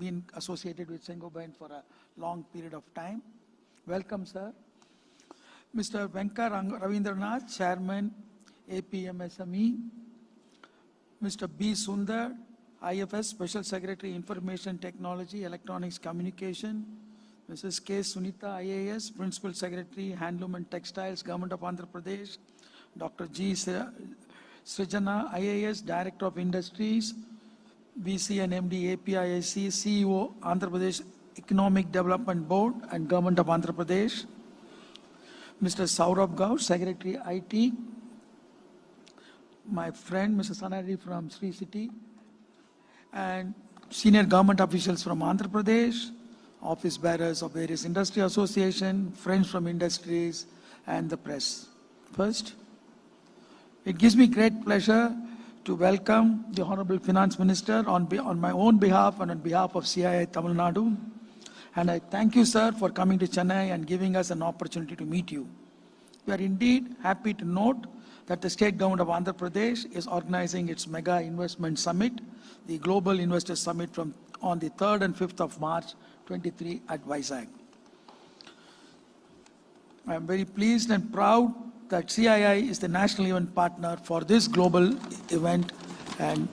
been associated with Saint-Gobain for a long period of time. Welcome, sir. Mr. Venkar Ravindranath, Chairman, APMSME. Mr. B. Sundar, IFS, Special Secretary, Information Technology, Electronics Communication. Mrs. K. Sunita, IAS, Principal Secretary, Handloom and Textiles, Government of Andhra Pradesh. Dr. G. Srijana, IAS, Director of Industries, VC and MD, APIIC, CEO, Andhra Pradesh Economic Development Board and Government of Andhra Pradesh. Mr. Saurabh Gaur, Secretary, IT. My friend, Mr. Sanadi from Sri City. And senior government officials from Andhra Pradesh, office bearers of various industry associations, friends from industries, and the press. First, it gives me great pleasure to welcome the Honorable Finance Minister on my own behalf and on behalf of CII Tamil Nadu. And I thank you, sir, for coming to Chennai and giving us an opportunity to meet you. We are indeed happy to note that the State Government of Andhra Pradesh is organizing its Mega Investment Summit, the Global Investor Summit on the 3rd and 5th of March 2023 at Vizag. I am very pleased and proud that CII is the national event partner for this global event, and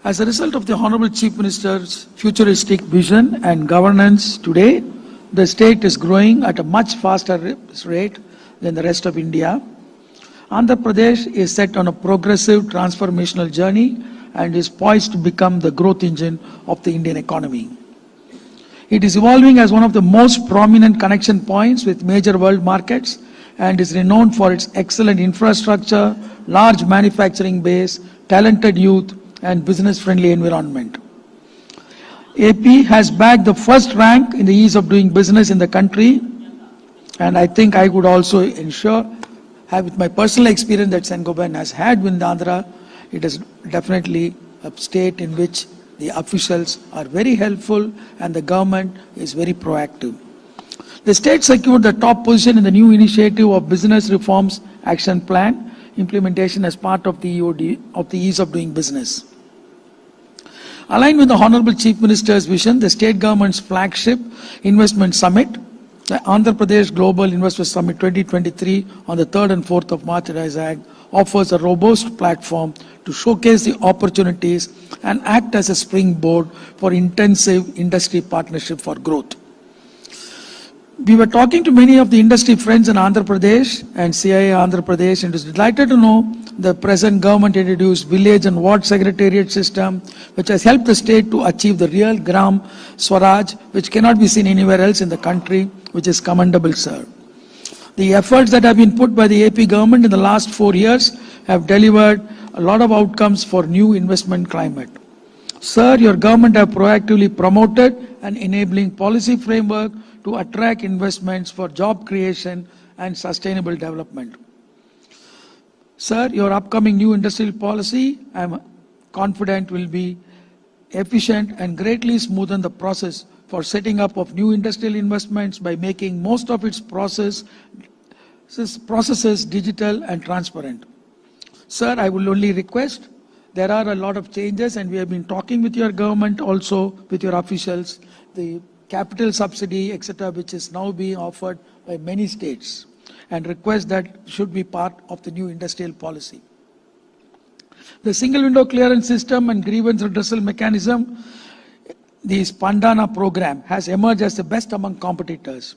as a result of the Honorable Chief Minister's futuristic vision and governance today, the state is growing at a much faster rate than the rest of India. Andhra Pradesh is set on a progressive transformational journey and is poised to become the growth engine of the Indian economy. It is evolving as one of the most prominent connection points with major world markets and is renowned for its excellent infrastructure, large manufacturing base, talented youth, and business-friendly environment. AP has bagged the first rank in the ease of doing business in the country, and I think I would also ensure, with my personal experience that Saint-Gobain has had with Andhra, it is definitely a state in which the officials are very helpful and the government is very proactive. The state secured the top position in the new initiative of Business Reforms Action Plan implementation as part of the EOD of the Ease of Doing Business. Aligned with the Honorable Chief Minister's vision, the state government's flagship investment summit, the Andhra Pradesh Global Investor Summit 2023 on the 3rd and 4th of March at Vizag, offers a robust platform to showcase the opportunities and act as a springboard for intensive industry partnership for growth. We were talking to many of the industry friends in Andhra Pradesh and CII Andhra Pradesh, and is delighted to know the present government introduced village and ward secretariat system, which has helped the state to achieve the real Gram Swaraj, which cannot be seen anywhere else in the country, which is commendable, sir. The efforts that have been put by the AP government in the last 4 years have delivered a lot of outcomes for new investment climate. Sir, your government have proactively promoted an enabling policy framework to attract investments for job creation and sustainable development. Sir, your upcoming new industrial policy, I am confident, will be efficient and greatly smoothen the process for setting up of new industrial investments by making most of its processes digital and transparent. Sir, I will only request, there are a lot of changes and we have been talking with your government also, with your officials, the capital subsidy, etc., which is now being offered by many states, and request that should be part of the new industrial policy. The single window clearance system and grievance redressal mechanism, the Spandana program, has emerged as the best among competitors.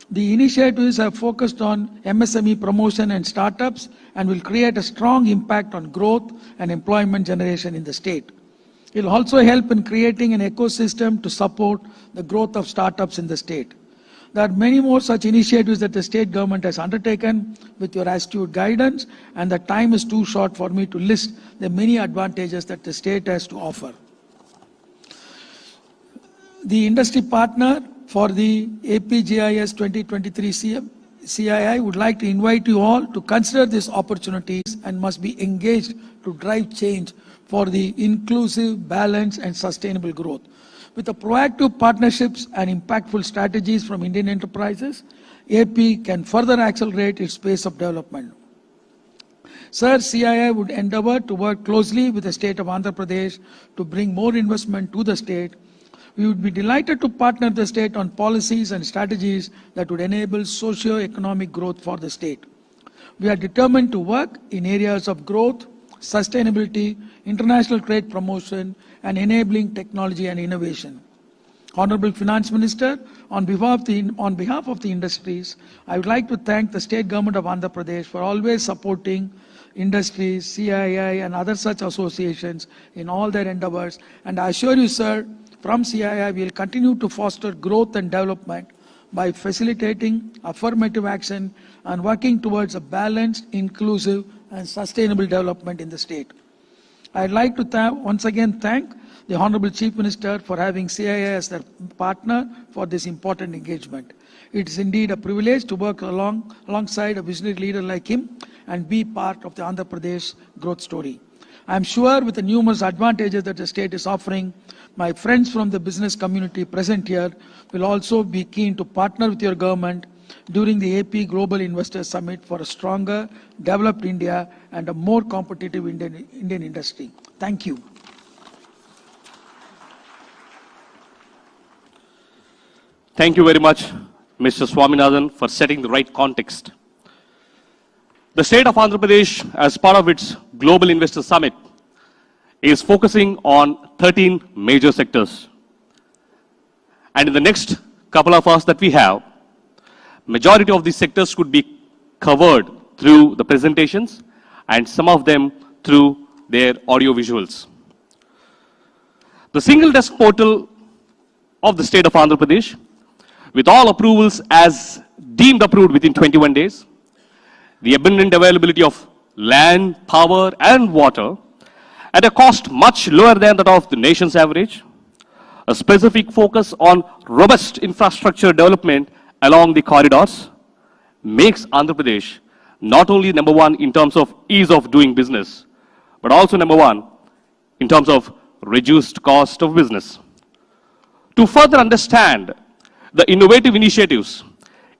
The initiatives have focused on MSME promotion and startups and will create a strong impact on growth and employment generation in the state. It will also help in creating an ecosystem to support the growth of startups in the state. There are many more such initiatives that the state government has undertaken with your astute guidance, and the time is too short for me to list the many advantages that the state has to offer. The industry partner for the APGIS 2023 CII would like to invite you all to consider these opportunities and must be engaged to drive change for the inclusive, balanced and sustainable growth. With the proactive partnerships and impactful strategies from Indian enterprises, AP can further accelerate its pace of development. Sir, CII would endeavor to work closely with the state of Andhra Pradesh to bring more investment to the state. We would be delighted to partner with the state on policies and strategies that would enable socio-economic growth for the state. We are determined to work in areas of growth, sustainability, international trade promotion, and enabling technology and innovation. Honorable Finance Minister, on behalf of the industries, I would like to thank the State Government of Andhra Pradesh for always supporting industries, CII, and other such associations in all their endeavors. And I assure you, sir, from CII, we will continue to foster growth and development by facilitating affirmative action and working towards a balanced, inclusive, and sustainable development in the state. I'd like to once again thank the Honorable Chief Minister for having CII as their partner for this important engagement. It is indeed a privilege to work alongside a visionary leader like him and be part of the Andhra Pradesh growth story. I am sure with the numerous advantages that the state is offering, my friends from the business community present here will also be keen to partner with your government during the AP Global Investor Summit for a stronger, developed India and a more competitive Indian industry. Thank you. Thank you very much, Mr. Swaminathan, for setting the right context. The state of Andhra Pradesh, as part of its Global Investor Summit, is focusing on 13 major sectors. And in the next couple of hours that we have, majority of these sectors could be covered through the presentations and some of them through their audio visuals. The single desk portal of the state of Andhra Pradesh, with all approvals as deemed approved within 21 days, the abundant availability of land, power and water at a cost much lower than that of the nation's average, a specific focus on robust infrastructure development along the corridors makes Andhra Pradesh not only number one in terms of ease of doing business, but also number one in terms of reduced cost of business. To further understand the innovative initiatives,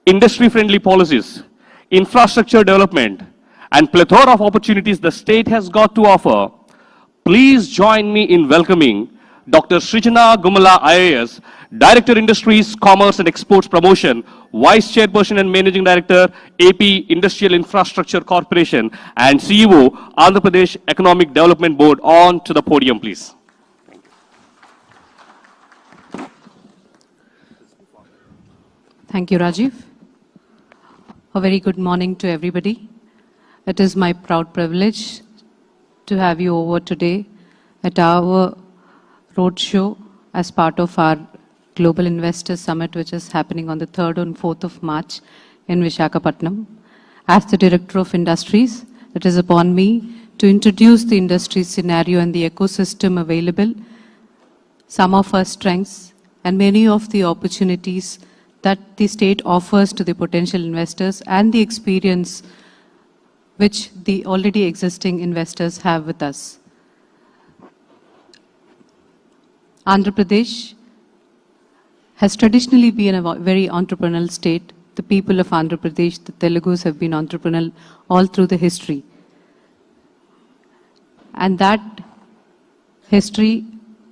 industry-friendly policies, infrastructure development, and plethora of opportunities the state has got to offer, please join me in welcoming Dr. Srijana Gumala IAS, Director Industries, Commerce and Exports Promotion, Vice Chairperson and Managing Director, AP Industrial Infrastructure Corporation, and CEO, Andhra Pradesh Economic Development Board, on to the podium, please. Thank you, Rajiv. A very good morning to everybody. It is my proud privilege to have you over today at our roadshow as part of our Global Investor Summit, which is happening on the 3rd and 4th of March in Visakhapatnam. As the Director of Industries, it is upon me to introduce the industry scenario and the ecosystem available, some of our strengths, and many of the opportunities that the state offers to the potential investors and the experience which the already existing investors have with us. Andhra Pradesh has traditionally been a very entrepreneurial state. The people of Andhra Pradesh, the Telugus, have been entrepreneurial all through the history. And that history,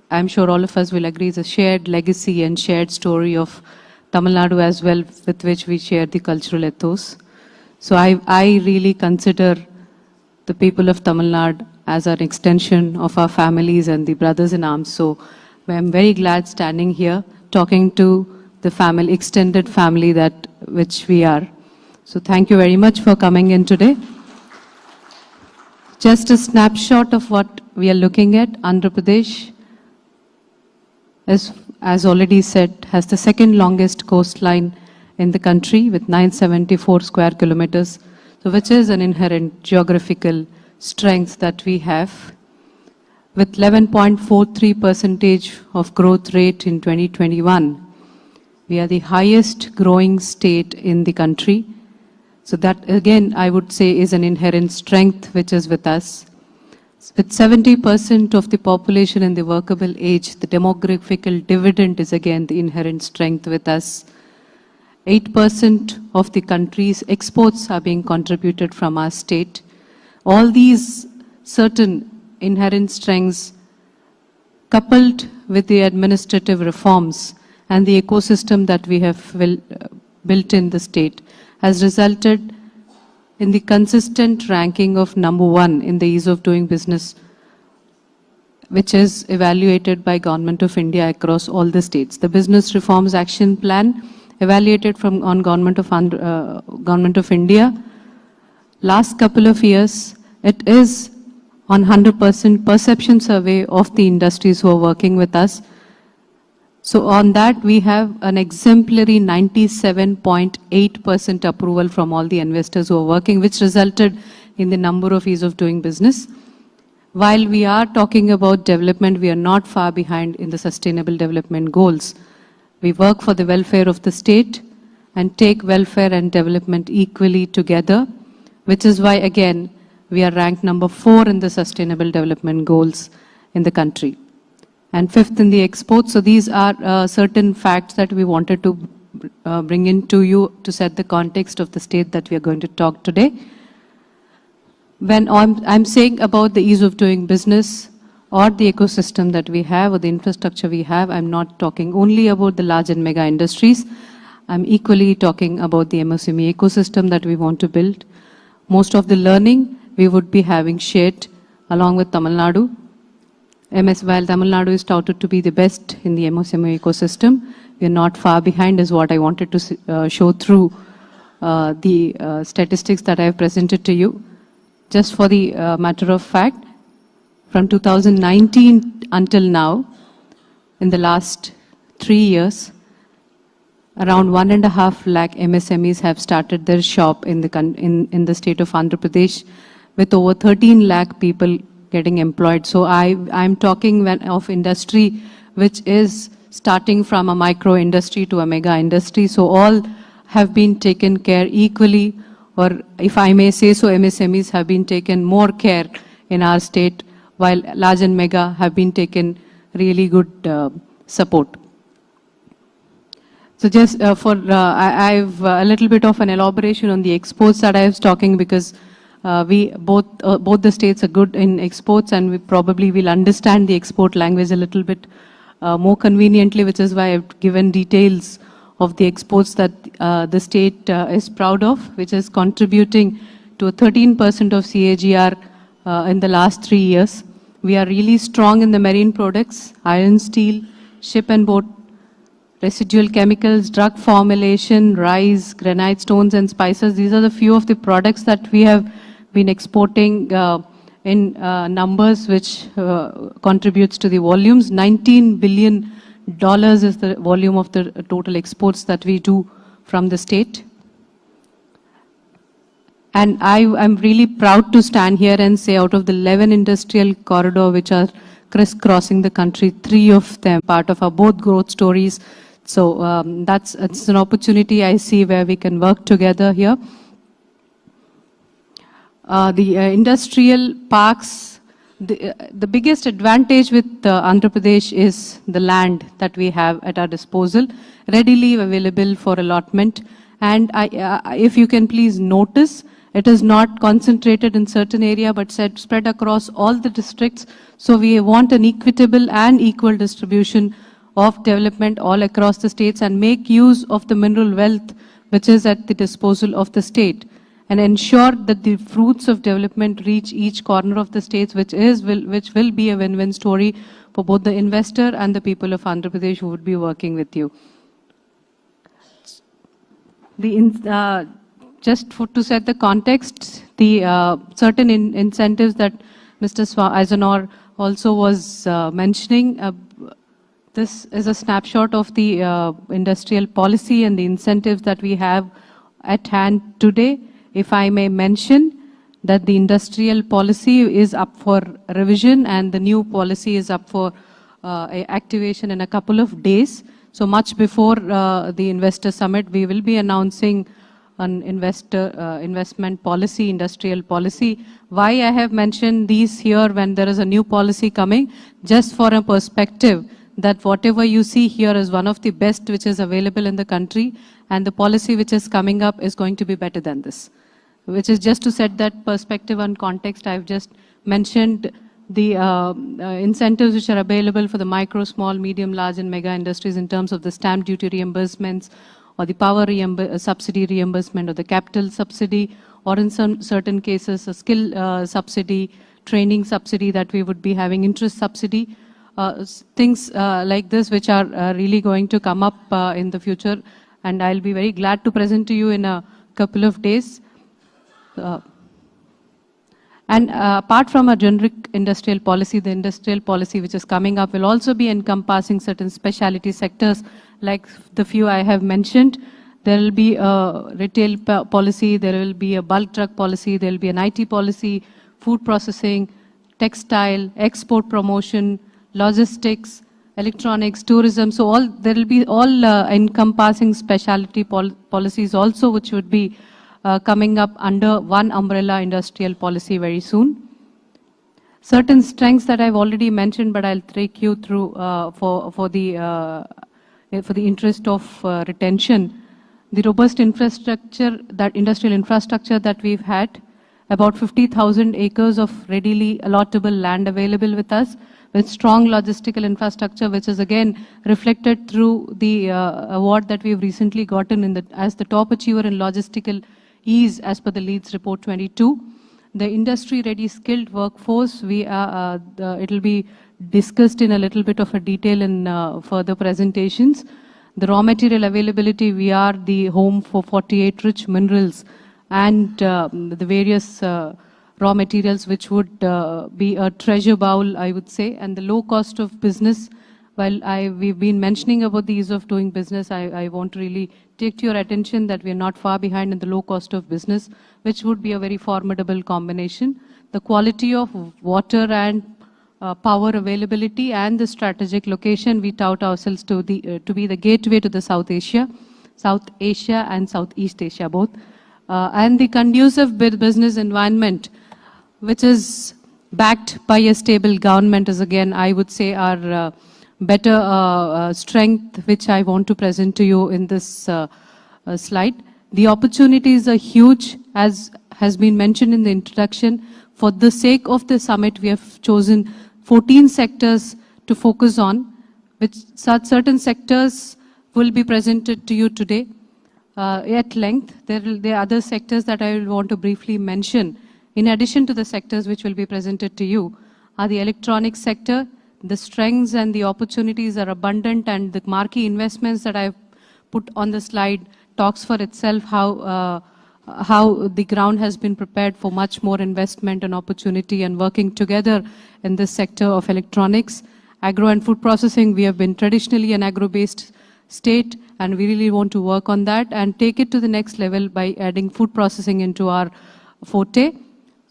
I'm sure all of us will agree, is a shared legacy and shared story of Tamil Nadu as well, with which we share the cultural ethos. So I really consider the people of Tamil Nadu as an extension of our families and the brothers in arms. So I'm very glad standing here talking to the family, extended family that which we are. So thank you very much for coming in today. Just a snapshot of what we are looking at. Andhra Pradesh, as already said, has the second longest coastline in the country with 974 square kilometers, so which is an inherent geographical strength that we have. With 11.43% of growth rate in 2021, we are the highest growing state in the country. So that again, I would say, is an inherent strength which is with us. With 70% of the population in the workable age, the demographical dividend is again the inherent strength with us. 8% of the country's exports are being contributed from our state. All these certain inherent strengths, coupled with the administrative reforms and the ecosystem that we have built in the state, has resulted in the consistent ranking of #1 in the ease of doing business, which is evaluated by Government of India across all the states. The Business Reforms Action Plan, evaluated on Government of India, last couple of years, it is on 100% perception survey of the industries who are working with us. So on that, we have an exemplary 97.8% approval from all the investors who are working, which resulted in the number of ease of doing business. While we are talking about development, we are not far behind in the sustainable development goals. We work for the welfare of the state and take welfare and development equally together, which is why, again, we are ranked #4 in the sustainable development goals in the country, and 5th in the exports. So these are certain facts that we wanted to bring into you to set the context of the state that we are going to talk today. When I'm saying about the ease of doing business or the ecosystem that we have or the infrastructure we have, I'm not talking only about the large and mega industries. I'm equally talking about the MSME ecosystem that we want to build. Most of the learning we would be having shared along with Tamil Nadu. While Tamil Nadu is touted to be the best in the MSME ecosystem, we are not far behind is what I wanted to show through the statistics that I have presented to you. Just for the matter of fact, from 2019 until now, in the last 3 years, around 1.5 lakh MSMEs have started their shop in the state of Andhra Pradesh, with over 13 lakh people getting employed. So I'm talking of industry which is starting from a micro industry to a mega industry. So all have been taken care equally, or if I may say so, MSMEs have been taken more care in our state, while large and mega have been taken really good support. So just I've a little bit of an elaboration on the exports that I was talking, because both the states are good in exports, and we probably will understand the export language a little bit more conveniently, which is why I've given details of the exports that the state is proud of, which is contributing to a 13% of CAGR in the last 3 years. We are really strong in the marine products, iron, steel, ship and boat, residual chemicals, drug formulation, rice, granite stones and spices. These are the few of the products that we have been exporting in numbers which contributes to the volumes. $19 billion is the volume of the total exports that we do from the state. And I'm really proud to stand here and say, out of the 11 industrial corridors which are crisscrossing the country, 3 of them part of our both growth stories. So it's an opportunity I see where we can work together here. The industrial parks, the biggest advantage with Andhra Pradesh is the land that we have at our disposal, readily available for allotment. And if you can please notice, it is not concentrated in certain area, but spread across all the districts. So we want an equitable and equal distribution of development all across the states, and make use of the mineral wealth which is at the disposal of the state, and ensure that the fruits of development reach each corner of the states, which will be a win-win story for both the investor and the people of Andhra Pradesh who would be working with you. To set the context, the certain incentives that Mr. Eisenhower also was mentioning, this is a snapshot of the industrial policy and the incentives that we have at hand today. If I may mention that the industrial policy is up for revision and the new policy is up for activation in a couple of days. So much before the investor summit, we will be announcing an investment policy, industrial policy. Why I have mentioned these here when there is a new policy coming, just for a perspective that whatever you see here is one of the best which is available in the country, and the policy which is coming up is going to be better than this. which is just to set that perspective and context. I've just mentioned the incentives which are available for the micro, small, medium, large and mega industries in terms of the stamp duty reimbursements or the power subsidy reimbursement or the capital subsidy, or in some certain cases a skill subsidy, training subsidy that we would be having, interest subsidy, things like this which are really going to come up in the future, and I'll be very glad to present to you in a couple of days. And apart from a generic industrial policy, the industrial policy which is coming up will also be encompassing certain specialty sectors like the few I have mentioned. There will be a retail policy, there will be a bulk drug policy, there will be an IT policy, food processing, textile, export promotion, logistics, electronics, tourism. So there will be all encompassing specialty policies also, which would be coming up under one umbrella industrial policy very soon. Certain strengths that I've already mentioned, but I'll take you through for the interest of retention. The robust infrastructure, that industrial infrastructure that we've had, about 50,000 acres of readily allotable land available with us, with strong logistical infrastructure, which is again reflected through the award that we've recently gotten as the top achiever in logistical ease as per the Leeds Report 22. The industry-ready skilled workforce, it will be discussed in a little bit of a detail in further presentations. The raw material availability, we are the home for 48 rich minerals and the various raw materials which would be a treasure bowl, I would say, and the low cost of business. While we've been mentioning about the ease of doing business, I want to really take to your attention that we are not far behind in the low cost of business, which would be a very formidable combination. The quality of water and power availability and the strategic location, we tout ourselves to be the gateway to the South Asia and Southeast Asia both. And the conducive business environment, which is backed by a stable government, is again, I would say, our better strength, which I want to present to you in this slide. The opportunities are huge, as has been mentioned in the introduction. For the sake of the summit, we have chosen 14 sectors to focus on, which certain sectors will be presented to you today at length. There are other sectors that I will want to briefly mention. In addition to the sectors which will be presented to you, are the electronics sector. The strengths and the opportunities are abundant, and the marquee investments that I've put on the slide talks for itself, how the ground has been prepared for much more investment and opportunity and working together in this sector of electronics. Agro and food processing, we have been traditionally an agro-based state, and we really want to work on that and take it to the next level by adding food processing into our forte.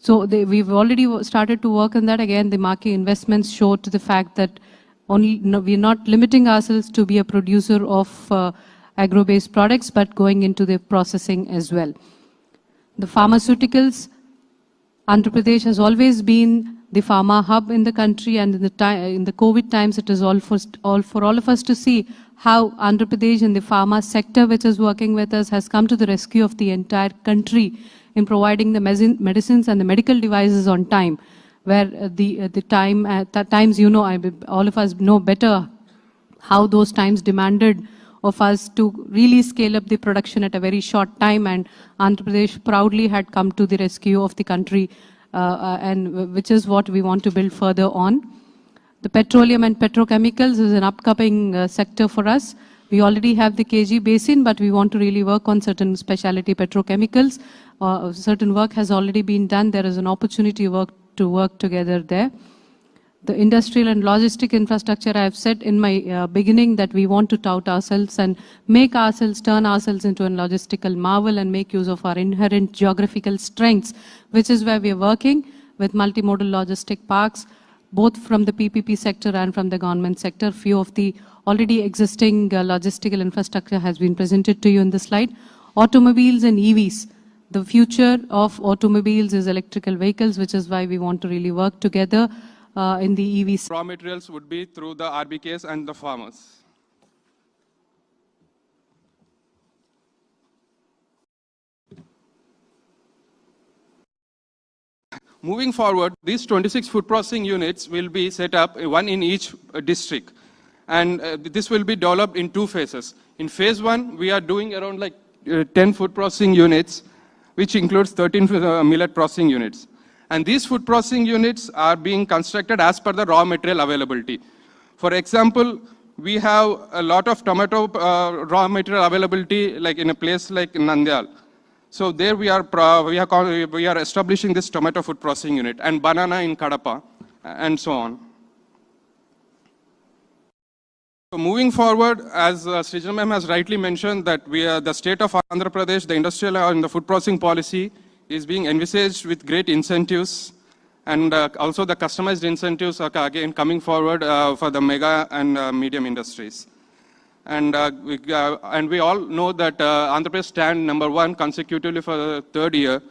So we've already started to work on that. Again, the marquee investments show to the fact that we're not limiting ourselves to be a producer of agro-based products, but going into the processing as well. The pharmaceuticals, Andhra Pradesh has always been the pharma hub in the country, and in the COVID times, it is all for all of us to see how Andhra Pradesh and the pharma sector, which is working with us, has come to the rescue of the entire country in providing the medicines and the medical devices on time, where the times, you know, all of us know better how those times demanded of us to really scale up the production at a very short time, and Andhra Pradesh proudly had come to the rescue of the country, and which is what we want to build further on. The petroleum and petrochemicals is an upcoming sector for us. We already have the KG basin, but we want to really work on certain specialty petrochemicals. Certain work has already been done. There is an opportunity to work together there. The industrial and logistic infrastructure, I have said in my beginning that we want to tout ourselves and turn ourselves into a logistical marvel and make use of our inherent geographical strengths, which is where we are working with multimodal logistic parks, both from the PPP sector and from the government sector. Few of the already existing logistical infrastructure has been presented to you in the slide. Automobiles and EVs. The future of automobiles is electrical vehicles, which is why we want to really work together in the EV. Raw materials would be through the RBKs and the farmers. Moving forward, these 26 food processing units will be set up, one in each district. And this will be developed in 2 phases. In phase 1, we are doing around 10 food processing units, which includes 13 millet processing units. And these food processing units are being constructed as per the raw material availability. For example, we have a lot of tomato raw material availability like in a place like Nandyal. So there we are establishing this tomato food processing unit, and banana in Kadapa, and so on. So moving forward, as Srijana ma'am has rightly mentioned, that the state of Andhra Pradesh, the industrial and the food processing policy is being envisaged with great incentives, and also the customized incentives are again coming forward for the mega and medium industries. And we all know that Andhra Pradesh stand number 1 consecutively for the 3rd year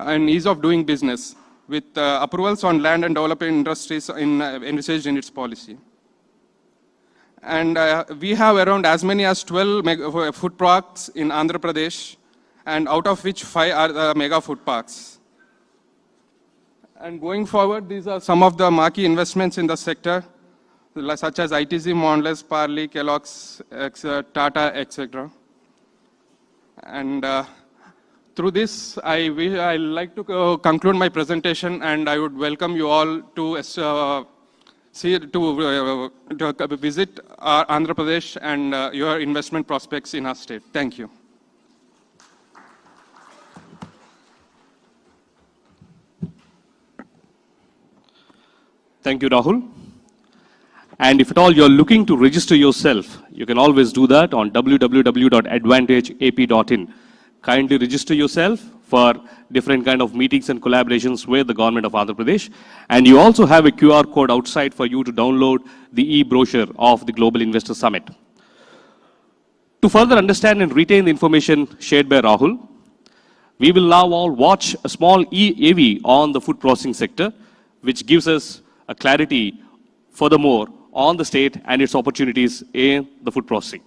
in ease of doing business, with approvals on land and developing industries envisaged in its policy. And we have around as many as 12 food parks in Andhra Pradesh, and out of which 5 are the mega food parks. And going forward, these are some of the marquee investments in the sector, such as ITC, Mondelez, Parley, Kellogg's, Tata, etc. And through this, I like to conclude my presentation, and I would welcome you all to visit Andhra Pradesh and your investment prospects in our state. Thank you. Thank you, Rahul. And if at all you're looking to register yourself, you can always do that on www.advantageap.in. Kindly register yourself for different kind of meetings and collaborations with the government of Andhra Pradesh. And you also have a QR code outside for you to download the e-brochure of the Global Investor Summit. To further understand and retain the information shared by Rahul, we will now all watch a small AV on the food processing sector, which gives us a clarity furthermore on the state and its opportunities in the food processing.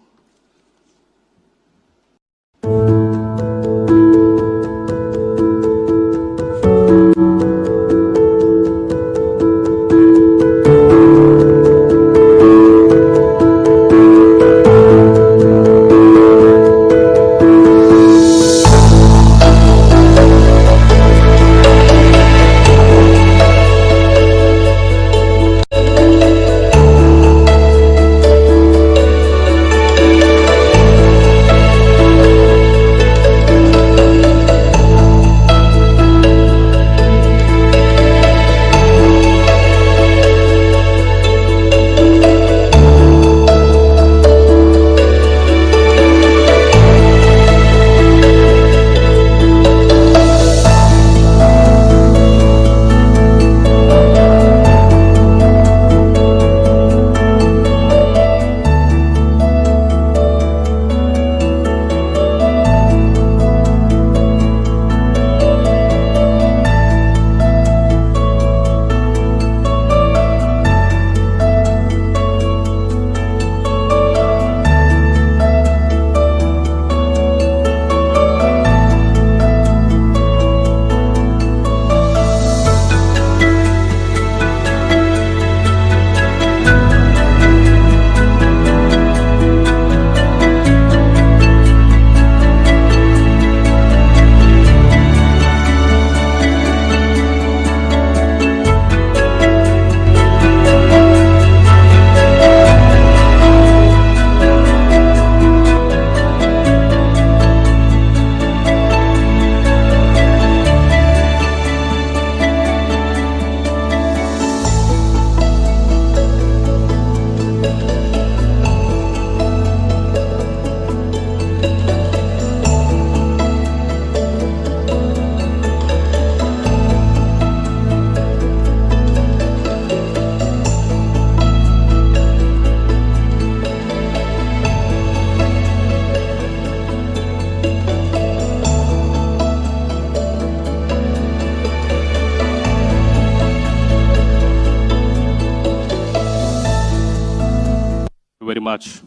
Very much.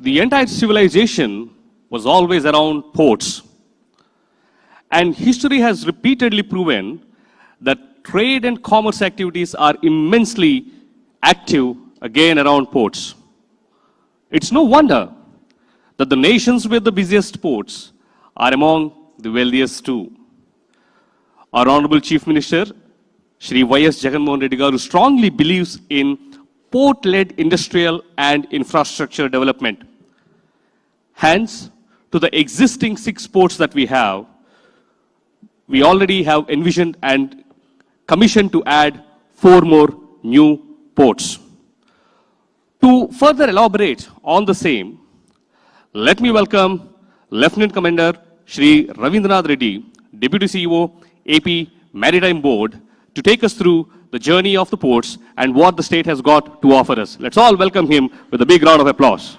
The entire civilization was always around ports, And history has repeatedly proven that trade and commerce activities are immensely active again around ports. It's no wonder that the nations with the busiest ports are among the wealthiest too. Our Honorable Chief Minister, Shri Y.S. Jagannath Reddy Garu, strongly believes in port-led industrial and infrastructure development. Hence, to the existing 6 ports that we have, we already have envisioned and commissioned to add 4 more new ports. To further elaborate on the same, let me welcome Lieutenant Commander Shri Ravindranath Reddy, Deputy CEO, AP Maritime Board, to take us through the journey of the ports and what the state has got to offer us. Let's all welcome him with a big round of applause.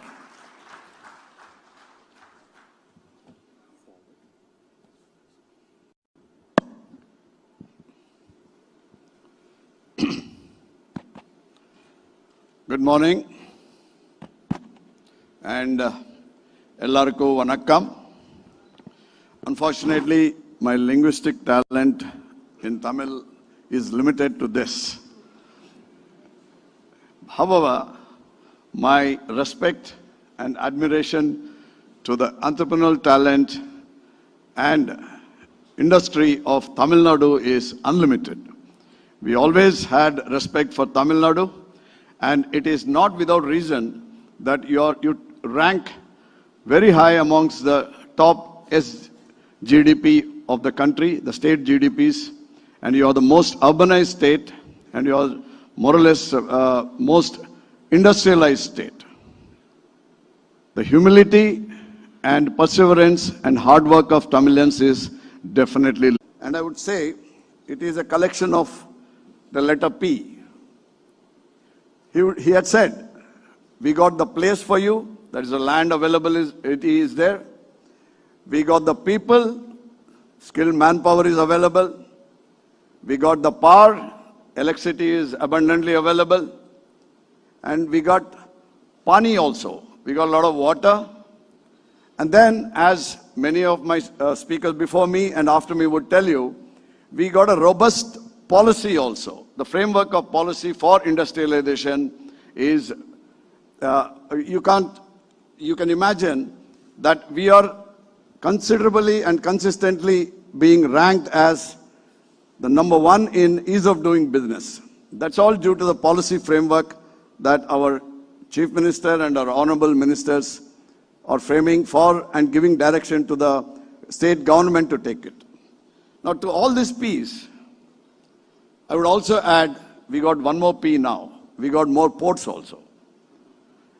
Good morning and ellarku vanakkam. Unfortunately, my linguistic talent in Tamil is limited to this. However, my respect and admiration to the entrepreneurial talent and industry of Tamil Nadu is unlimited. We always had respect for Tamil Nadu, and it is not without reason that you rank very high amongst the top GDP of the country, the state GDPs, and you are the most urbanized state, and you are more or less most industrialized state. The humility and perseverance and hard work of Tamilians is definitely, and I would say it is a collection of the letter P. He had said, we got the place for you, that is the land available, it is there. We got the people, skilled manpower is available. We got the power, electricity is abundantly available. And we got pani also. We got a lot of water. And then, as many of my speakers before me and after me would tell you, we got a robust policy also. The framework of policy for industrialization is, you can imagine that we are considerably and consistently being ranked as the number 1 in ease of doing business. That's all due to the policy framework that our Chief Minister and our honorable ministers are framing for and giving direction to the state government to take it. Now, to all this piece, I would also add, we got one more P now. We got more ports also.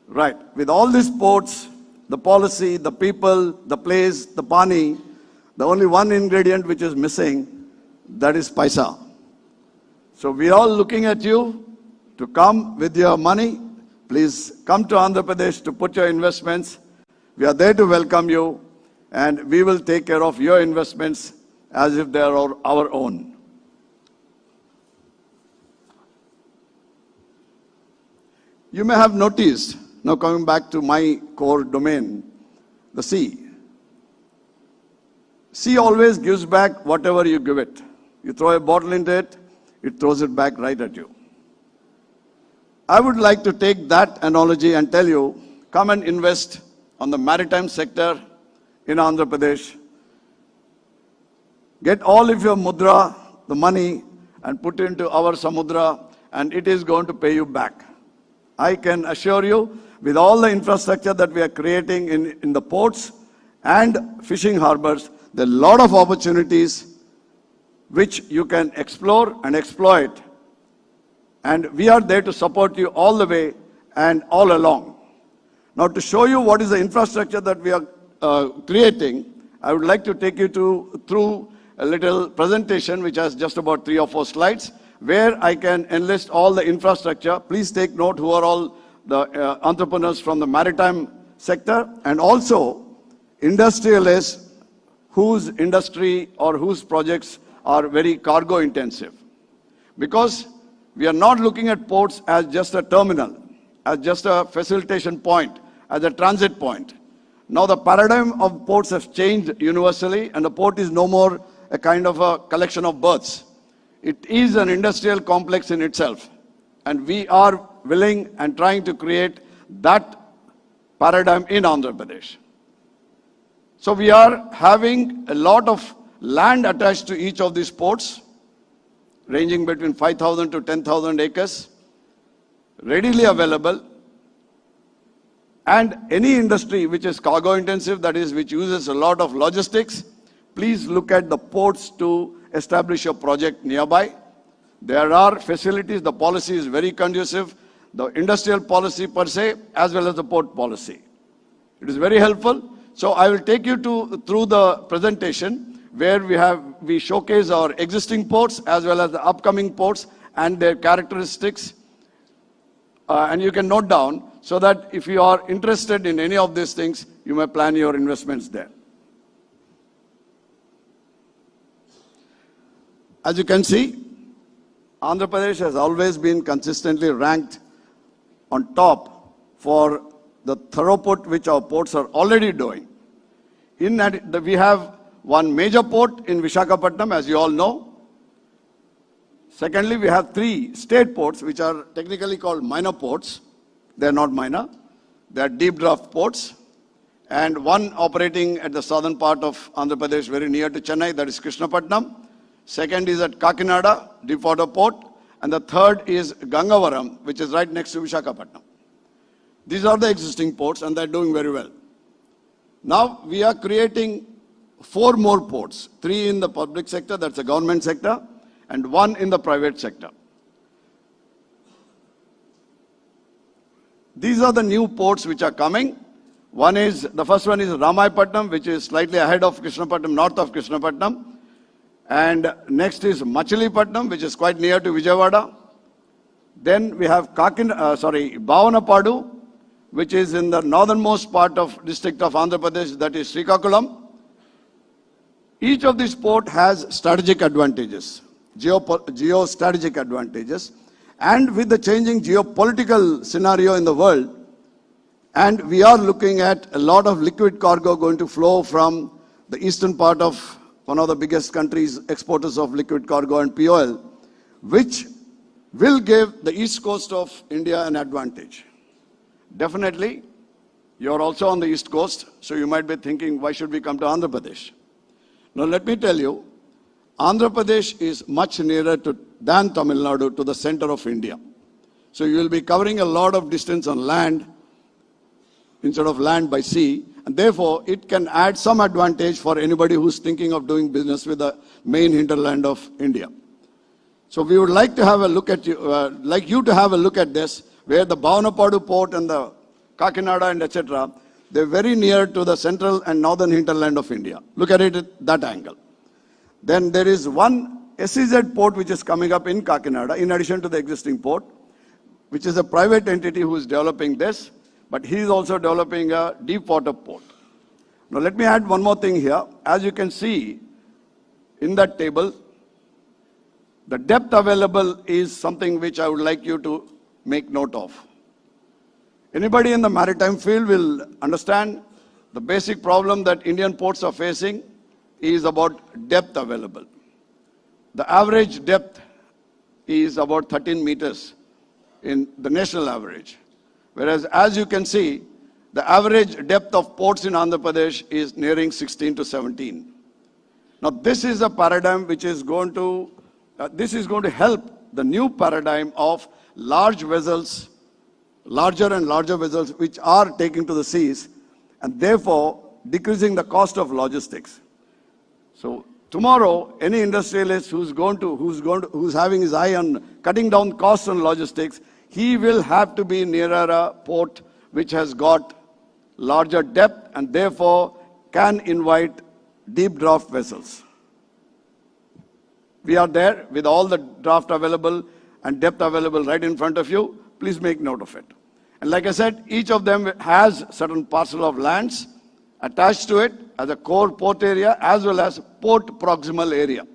Right. With all these ports, the policy, the people, the place, the pani, the only one ingredient which is missing, that is paisa. So we are all looking at you to come with your money. Please come to Andhra Pradesh to put your investments. We are there to welcome you, and we will take care of your investments as if they are our own. You may have noticed, now coming back to my core domain, the sea. Sea always gives back whatever you give it. You throw a bottle into it, it throws it back right at you. I would like to take that analogy and tell you, come and invest on the maritime sector in Andhra Pradesh. Get all of your mudra, the money, and put into our samudra, and it is going to pay you back. I can assure you, with all the infrastructure that we are creating in the ports and fishing harbors, there are a lot of opportunities which you can explore and exploit. And we are there to support you all the way and all along. Now, to show you what is the infrastructure that we are creating, I would like to take you through a little presentation which has just about 3 or 4 slides, where I can enlist all the infrastructure. Please take note who are all the entrepreneurs from the maritime sector, and also industrialists whose industry or whose projects are very cargo intensive. Because we are not looking at ports as just a terminal, as just a facilitation point, as a transit point. Now the paradigm of ports has changed universally, and the port is no more a kind of a collection of berths. It is an industrial complex in itself. And we are willing and trying to create that paradigm in Andhra Pradesh. So we are having a lot of land attached to each of these ports, ranging between 5,000 to 10,000 acres, readily available. And any industry which is cargo intensive, that is, which uses a lot of logistics, please look at the ports to establish a project nearby. There are facilities, the policy is very conducive, the industrial policy per se, as well as the port policy. It is very helpful. So I will take you through the presentation where we showcase our existing ports as well as the upcoming ports and their characteristics. And you can note down so that if you are interested in any of these things, you may plan your investments there. As you can see, Andhra Pradesh has always been consistently ranked on top for the throughput which our ports are already doing. We have one major port in Visakhapatnam, as you all know. Secondly, we have 3 state ports which are technically called minor ports. They are not minor. They are deep draft ports. And one operating at the southern part of Andhra Pradesh, very near to Chennai, that is Krishnapatnam. Second is at Kakinada, deep water port. And the third is Gangavaram, which is right next to Visakhapatnam. These are the existing ports and they're doing very well. Now we are creating 4 more ports, 3 in the public sector, that's the government sector, and 1 in the private sector. These are the new ports which are coming. The first one is Ramayapatnam, which is slightly ahead of Krishnapatnam, north of Krishnapatnam. And next is Machilipatnam, which is quite near to Vijayawada. Then we have Bhavanapadu, which is in the northernmost part of district of Andhra Pradesh, that is Srikakulam. Each of these ports has strategic advantages, geostrategic advantages. And with the changing geopolitical scenario in the world, and we are looking at a lot of liquid cargo going to flow from the eastern part of one of the biggest countries, exporters of liquid cargo and POL, which will give the east coast of India an advantage. Definitely, you are also on the east coast, so you might be thinking, why should we come to Andhra Pradesh? Now let me tell you, Andhra Pradesh is much nearer than Tamil Nadu to the center of India. So you will be covering a lot of distance on land instead of land by sea. And therefore, it can add some advantage for anybody who's thinking of doing business with the main hinterland of India. So we would like to have a look at you to have a look at this, where the Bhavanapadu port and the Kakinada and etc., they're very near to the central and northern hinterland of India. Look at it at that angle. Then there is one SEZ port which is coming up in Kakinada, in addition to the existing port, which is a private entity who is developing this. But he is also developing a deep water port. Now let me add one more thing here. As you can see in that table, the depth available is something which I would like you to make note of. Anybody in the maritime field will understand the basic problem that Indian ports are facing is about depth available. The average depth is about 13 meters in the national average. Whereas, as you can see, the average depth of ports in Andhra Pradesh is nearing 16 to 17. Now, this is a paradigm which is going to help the new paradigm of large vessels, larger and larger vessels, which are taking to the seas, and therefore decreasing the cost of logistics. So tomorrow, any industrialist who's having his eye on cutting down costs on logistics, he will have to be nearer a port which has got larger depth and therefore can invite deep draft vessels. We are there with all the draft available and depth available right in front of you. Please make note of it. And like I said, each of them has certain parcel of lands attached to it as a core port area as well as port proximal area.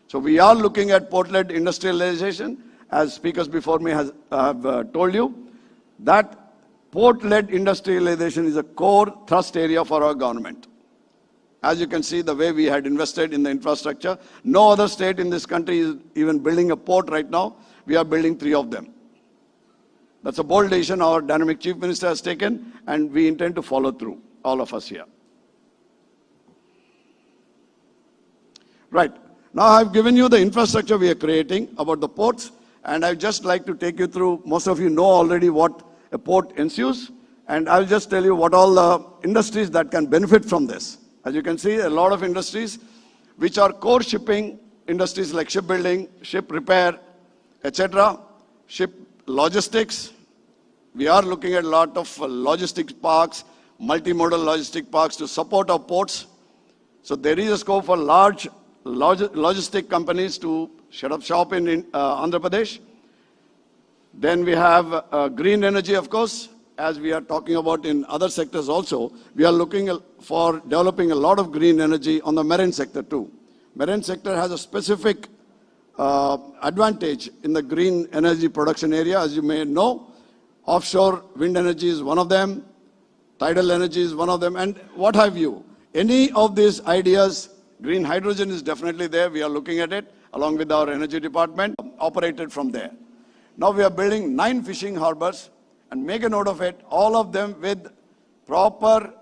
So we are looking at port-led industrialization, as speakers before me have told you, that Port-led industrialization is a core thrust area for our government. As you can see, the way we had invested in the infrastructure, no other state in this country is even building a port right now. We are building 3 of them. That's a bold decision our dynamic Chief Minister has taken, and we intend to follow through, all of us here. Right. Now I've given you the infrastructure we are creating about the ports, and I'd just like to take you through, most of you know already what a port ensues, and I'll just tell you what all the industries that can benefit from this. As you can see, a lot of industries which are core shipping industries like shipbuilding, ship repair, etc., ship logistics. We are looking at a lot of logistics parks, multimodal logistic parks to support our ports. So there is a scope for large logistic companies to set up shop in Andhra Pradesh. Then we have green energy, of course. As we are talking about in other sectors also, we are looking for developing a lot of green energy on the marine sector too. Marine sector has a specific advantage in the green energy production area. As you may know, offshore wind energy is one of them, tidal energy is one of them, and what have you. Any of these ideas, green hydrogen is definitely there. We are looking at it along with our energy department, operated from there. Now we are building 9 fishing harbors, and make a note of it, all of them with proper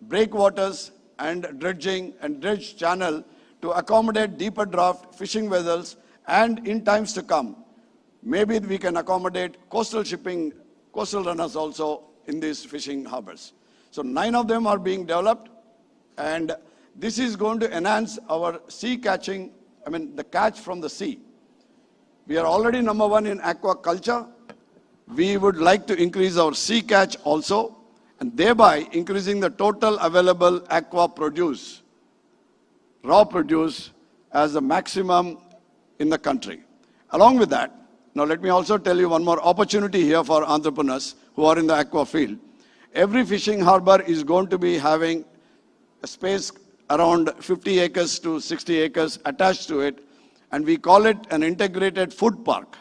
breakwaters and dredging and dredge channel to accommodate deeper draft fishing vessels, and in times to come, maybe we can accommodate coastal shipping, coastal runners also in these fishing harbors. So 9 of them are being developed, and this is going to enhance our sea catching, the catch from the sea. We are already #1 in aquaculture. We would like to increase our sea catch also, and thereby increasing the total available aqua produce, raw produce, as the maximum in the country. Along with that, now let me also tell you one more opportunity here for entrepreneurs who are in the aqua field. Every fishing harbor is going to be having a space around 50 acres to 60 acres attached to it, and we call it an integrated food park.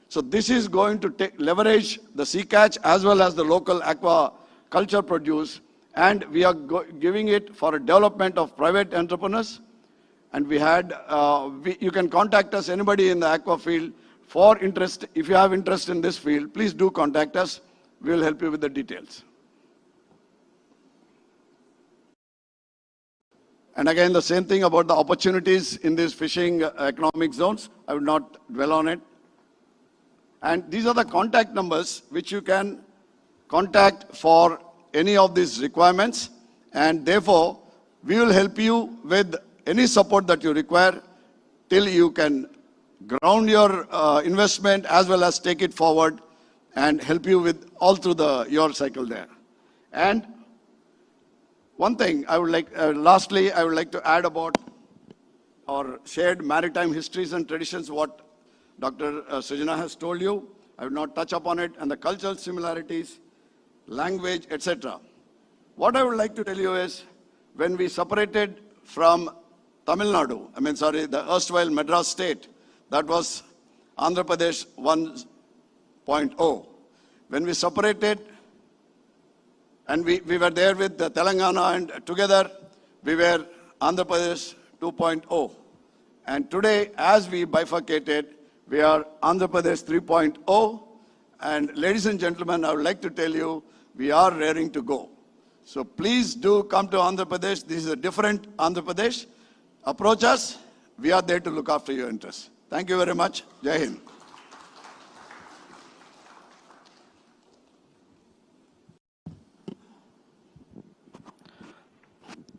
So this is going to leverage the sea catch as well as the local aquaculture produce, and we are giving it for a development of private entrepreneurs. And we had, you can contact us, anybody in the aqua field, for interest. If you have interest in this field, please do contact us. We will help you with the details. And again, the same thing about the opportunities in these fishing economic zones. I will not dwell on it. And these are the contact numbers which you can contact for any of these requirements. And therefore, we will help you with any support that you require till you can ground your investment as well as take it forward and help you with all through your cycle there. And one thing I would like, lastly, I would like to add about our shared maritime histories and traditions, what Dr. Srijana has told you. I will not touch upon it, and the cultural similarities, language, etc. What I would like to tell you is, when we separated from Tamil Nadu, the erstwhile Madras state, that was Andhra Pradesh 1.0. When we separated, and we were there with the Telangana, and together we were Andhra Pradesh 2.0. And today, as we bifurcated, we are Andhra Pradesh 3.0. And ladies and gentlemen, I would like to tell you, we are raring to go. So please do come to Andhra Pradesh. This is a different Andhra Pradesh. Approach us. We are there to look after your interests. Thank you very much. Jai Hind.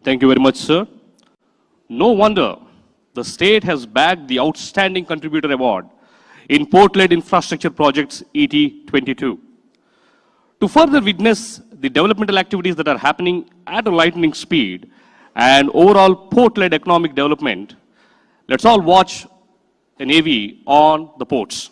Thank you very much, sir. No wonder the state has bagged the Outstanding Contributor Award in Port-led Infrastructure Projects ET22. To further witness the developmental activities that are happening at a lightning speed and overall port-led economic development, let's all watch an AV on the ports.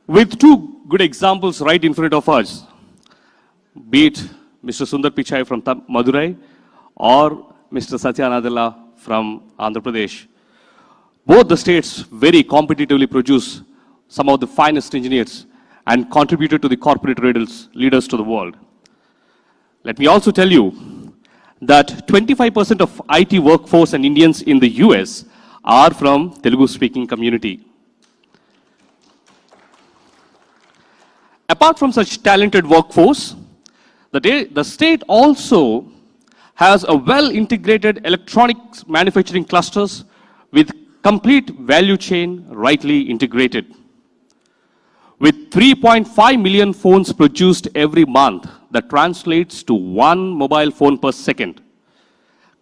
with two good examples right in front of us, be it Mr. Sundar Pichai from Madurai or Mr. Satya Nadella from Andhra Pradesh. Both the states very competitively produce some of the finest engineers and contributed to the corporate leaders to the world. Let me also tell you that 25% of IT workforce and Indians in the US are from Telugu-speaking community. Apart from such talented workforce, the state also has a well-integrated electronics manufacturing clusters with complete value chain rightly integrated. With 3.5 million phones produced every month, that translates to 1 mobile phone per second,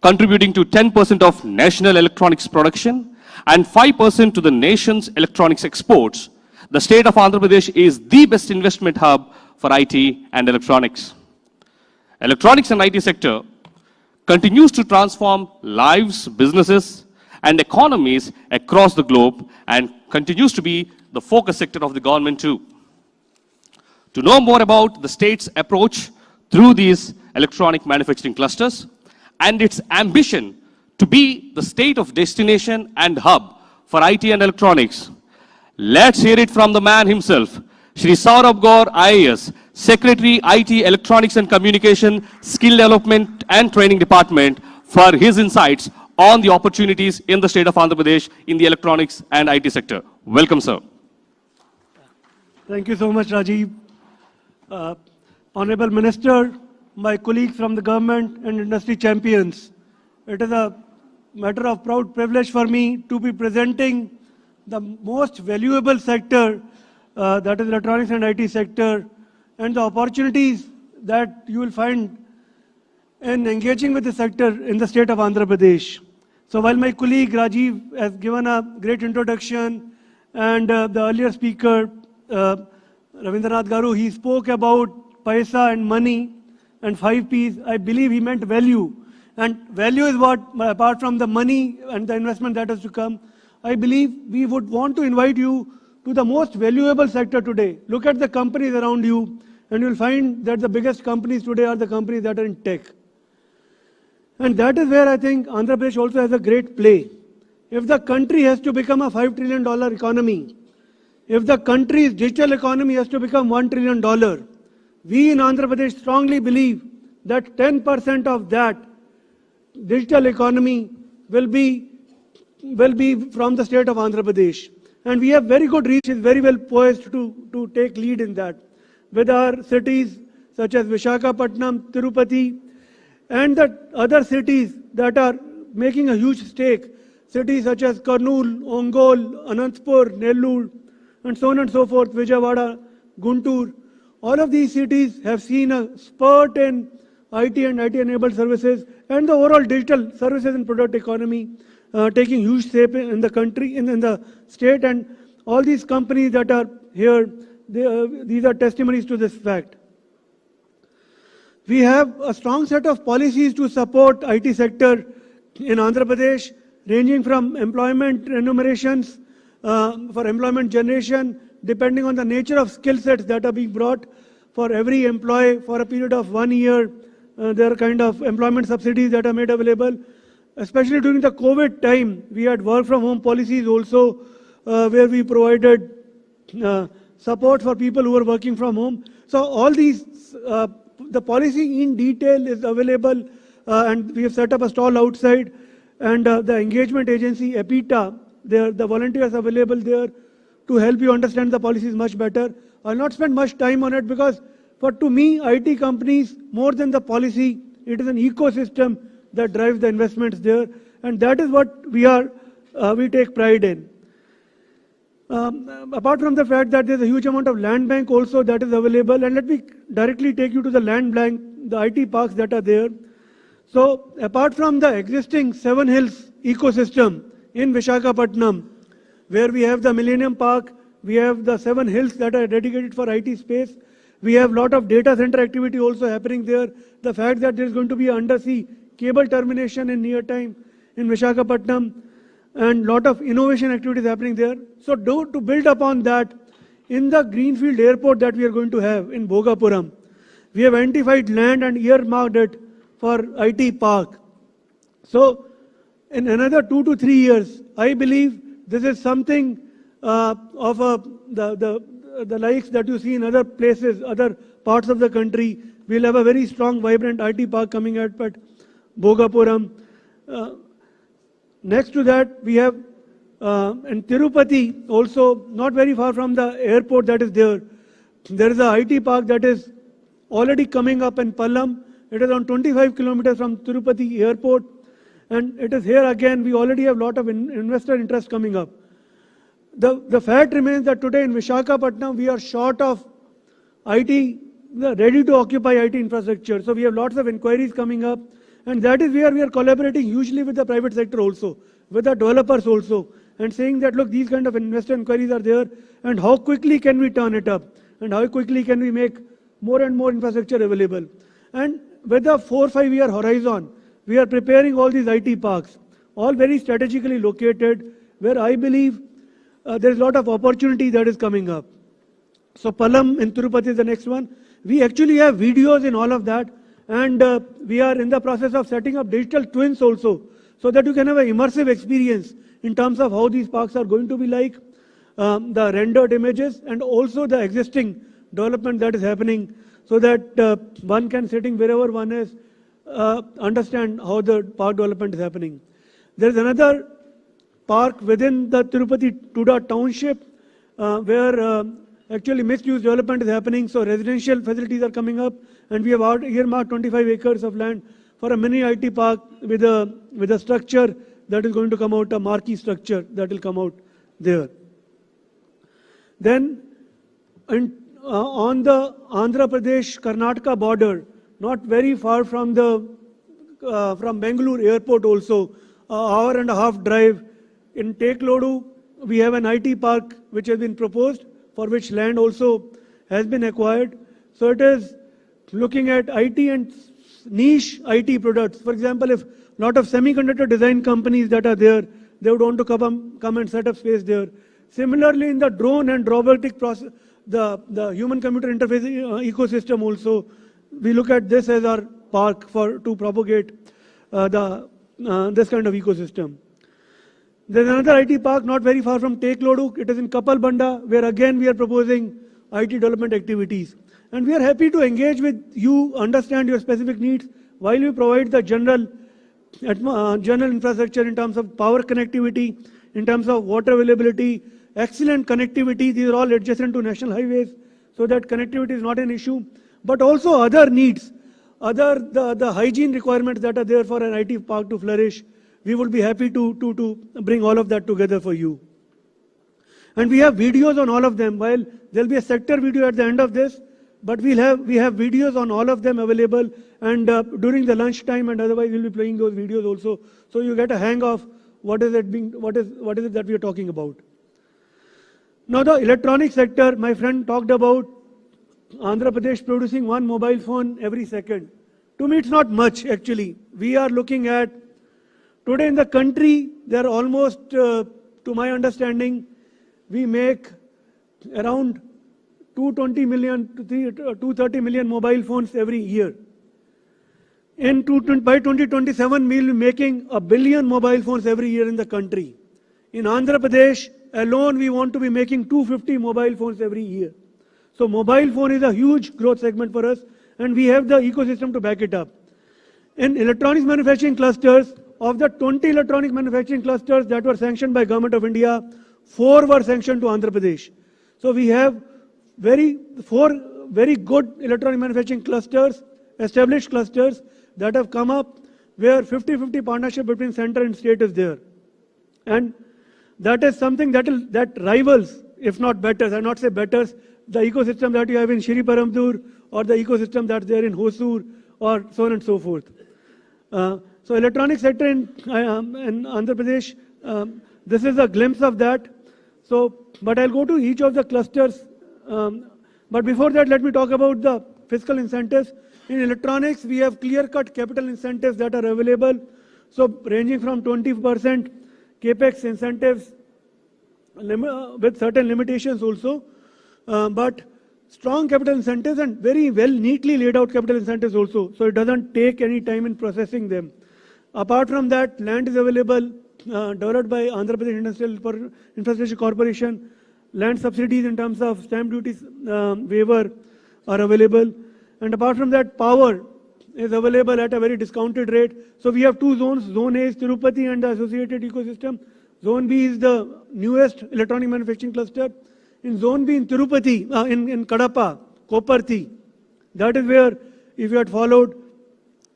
contributing to 10% of national electronics production and 5% to the nation's electronics exports. The state of Andhra Pradesh is the best investment hub for IT and electronics. Electronics and IT sector continues to transform lives, businesses, and economies across the globe and continues to be the focus sector of the government too. To know more about the state's approach through these electronic manufacturing clusters and its ambition to be the state of destination and hub for IT and electronics, let's hear it from the man himself, Shri Saurabh Gaur, IAS, Secretary, IT, Electronics and Communication, Skill Development and Training Department, for his insights on the opportunities in the state of Andhra Pradesh in the electronics and IT sector. Welcome, sir. Thank you so much, Rajiv. Honorable Minister, my colleagues from the government and industry champions, it is a matter of proud privilege for me to be presenting the most valuable sector, that is electronics and IT sector, and the opportunities that you will find in engaging with the sector in the state of Andhra Pradesh. So while my colleague Rajiv has given a great introduction, and the earlier speaker, Ravindranath Garu, he spoke about paisa and money and 5 Ps. I believe he meant value. And value is what, apart from the money and the investment that has to come, I believe we would want to invite you to the most valuable sector today. Look at the companies around you, and you'll find that the biggest companies today are the companies that are in tech. And that is where I think Andhra Pradesh also has a great play. If the country has to become a $5 trillion economy, if the country's digital economy has to become $1 trillion, we in Andhra Pradesh strongly believe that 10% of that digital economy will be from the state of Andhra Pradesh. And we have very good reach, is very well poised to take lead in that. With our cities such as Visakhapatnam, Tirupati, and the other cities that are making a huge stake, cities such as Kurnool, Ongole, Anantapur, Nellore, and so on and so forth, Vijayawada, Guntur. All of these cities have seen a spurt in IT and IT-enabled services and the overall digital services and product economy taking huge shape in the country, in the state, and all these companies that are here, these are testimonies to this fact. We have a strong set of policies to support IT sector in Andhra Pradesh, ranging from employment remunerations for employment generation, depending on the nature of skill sets that are being brought for every employee for a period of 1 year. There are kind of employment subsidies that are made available. Especially during the COVID time, we had work from home policies also, where we provided support for people who are working from home. So all these, the policy in detail is available, and we have set up a stall outside, and the engagement agency, EPITA, the volunteers available there to help you understand the policies much better. I'll not spend much time on it because to me, IT companies, more than the policy, it is an ecosystem that drives the investments there, and that is what we take pride in. Apart from the fact that there's a huge amount of land bank also that is available, and let me directly take you to the land bank, the IT parks that are there. So apart from the existing Seven Hills ecosystem in Visakhapatnam, where we have the Millennium Park, we have the Seven Hills that are dedicated for IT space, we have a lot of data center activity also happening there. The fact that there is going to be an undersea cable termination in near time in Visakhapatnam, and lot of innovation activities happening there. So to build upon that, in the greenfield airport that we are going to have in Bhogapuram, we have identified land and earmarked it for IT park. So in another 2 to 3 years, I believe this is something the likes that you see in other places, other parts of the country. We'll have a very strong, vibrant IT park coming at Bhogapuram. Next to that, we have in Tirupati, also not very far from the airport that is there. There is a IT park that is already coming up in Pallam. It is on 25 kilometers from Tirupati airport. And it is here again, we already have a lot of investor interest coming up. The fact remains that today in Visakhapatnam, we are short of IT, ready to occupy IT infrastructure. So we have lots of inquiries coming up. And that is where we are collaborating hugely with the private sector also, with the developers also, and saying that, look, these kind of investor inquiries are there, and how quickly can we turn it up? And how quickly can we make more and more infrastructure available? And with a 4 or 5 year horizon, we are preparing all these IT parks, all very strategically located, where I believe there is a lot of opportunity that is coming up. So Pallam in Tirupati is the next one. We actually have videos in all of that, and we are in the process of setting up digital twins also, so that you can have an immersive experience in terms of how these parks are going to be like, the rendered images, and also the existing development that is happening, so that one can, sitting wherever one is, understand how the park development is happening. There is another park within the Tirupati Tuda township where actually mixed-use development is happening. So residential facilities are coming up, and we have earmarked 25 acres of land for a mini IT park with a structure that is going to come out, a marquee structure that will come out there. Then on the Andhra Pradesh-Karnataka border, not very far from from Bangalore airport also, an hour and a half drive, in Teklodu, we have an IT park which has been proposed, for which land also has been acquired. So it is looking at IT and niche IT products. For example, if a lot of semiconductor design companies that are there, they would want to come and set up space there. Similarly, in the drone and robotic process, the human-computer interface ecosystem also, we look at this as our park to propagate this kind of ecosystem. There's another IT park not very far from Teklodu. It is in Kapalbanda, where again we are proposing IT development activities. And we are happy to engage with you, understand your specific needs, while we provide the general infrastructure in terms of power connectivity, in terms of water availability, excellent connectivity. These are all adjacent to national highways, so that connectivity is not an issue. But also other needs, the hygiene requirements that are there for an IT park to flourish. We would be happy to bring all of that together for you. And we have videos on all of them. While there'll be a sector video at the end of this, but we have videos on all of them available, and during the lunch time and otherwise we'll be playing those videos also, so you get a hang of what is it that we are talking about. Now the electronic sector, my friend talked about Andhra Pradesh producing 1 mobile phone every second. To me, it's not much actually. We are looking at, today in the country, there are almost, to my understanding, we make around 220 million to 230 million mobile phones every year. By 2027, we will be making 1 billion mobile phones every year in the country. In Andhra Pradesh alone, we want to be making 250 mobile phones every year. So mobile phone is a huge growth segment for us, and we have the ecosystem to back it up. In electronics manufacturing clusters, of the 20 electronic manufacturing clusters that were sanctioned by Government of India, 4 were sanctioned to Andhra Pradesh. So we have 4 very good electronic manufacturing clusters, established clusters that have come up, where 50-50 partnership between center and state is there. And that is something that rivals, if not betters, I not say betters, the ecosystem that you have in Shri Paramdur, or the ecosystem that's there in Hosur, or so on and so forth. So electronic sector in Andhra Pradesh, this is a glimpse of that. So, but I'll go to each of the clusters. But before that, let me talk about the fiscal incentives. In electronics, we have clear-cut capital incentives that are available. So ranging from 20% capex incentives with certain limitations also. but strong capital incentives and very well neatly laid out capital incentives also. So it doesn't take any time in processing them. Apart from that, land is available, developed by Andhra Pradesh Industrial Infrastructure Corporation. Land subsidies in terms of stamp duties waiver are available. And apart from that, power is available at a very discounted rate. So we have two zones. Zone A is Tirupati and the associated ecosystem. Zone B is the newest electronic manufacturing cluster. In Zone B in Tirupati, in Kadapa, Koparthi, that is where, if you had followed,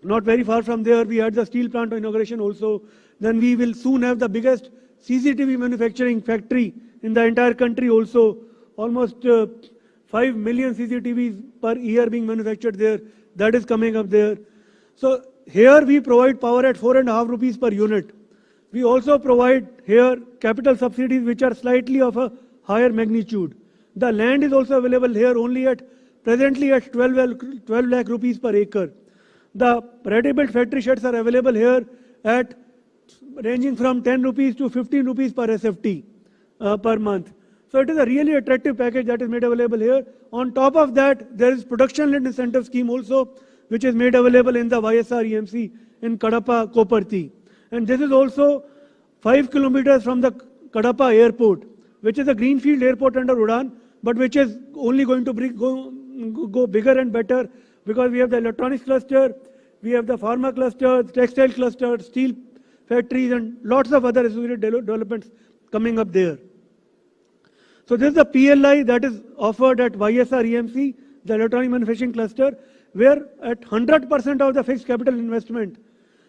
not very far from there, we had the steel plant inauguration also. Then we will soon have the biggest CCTV manufacturing factory in the entire country also. Almost 5 million CCTVs per year being manufactured there. That is coming up there. So here we provide power at 4.5 rupees per unit. We also provide here capital subsidies which are slightly of a higher magnitude. The land is also available here only presently at 12 lakh rupees per acre. The ready-built factory sheds are available here at ranging from 10 rupees to 15 rupees per SFT per month. So it is a really attractive package that is made available here. On top of that, there is production-linked incentive scheme also, which is made available in the YSR EMC in Kadapa, Koparthi. And this is also 5 kilometers from the Kadapa airport, which is a greenfield airport under Udan, but which is only going to go bigger and better because we have the electronics cluster, we have the pharma cluster, textile cluster, steel factories, and lots of other associated developments coming up there. So this is the PLI that is offered at YSR EMC, the electronic manufacturing cluster, where at 100% of the fixed capital investment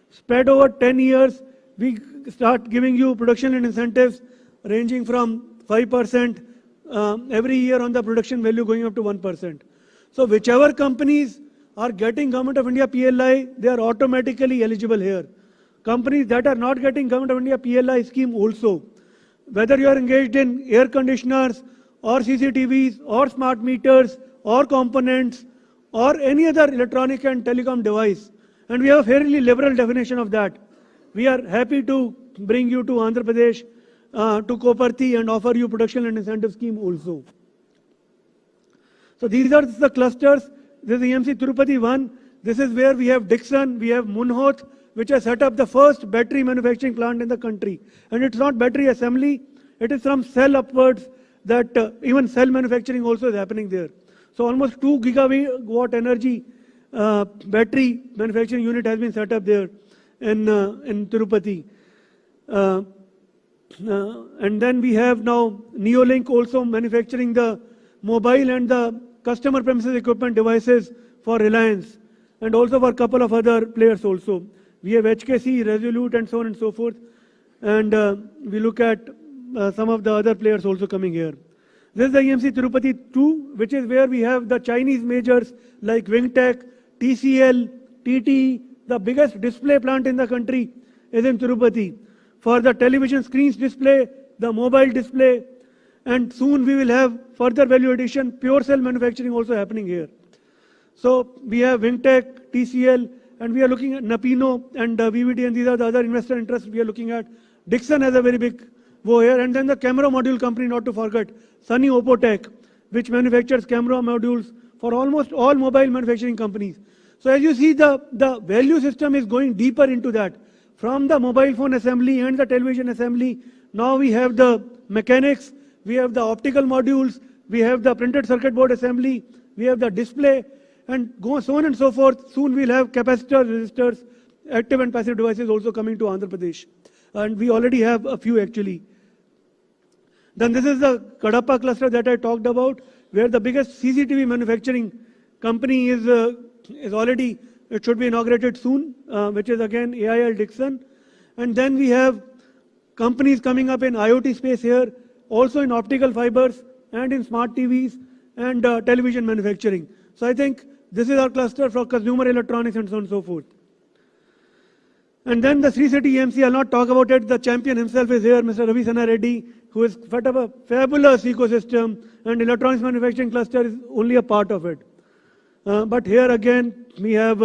spread over 10 years, we start giving you production and incentives ranging from 5% every year on the production value going up to 1%. So whichever companies are getting Government of India PLI, they are automatically eligible here. Companies that are not getting Government of India PLI scheme also, whether you are engaged in air conditioners or CCTVs or smart meters or components or any other electronic and telecom device, and we have a fairly liberal definition of that. We are happy to bring you to Andhra Pradesh, to Koparthi, and offer you production and incentive scheme also. So these are the clusters. This is EMC Tirupati 1. This is where we have Dixon, we have Munhoth, which has set up the first battery manufacturing plant in the country. And it's not battery assembly, it is from cell upwards that even cell manufacturing also is happening there. So almost 2 gigawatt energy battery manufacturing unit has been set up there in Tirupati. And then we have now Neolink also manufacturing the mobile and the customer premises equipment devices for Reliance and also for a couple of other players also. We have HKC, Resolute, and so on and so forth. And we look at some of the other players also coming here. This is the EMC Tirupati 2, which is where we have the Chinese majors like Wingtech, TCL, TT. The biggest display plant in the country is in Tirupati. For the television screens display, the mobile display, and soon we will have further value addition, pure cell manufacturing also happening here. So we have Wingtech, TCL, and we are looking at Napino and VVD, and these are the other investor interests we are looking at. Dixon has a very big go here, and then the camera module company, not to forget, Sunny Opotech, which manufactures camera modules for almost all mobile manufacturing companies. So as you see, the value system is going deeper into that. From the mobile phone assembly and the television assembly, now we have the mechanics, we have the optical modules, we have the printed circuit board assembly, we have the display, and so on and so forth. Soon we'll have capacitors, resistors, active and passive devices also coming to Andhra Pradesh. And we already have a few actually. Then this is the Kadapa cluster that I talked about, where the biggest CCTV manufacturing company is already, it should be inaugurated soon, which is again AIL Dixon. And then we have companies coming up in IoT space here, also in optical fibers and in smart TVs and television manufacturing. So I think this is our cluster for consumer electronics and so on and so forth. And then the Sri City EMC, I'll not talk about it. The champion himself is here, Mr. Ravi Sana Reddy, who has set up a fabulous ecosystem, and electronics manufacturing cluster is only a part of it. But here again, we have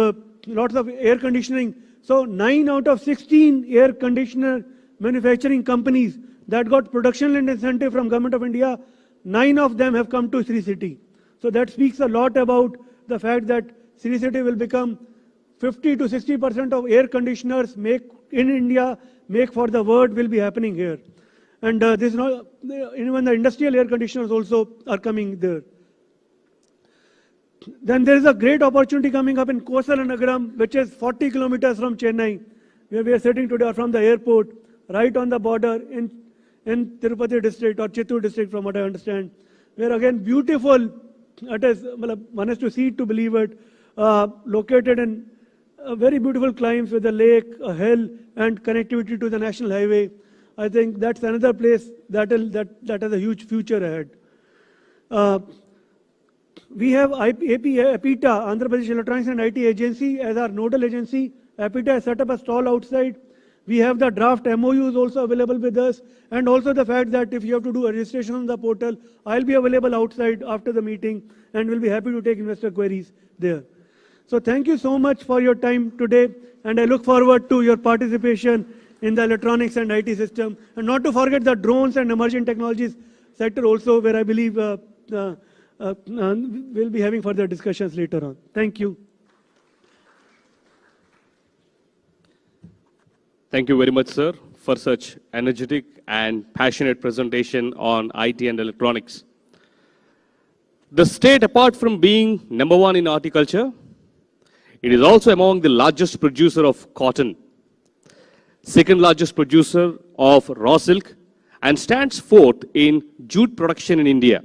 lots of air conditioning. So 9 out of 16 air conditioner manufacturing companies that got production and incentive from Government of India 9 of them have come to Sri City. So that speaks a lot about the fact that Sri City will become 50 to 60% of air conditioners make in India, make for the world will be happening here. And this is not, even the industrial air conditioners also are coming there. Then there is a great opportunity coming up in Kosalanagaram, which is 40 kilometers from Chennai, where we are sitting today, or from the airport, right on the border in Tirupati district or Chittoor district, from what I understand, where again beautiful, it is, one has to see it to believe it, located in very beautiful climbs with a lake, a hill, and connectivity to the national highway. I think that's another place that has a huge future ahead. We have APITA, Andhra Pradesh Electronics and IT Agency, as our nodal agency. APITA has set up a stall outside. We have the draft MOUs also available with us, and also the fact that if you have to do a registration on the portal, I'll be available outside after the meeting, and we'll be happy to take investor queries there. So thank you so much for your time today, and I look forward to your participation in the electronics and IT system, and not to forget the drones and emerging technologies sector also, where I believe we'll be having further discussions later on. Thank you. Thank you very much, sir, for such energetic and passionate presentation on IT and electronics. The state, apart from being #1 in horticulture, it is also among the largest producer of cotton, second largest producer of raw silk, and stands fourth in jute production in India.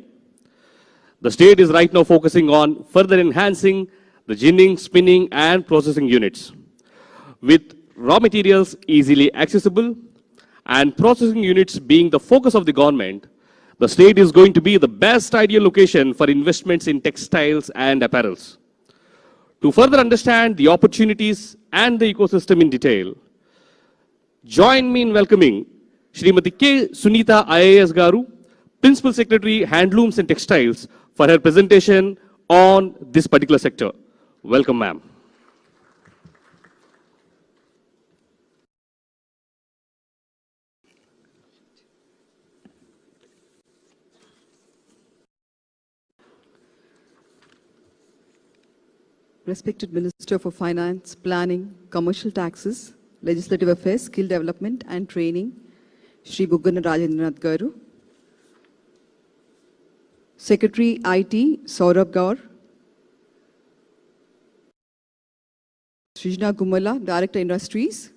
The state is right now focusing on further enhancing the ginning, spinning, and processing units. With raw materials easily accessible and processing units being the focus of the government, the state is going to be the best ideal location for investments in textiles and apparels. To further understand the opportunities and the ecosystem in detail, join me in welcoming Srimati K. Sunita IAS Garu, Principal Secretary, Handlooms and Textiles, for her presentation on this particular sector. Welcome, ma'am. Respected Minister for Finance, Planning, Commercial Taxes, Legislative Affairs, Skill Development and Training, Shri Buggana Rajendranath Garu. Secretary IT, Saurabh Gaur. Srijna Gumala, Director Industries.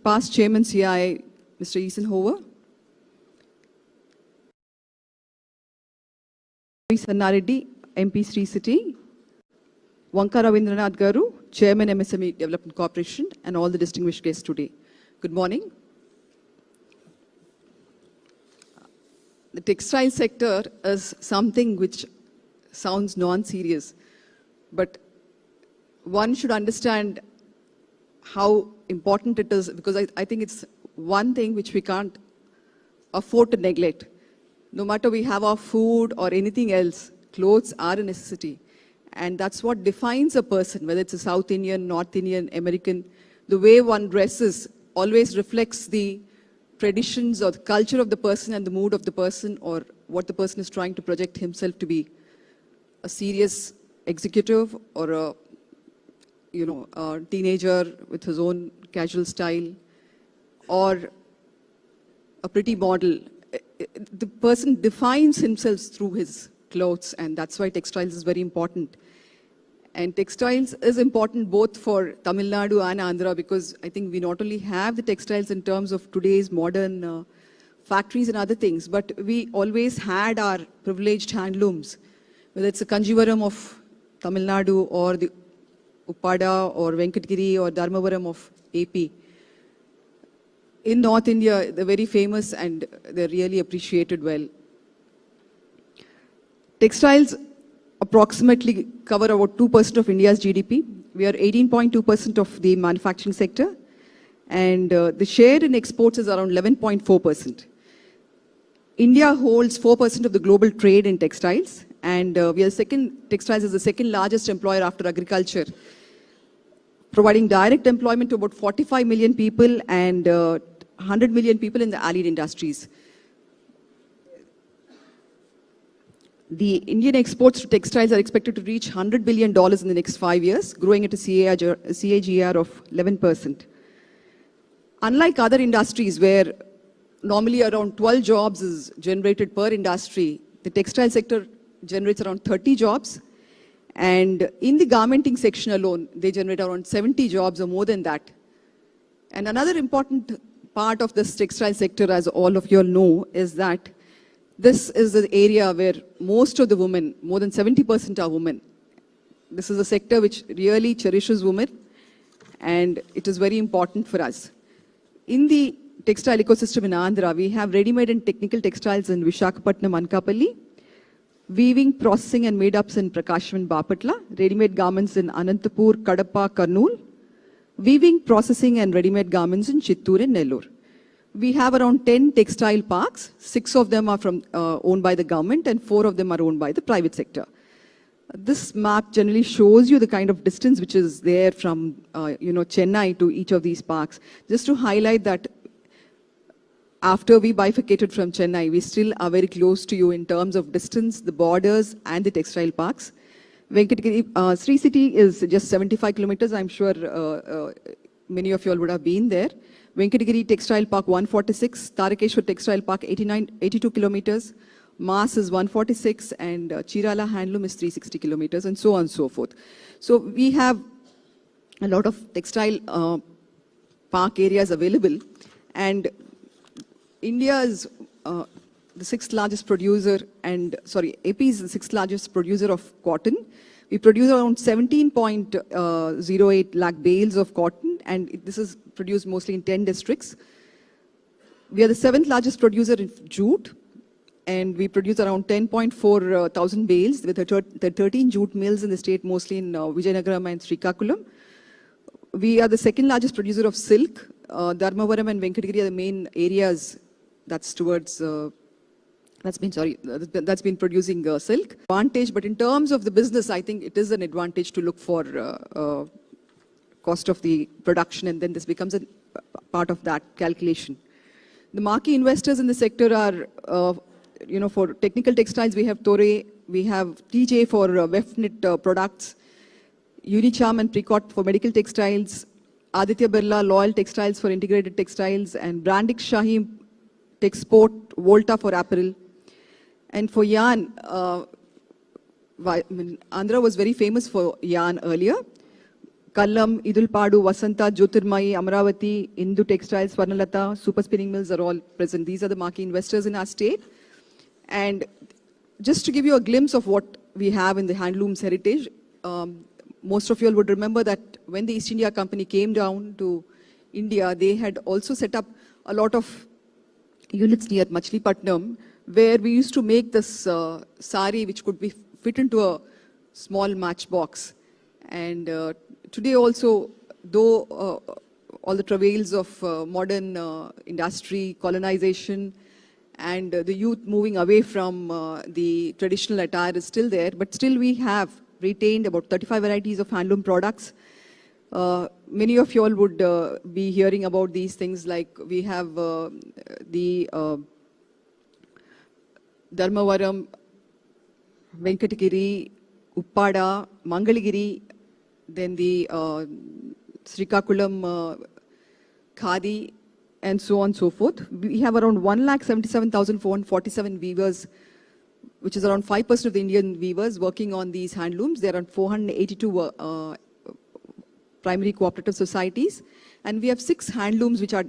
Past Chairman CI, Mr. Ethan Hover. Sannareddy, MP Sri City. Vanka Ravindranath Garu, Chairman MSME Development Corporation, and all the distinguished guests today. Good morning. The textile sector is something which sounds non-serious, but one should understand how important it is, because I think it's one thing which we can't afford to neglect. No matter we have our food or anything else, clothes are a necessity. And that's what defines a person, whether it's a South Indian, North Indian, American. The way one dresses always reflects the traditions or the culture of the person and the mood of the person, or what the person is trying to project himself to be. A serious executive or a teenager with his own casual style, or a pretty model. The person defines himself through his clothes, and that's why textiles is very important. And textiles is important both for Tamil Nadu and Andhra, because I think we not only have the textiles in terms of today's modern factories and other things, but we always had our privileged handlooms, whether it's a Kanjivaram of Tamil Nadu or the Uppada or Venkatgiri or Dharmavaram of AP. In North India, they're very famous and they're really appreciated well. Textiles approximately cover about 2% of India's GDP. We are 18.2% of the manufacturing sector, and the share in exports is around 11.4%. India holds 4% of the global trade in textiles, and textiles is the second largest employer after agriculture, providing direct employment to about 45 million people and 100 million people in the allied industries. The Indian exports to textiles are expected to reach $100 billion in the next 5 years, growing at a CAGR of 11%. Unlike other industries where normally around 12 jobs is generated per industry, the textile sector generates around 30 jobs. And in the garmenting section alone, they generate around 70 jobs or more than that. And another important part of this textile sector, as all of you all know, is that this is the area where most of the women, more than 70% are women. This is a sector which really cherishes women, and it is very important for us. In the textile ecosystem in Andhra, we have ready-made and technical textiles in Visakhapatnam, Ankappally, weaving, processing and made-ups in Prakasham and Bapatla, ready-made garments in Anantapur, Kadapa, Kurnool, weaving, processing and ready-made garments in Chittoor and Nellore. We have around 10 textile parks. 6 of them are owned by the government and 4 of them are owned by the private sector. This map generally shows you the kind of distance which is there from Chennai to each of these parks. Just to highlight that after we bifurcated from Chennai, we still are very close to you in terms of distance, the borders and the textile parks. Venkatagiri, Sri City is just 75 kilometers. I'm sure many of you all would have been there. Venkatagiri Textile Park 146, Tarakeshwar Textile Park 82 kilometers, Maas is 146 and Chirala Handloom is 360 kilometers and so on and so forth. So we have a lot of textile park areas available, and India is the 6th largest producer AP is the 6th largest producer of cotton. We produce around 17.08 lakh bales of cotton, and this is produced mostly in 10 districts. We are the 7th largest producer in jute, and we produce around 10.4 thousand bales with the 13 jute mills in the state, mostly in Vijayanagaram and Srikakulam. We are the 2nd largest producer of silk. Dharmavaram and Venkatagiri are the main areas that's been producing silk. Advantage, but in terms of the business, I think it is an advantage to look for cost of the production, and then this becomes a part of that calculation. The marquee investors in the sector are, for technical textiles, we have Torre, we have TJ for weft knit products, Unicharm and Precot for medical textiles, Aditya Birla Loyal Textiles for integrated textiles, and Brandix Shahi Texport, Volta for apparel. And for yarn, Andhra was very famous for yarn earlier. Kallam, Idulpadu, Vasanta, Jyotirmayi, Amravati, Indu Textiles, Swarnalata, Super Spinning Mills are all present. These are the marquee investors in our state. And just to give you a glimpse of what we have in the handlooms heritage, most of you all would remember that when the East India Company came down to India, they had also set up a lot of units near Machilipatnam, where we used to make this sari which could be fit into a small matchbox. And today also, though all the travails of modern industry, colonization, and the youth moving away from the traditional attire is still there, but still we have retained about 35 varieties of handloom products. Many of you all would be hearing about these things, like we have the Dharmavaram, Venkatagiri, Uppada, Mangalagiri, then the Srikakulam Khadi, and so on and so forth. We have around 1,77,447 weavers, which is around 5% of the Indian weavers working on these handlooms. There are 482 primary cooperative societies. And we have 6 handlooms which are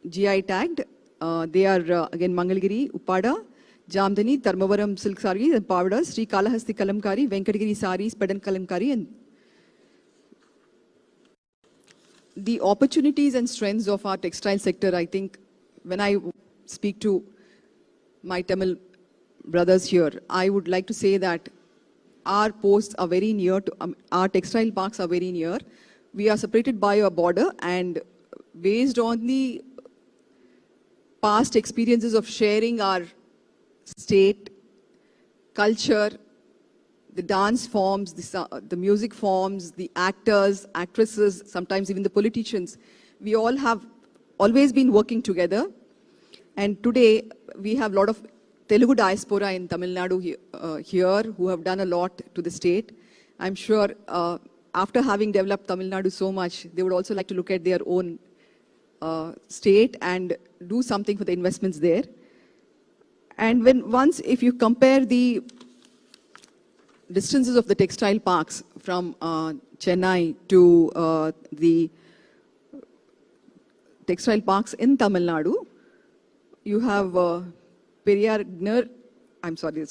GI tagged. They are again Mangalagiri, Uppada, Jamdani, Dharmavaram silk saris and Pavadas, Sri Kalahasti Kalamkari, Venkatagiri saris, Pedan Kalamkari, and the opportunities and strengths of our textile sector. I think when I speak to my Tamil brothers here, I would like to say that our posts are very near to, our textile parks are very near. We are separated by a border, and based on the past experiences of sharing our state, culture, the dance forms, the music forms, the actors, actresses, sometimes even the politicians, we all have always been working together. And today we have a lot of Telugu diaspora in Tamil Nadu here who have done a lot to the state. I'm sure after having developed Tamil Nadu so much, they would also like to look at their own state and do something for the investments there. And if you compare the distances of the textile parks from Chennai to the textile parks in Tamil Nadu, you have Periyar, I'm sorry,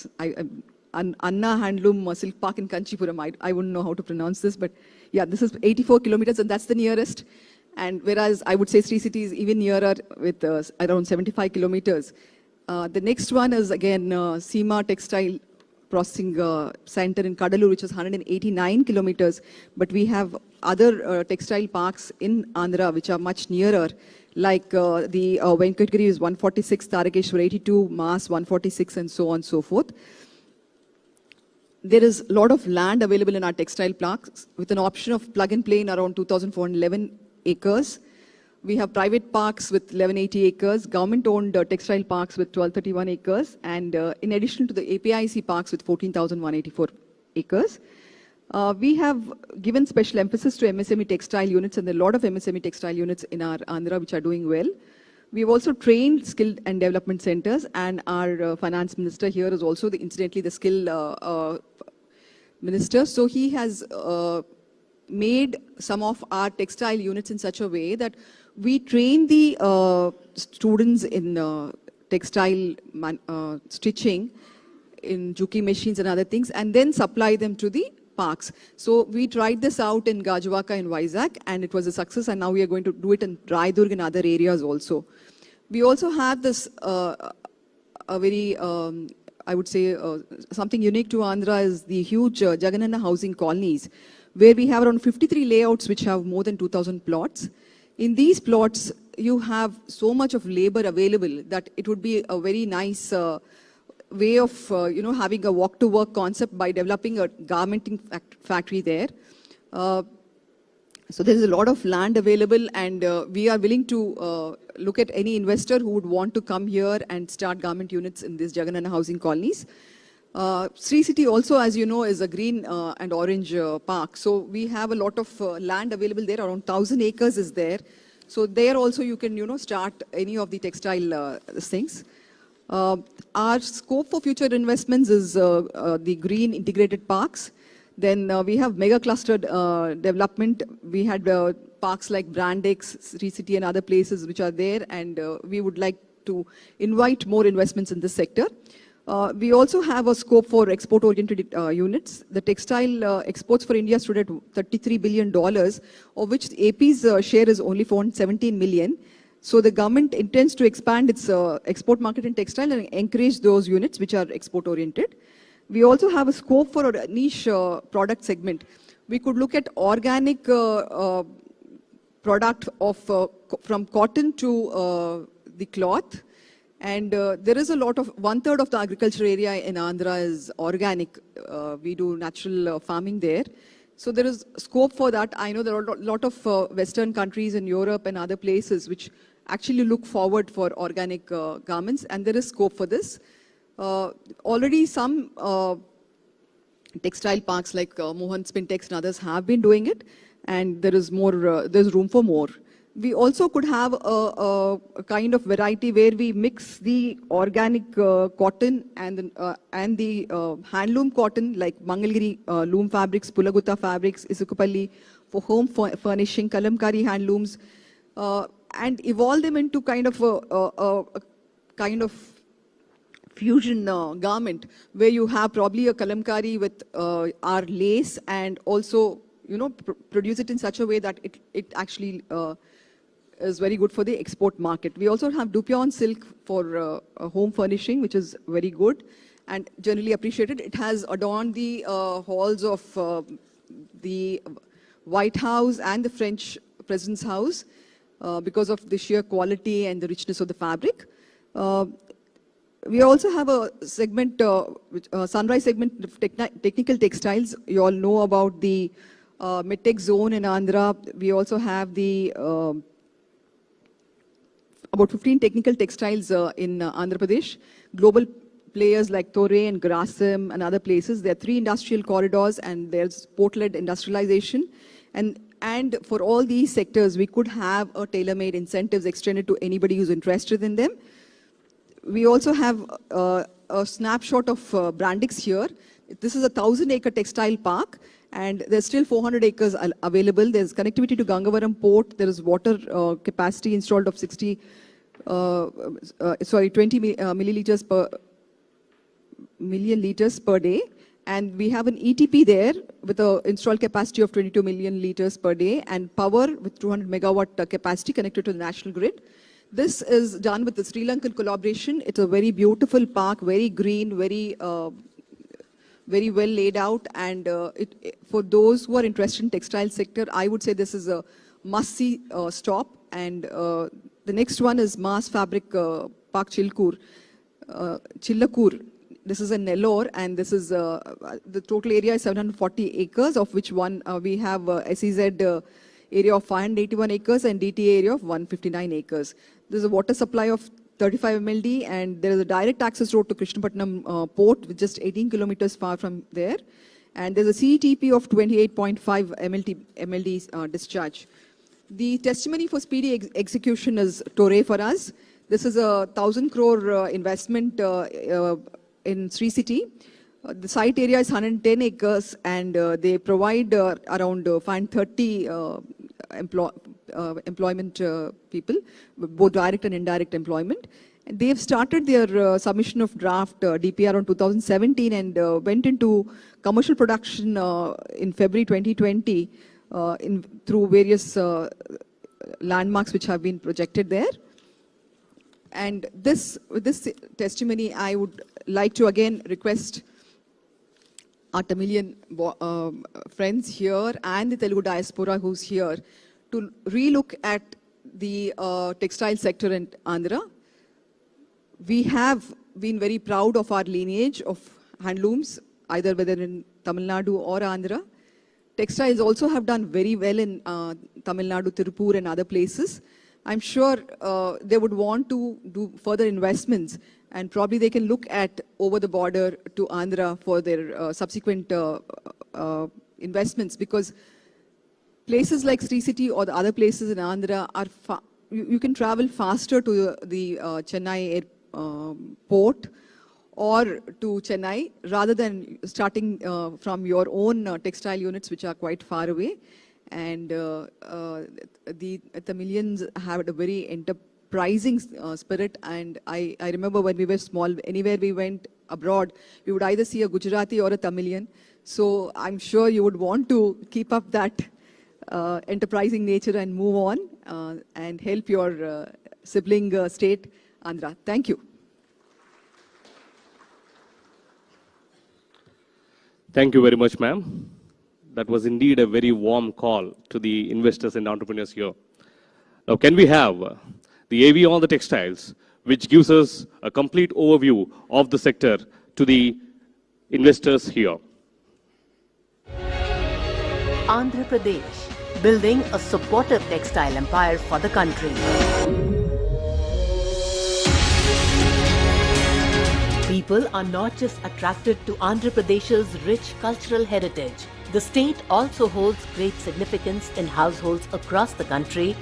Anna Handloom Silk Park in Kanchipuram. I wouldn't know how to pronounce this, but yeah, this is 84 kilometers and that's the nearest. And whereas I would say Sri City is even nearer with around 75 kilometers. The next one is again Seema Textile Processing Center in Kadalur, which is 189 kilometers. But we have other textile parks in Andhra, which are much nearer, like the Venkatgiri is 146, Tarakeshwar 82, Maas 146, and so on and so forth. There is a lot of land available in our textile parks with an option of plug and play in around 2,411 acres. We have private parks with 1180 acres, government-owned textile parks with 1231 acres, and in addition to the APIC parks with 14,184 acres. We have given special emphasis to MSME textile units, and there are a lot of MSME textile units in our Andhra which are doing well. We've also trained skill and development centers, and our finance minister here is also incidentally the skill minister. So he has made some of our textile units in such a way that we train the students in textile stitching, in juki machines and other things, and then supply them to the parks. So we tried this out in Gajuwaka in Vizag, and it was a success, and now we are going to do it in Raidurg and other areas also. We also have this a very, I would say, something unique to Andhra is the huge Jagananna housing colonies, where we have around 53 layouts which have more than 2,000 plots. In these plots, you have so much of labor available that it would be a very nice way of having a walk-to-work concept by developing a garmenting factory there. So there is a lot of land available, and we are willing to look at any investor who would want to come here and start garment units in these Jagananna housing colonies. Sri City also, as you know, is a green and orange park. So we have a lot of land available there, around 1,000 acres is there. So there also you can, start any of the textile things. Our scope for future investments is the green integrated parks. Then we have mega clustered development. We had parks like Brandex, Sri City and other places which are there, and we would like to invite more investments in this sector. We also have a scope for export-oriented units. The textile exports for India stood at $33 billion, of which AP's share is only $417 million. So the government intends to expand its export market in textile and encourage those units which are export-oriented. We also have a scope for a niche product segment. We could look at organic product of from cotton to the cloth. And there is a lot of, 1/3 of the agriculture area in Andhra is organic. We do natural farming there. So there is scope for that. I know there are a lot of Western countries in Europe and other places which actually look forward for organic garments, and there is scope for this. Already some textile parks like Mohan Spintex and others have been doing it, and there is more, there's room for more. We also could have a kind of variety where we mix the organic cotton and the handloom cotton like Mangalgiri loom fabrics, Pulagutta fabrics, Isukupalli for home furnishing, Kalamkari handlooms, and evolve them into kind of a kind of fusion garment where you have probably a Kalamkari with our lace, and also produce it in such a way that it actually is very good for the export market. We also have Dupion silk for home furnishing, which is very good and generally appreciated. It has adorned the halls of the White House and the French President's House because of the sheer quality and the richness of the fabric. We also have a segment, sunrise segment of technical textiles. You all know about the Medtech zone in Andhra. We also have the about 15 technical textiles in Andhra Pradesh. Global players like Torre and Grasim and other places. There are 3 industrial corridors and there's port-led industrialization. And for all these sectors, we could have a tailor-made incentives extended to anybody who's interested in them. We also have a snapshot of Brandix here. This is a 1,000-acre textile park, and there's still 400 acres available. There's connectivity to Gangavaram port. There is water capacity installed of 20 milliliters per million liters per day. And we have an ETP there with an installed capacity of 22 million liters per day and power with 200 megawatt capacity connected to the national grid. This is done with the Sri Lankan collaboration. It's a very beautiful park, very green, very well laid out. And for those who are interested in textile sector, I would say this is a must-see stop. And the next one is Mass Fabric Park Chillakur. This is in Nellore, and this is the total area is 740 acres, of which we have SEZ area of 581 acres and DTA area of 159 acres. There's a water supply of 35 MLD, and there is a direct access road to Krishnapatnam port, with just 18 kilometers far from there. And there's a CETP of 28.5 MLD discharge. The testimony for speedy execution is Torre for us. This is a 1,000 crore investment in Sri City. The site area is 110 acres, and they provide around 530 employment people, both direct and indirect employment. And they have started their submission of draft DPR on 2017 and went into commercial production in February 2020 through various landmarks which have been projected there. And with this testimony, I would like to again request our Tamilian friends here and the Telugu diaspora who's here to relook at the textile sector in Andhra. We have been very proud of our lineage of handlooms, either whether in Tamil Nadu or Andhra. Textiles also have done very well in Tamil Nadu, Tirupur and other places. I'm sure they would want to do further investments, and probably they can look at over the border to Andhra for their subsequent investments, because places like Sri City or the other places in Andhra are you can travel faster to the Chennai port or to Chennai rather than starting from your own textile units, which are quite far away. And the Tamilians have a very enterprising spirit. And I remember when we were small, anywhere we went abroad, we would either see a Gujarati or a Tamilian. So I'm sure you would want to keep up that enterprising nature and move on and help your sibling state, Andhra. Thank you. Thank you very much, ma'am. That was indeed a very warm call to the investors and entrepreneurs here. Now, can we have the AV on the textiles, which gives us a complete overview of the sector to the investors here? Andhra Pradesh, building a supportive textile empire for the country. People are not just attracted to Andhra Pradesh's rich cultural heritage. The state also holds great significance in households across the country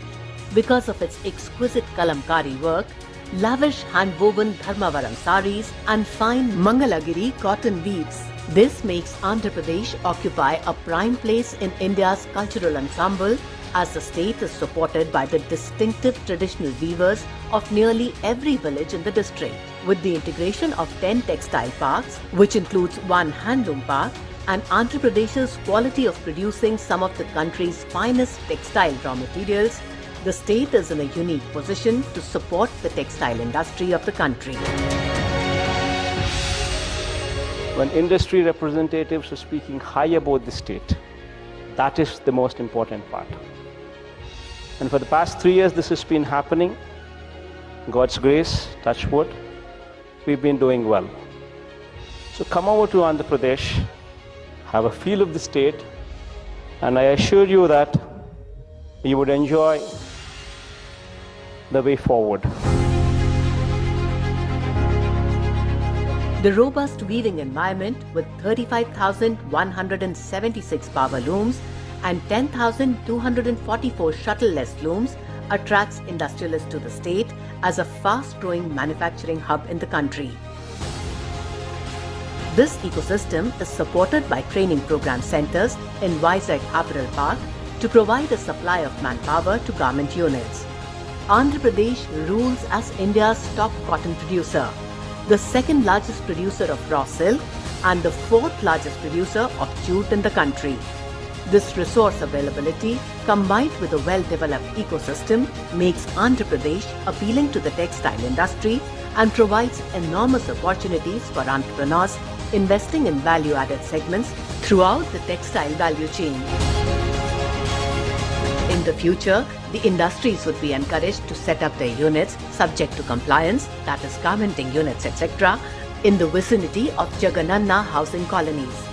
because of its exquisite kalamkari work, lavish hand-woven dharmavaram saris and fine Mangalagiri cotton weaves. This makes Andhra Pradesh occupy a prime place in India's cultural ensemble, as the state is supported by the distinctive traditional weavers of nearly every village in the district. With the integration of 10 textile parks, which includes 1 handloom park, and Andhra Pradesh's quality of producing some of the country's finest textile raw materials, the state is in a unique position to support the textile industry of the country. When industry representatives are speaking high about the state, that is the most important part. And for the past 3 years, this has been happening. God's grace, touch wood, we've been doing well. So come over to Andhra Pradesh, have a feel of the state, and I assure you that you would enjoy the way forward. The robust weaving environment with 35,176 power looms and 10,244 shuttle-less looms attracts industrialists to the state as a fast-growing manufacturing hub in the country. This ecosystem is supported by training program centers in Vizag Apparel Park to provide a supply of manpower to garment units. Andhra Pradesh rules as India's top cotton producer, the second largest producer of raw silk and the fourth largest producer of jute in the country. This resource availability combined with a well-developed ecosystem makes Andhra Pradesh appealing to the textile industry and provides enormous opportunities for entrepreneurs investing in value-added segments throughout the textile value chain. In the future, the industries would be encouraged to set up their units subject to compliance, that is garmenting units, etc., in the vicinity of Buggana housing colonies.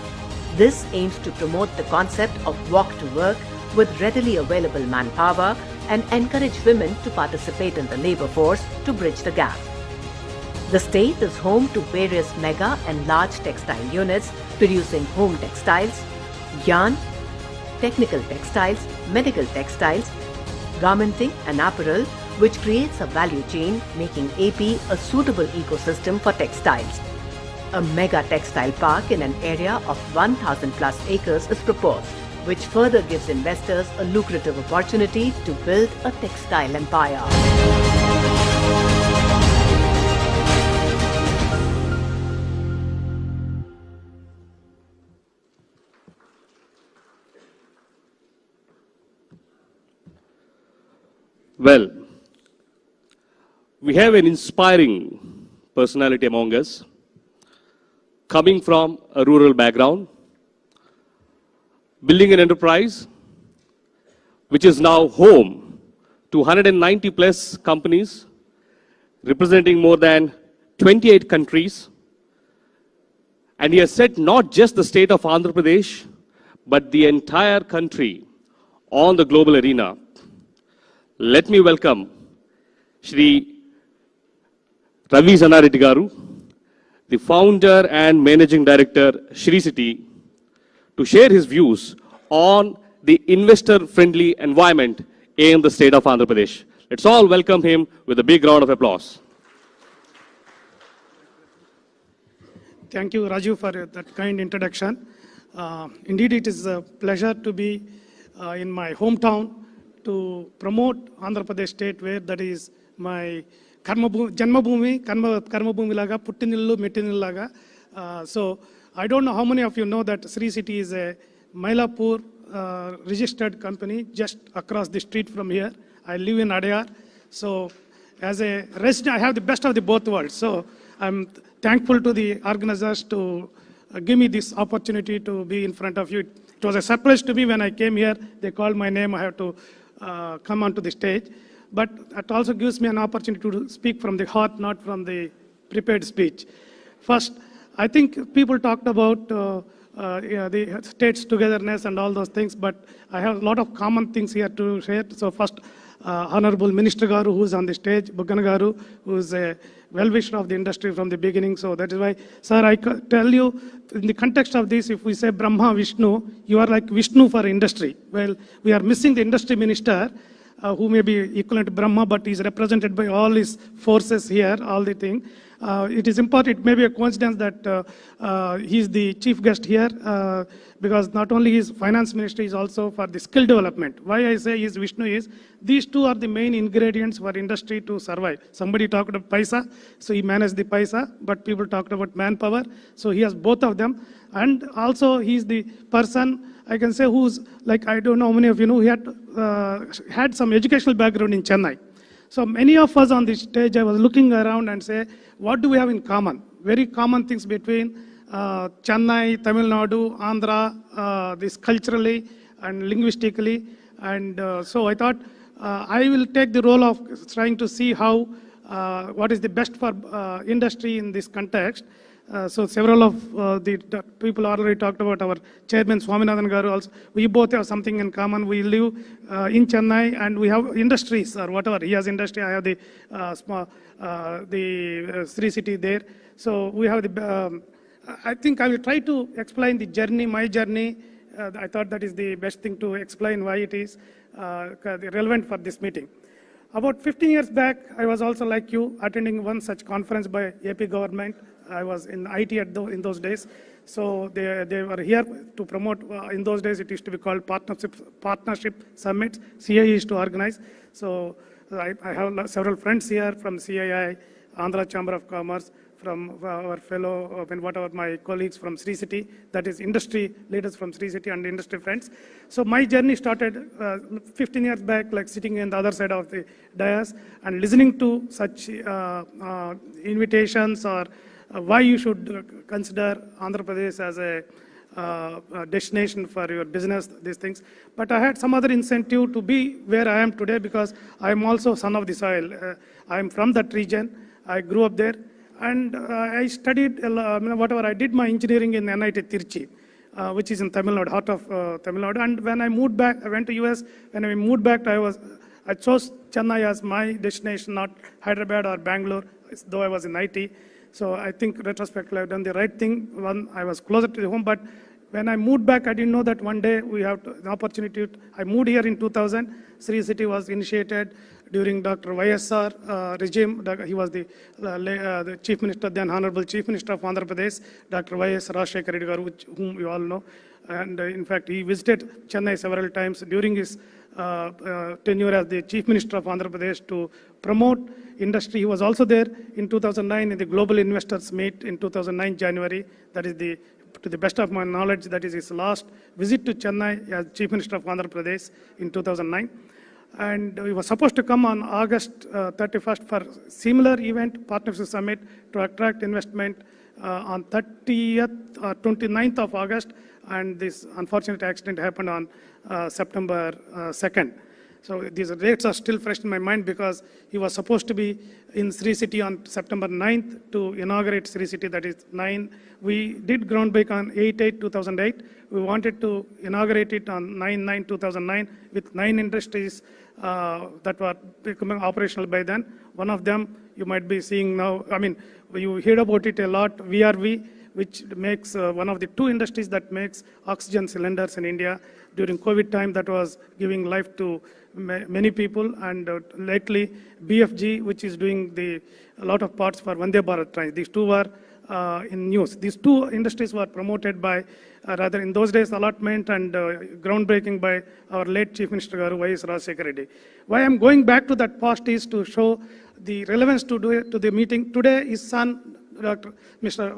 This aims to promote the concept of walk to work with readily available manpower and encourage women to participate in the labor force to bridge the gap. The state is home to various mega and large textile units producing home textiles, yarn, technical textiles, medical textiles, garmenting and apparel, which creates a value chain making AP a suitable ecosystem for textiles. A mega textile park in an area of 1,000 plus acres is proposed, which further gives investors a lucrative opportunity to build a textile empire. Well, we have an inspiring personality among us, coming from a rural background, building an enterprise which is now home to 190 plus companies representing more than 28 countries. And he has set not just the state of Andhra Pradesh, but the entire country on the global arena. Let me welcome Shri Ravi Zannareddy Garu, the founder and managing director, Shri City, to share his views on the investor-friendly environment in the state of Andhra Pradesh. Let's all welcome him with a big round of applause. Thank you, Raju, for that kind introduction. Indeed, it is a pleasure to be in my hometown to promote Andhra Pradesh state, where that is my Janmabhumi, Karmabhumi laga, Puttinillu, Mettinillu laga. So I don't know how many of you know that Sri City is a Mylapore registered company just across the street from here. I live in Adyar. So as a resident, I have the best of the both worlds. So I'm thankful to the organizers to give me this opportunity to be in front of you. It was a surprise to me when I came here. They called my name. I have to come onto the stage. But it also gives me an opportunity to speak from the heart, not from the prepared speech. First, I think people talked about the state's togetherness and all those things, but I have a lot of common things here to share. So first, Honorable Minister Garu, who is on the stage, Buggana Garu, who is a well-wisher of the industry from the beginning. So that is why, sir, I tell you, in the context of this, if we say Brahma, Vishnu, you are like Vishnu for industry. Well, we are missing the industry minister, who may be equivalent to Brahma, but is represented by all his forces here, all the thing. It is important, it may be a coincidence that he is the chief guest here, because not only his finance ministry is also for the skill development. Why I say is Vishnu is, these two are the main ingredients for industry to survive. Somebody talked about paisa, so he managed the paisa, but people talked about manpower, so he has both of them. And also he is the person, I can say, who's, like, I don't know how many of you know, he had some educational background in Chennai. So many of us on this stage, I was looking around and say, what do we have in common? Very common things between Chennai, Tamil Nadu, Andhra, this culturally and linguistically. And so I thought I will take the role of trying to see how, what is the best for industry in this context. So several of the people already talked about our chairman Swaminathan Garu also. We both have something in common. We live in Chennai and we have industries or whatever. He has industry, I have the Sri City there. So we have the, I think I will try to explain the journey, my journey. I thought that is the best thing to explain why it is relevant for this meeting. About 15 years back, I was also like you, attending one such conference by AP government. I was in IT in those days. So they were here to promote, in those days it used to be called partnership summits, CII used to organize. So I have several friends here from CII, Andhra Chamber of Commerce, from our fellow, whatever my colleagues from Sri City, that is industry leaders from Sri City and industry friends. So my journey started 15 years back, like sitting in the other side of the dais and listening to such invitations or why you should consider Andhra Pradesh as a destination for your business, these things. But I had some other incentive to be where I am today because I am also son of the soil. I am from that region. I grew up there. And I studied, whatever, I did my engineering in NIT Tirchi, which is in Tamil Nadu, heart of Tamil Nadu. And when I moved back, I went to US. When I moved back, I chose Chennai as my destination, not Hyderabad or Bangalore, though I was in IT. So I think retrospectively I've done the right thing. One, I was closer to the home, but when I moved back, I didn't know that one day we have an opportunity. I moved here in 2000. Sri City was initiated during Dr. YSR regime. He was the Chief Minister, then Honorable Chief Minister of Andhra Pradesh, Dr. Y.S. Rajshekar Reddy Garu, whom you all know. And in fact, he visited Chennai several times during his tenure as the Chief Minister of Andhra Pradesh to promote industry. He was also there in 2009 in the Global Investors Meet in 2009 January. That is to the best of my knowledge, that is his last visit to Chennai as Chief Minister of Andhra Pradesh in 2009. And we were supposed to come on August 31st for similar event, Partnership Summit, to attract investment on 30th or 29th of August. And this unfortunate accident happened on September 2nd. So these dates are still fresh in my mind because he was supposed to be in Sri City on September 9th to inaugurate Sri City, that is 9. We did groundbreak on 8/8/2008. We wanted to inaugurate it on 9/9/2009 with 9 industries that were becoming operational by then. One of them you might be seeing now, I mean, you heard about it a lot, VRV, which makes one of the 2 industries that makes oxygen cylinders in India. During COVID time, that was giving life to many people. And lately, BFG, which is doing a lot of parts for Vande Bharat trains. These 2 were in news. These 2 industries were promoted by, rather in those days, allotment and groundbreaking by our late Chief Minister Garu, Y.S. Rajshekar Reddy. Why I'm going back to that past is to show the relevance to the meeting. Today, his son, Dr. Mr.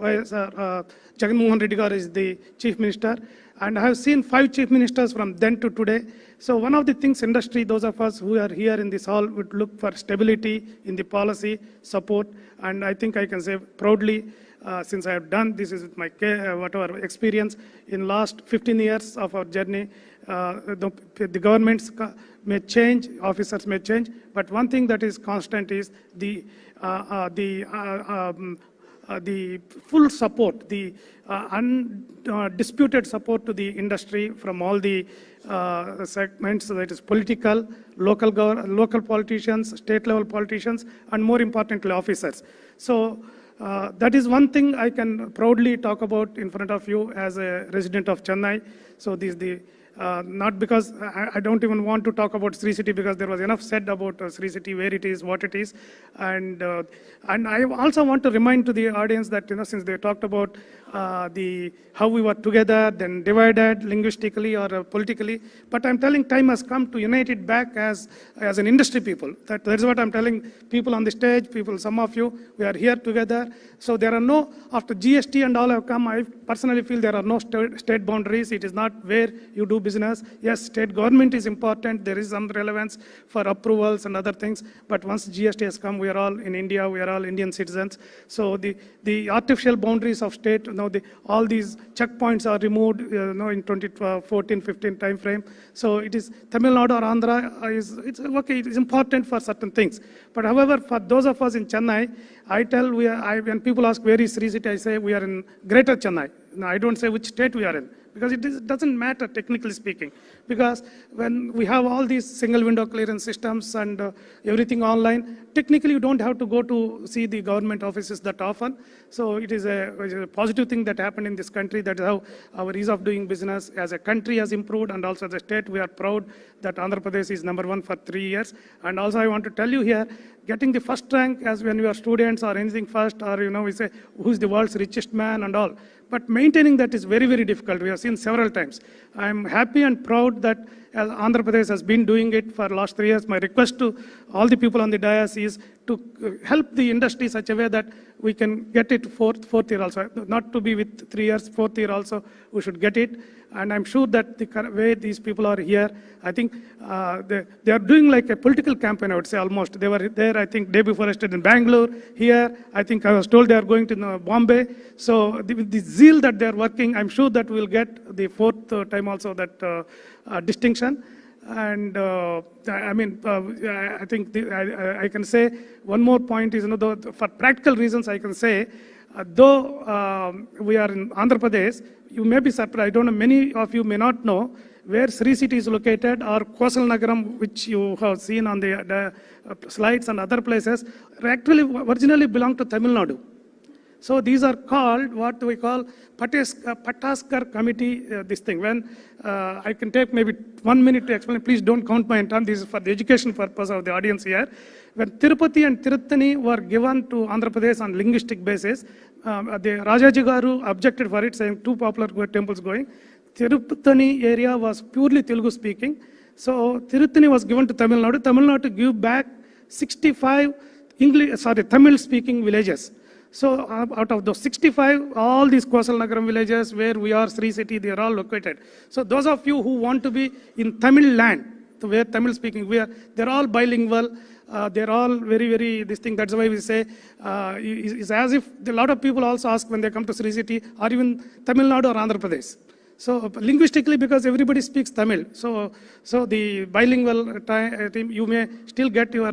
Jagan Mohan Reddy Garu is the Chief Minister. And I have seen 5 Chief Ministers from then to today. So one of the things industry, those of us who are here in this hall would look for stability in the policy, support. And I think I can say proudly, since I have done this is with my whatever experience in last 15 years of our journey, the governments may change, officers may change, but one thing that is constant is the full support, the undisputed support to the industry from all the segments, that is political, local politicians, state level politicians, and more importantly, officers. So that is one thing I can proudly talk about in front of you as a resident of Chennai. So this the not because I don't even want to talk about Sri City because there was enough said about Sri City, where it is, what it is. And I also want to remind to the audience that, since they talked about how we were together, then divided linguistically or politically, but I'm telling time has come to unite it back as an industry people. That's what I'm telling people on the stage, people, some of you, we are here together. So there are no, after GST and all have come, I personally feel there are no state boundaries. It is not where you do business. business. Yes, state government is important. There is some relevance for approvals and other things. But once GST has come, we are all in India. We are all Indian citizens. So the artificial boundaries of state, all these checkpoints are removed, in 2014-15 time frame. So it is Tamil Nadu or Andhra it's okay. It is important for certain things. But however, for those of us in Chennai, I tell when people ask where is Sri City, I say we are in Greater Chennai. No, I don't say which state we are in, because it doesn't matter technically speaking. Because when we have all these single window clearance systems and everything online, technically you don't have to go to see the government offices that often. So it is a positive thing that happened in this country. That is how our ease of doing business as a country has improved, and also as a state we are proud that Andhra Pradesh is #1 for 3 years. And also I want to tell you here, getting the first rank as when we are students or anything first, or we say who's the world's richest man and all. But maintaining that is very, very difficult. We have seen several times. I'm happy and proud that Andhra Pradesh has been doing it for the last 3 years. My request to all the people on the dais is to help the industry such a way that we can get it fourth year also. Not to be with 3 years, fourth year also, we should get it. And I'm sure that the way these people are here, I think they are doing like a political campaign, I would say almost. They were there, I think, day before yesterday in Bangalore. Here, I think I was told they are going to Bombay. So with the zeal that they are working, I'm sure that we'll get the fourth time also that distinction. And I think I can say one more point is, for practical reasons, I can say, though we are in Andhra Pradesh, you may be surprised. I don't know, many of you may not know where Sri City is located, or Kosal Nagaram, which you have seen on the slides and other places, actually originally belong to Tamil Nadu. So these are called what we call Pataskar committee, this thing. When I can take maybe 1 minute to explain, please don't count my time. This is for the education purpose of the audience here. When Tirupati and Tirutani were given to Andhra Pradesh on linguistic basis, the Rajaji Garu objected for it, saying two popular temples going. Tirupati area was purely Telugu speaking. So Tirutani was given to Tamil Nadu. Tamil Nadu give back 65 Tamil speaking villages. So out of those 65, all these Kosal Nagaram villages where we are, Sri City, they are all located. So those of you who want to be in Tamil land, where Tamil speaking, they're all bilingual. They're all very, very, this thing, that's why we say, it's as if a lot of people also ask when they come to Sri City, are you in Tamil Nadu or Andhra Pradesh? So linguistically, because everybody speaks Tamil, so the bilingual team, you may still get your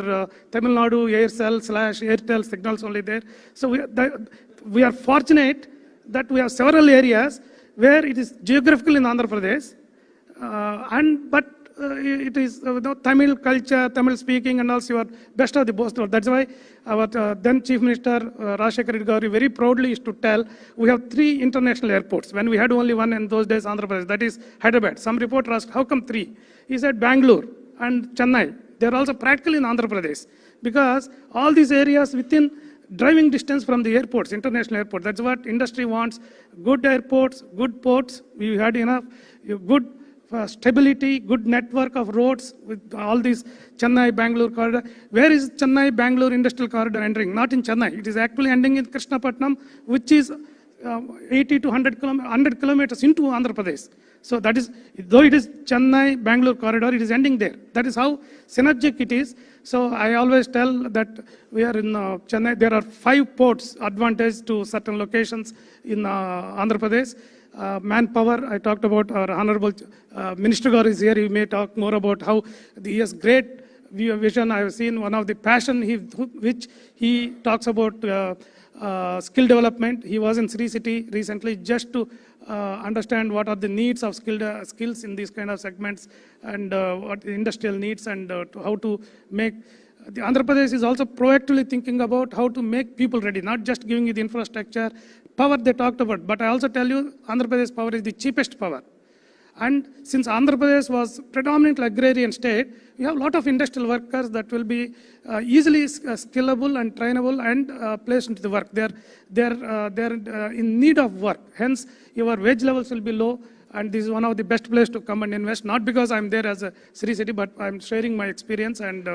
Tamil Nadu Aircel/Airtel signals only there. So we are fortunate that we have several areas where it is geographical in Andhra Pradesh, but it is Tamil culture, Tamil speaking, and also you are best of the both. That's why our then Chief Minister Rajshekar Reddy Garu very proudly used to tell, we have 3 international airports. When we had only one in those days, Andhra Pradesh, that is Hyderabad. Some reporter asked, how come 3? He said Bangalore and Chennai. They are also practically in Andhra Pradesh, because all these areas within driving distance from the airports, international airports. That's what industry wants. Good airports, good ports. We had enough. Good stability, good network of roads with all these Chennai-Bangalore corridor. Where is Chennai-Bangalore industrial corridor ending? Not in Chennai. It is actually ending in Krishnapatnam, which is 80 to 100 kilometers into Andhra Pradesh. So that is, though it is Chennai-Bangalore corridor, it is ending there. That is how synergic it is. So I always tell that we are in Chennai. There are 5 ports advantage to certain locations in Andhra Pradesh. Manpower, I talked about. Our Honorable Minister Garu is here. He may talk more about how he has great vision. I have seen one of the passion which he talks about skill development. He was in Sri City recently just to understand what are the needs of skills in these kind of segments, and what the industrial needs, and how to make. The Andhra Pradesh is also proactively thinking about how to make people ready, not just giving you the infrastructure. Power they talked about, but I also tell you, Andhra Pradesh power is the cheapest power. And since Andhra Pradesh was predominantly agrarian state, we have a lot of industrial workers that will be easily skillable and trainable and placed into the work. They're in need of work. Hence, your wage levels will be low. And this is one of the best places to come and invest, not because I'm there as a Sri City, but I'm sharing my experience. And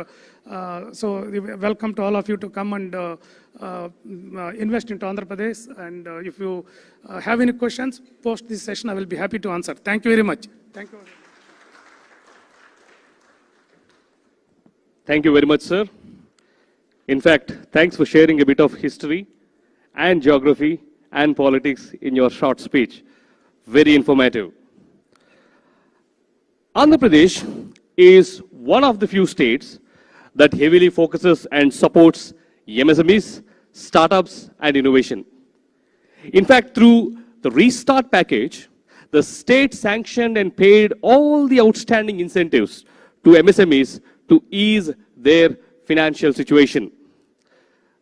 so welcome to all of you to come and invest into Andhra Pradesh. And if you have any questions, post this session, I will be happy to answer. Thank you very much. Thank you. Thank you very much, sir. In fact, thanks for sharing a bit of history and geography and politics in your short speech. Very informative. Andhra Pradesh is one of the few states that heavily focuses and supports MSMEs, startups, and innovation. In fact, through the Restart package, the state sanctioned and paid all the outstanding incentives to MSMEs to ease their financial situation.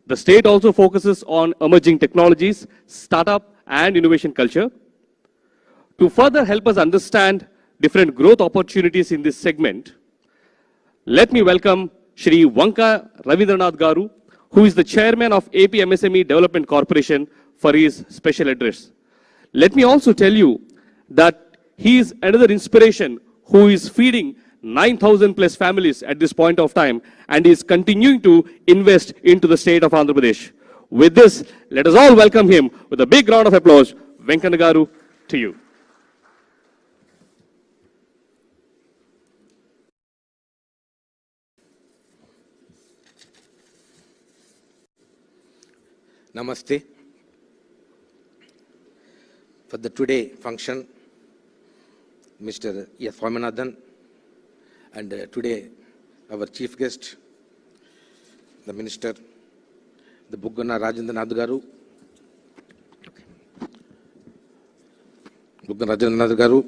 The state also focuses on emerging technologies, startup, and innovation culture. To further help us understand different growth opportunities in this segment, let me welcome Shri Vanka Ravindranath Garu, who is the chairman of AP MSME Development Corporation, for his special address. Let me also tell you that he is another inspiration who is feeding 9,000 plus families at this point of time and is continuing to invest into the state of Andhra Pradesh. With this, let us all welcome him with a big round of applause. Venkana Garu, to you. Namaste. For the today function, Mr. S. Swaminathan, and today our chief guest, the minister, the Buggana Rajendranath Garu,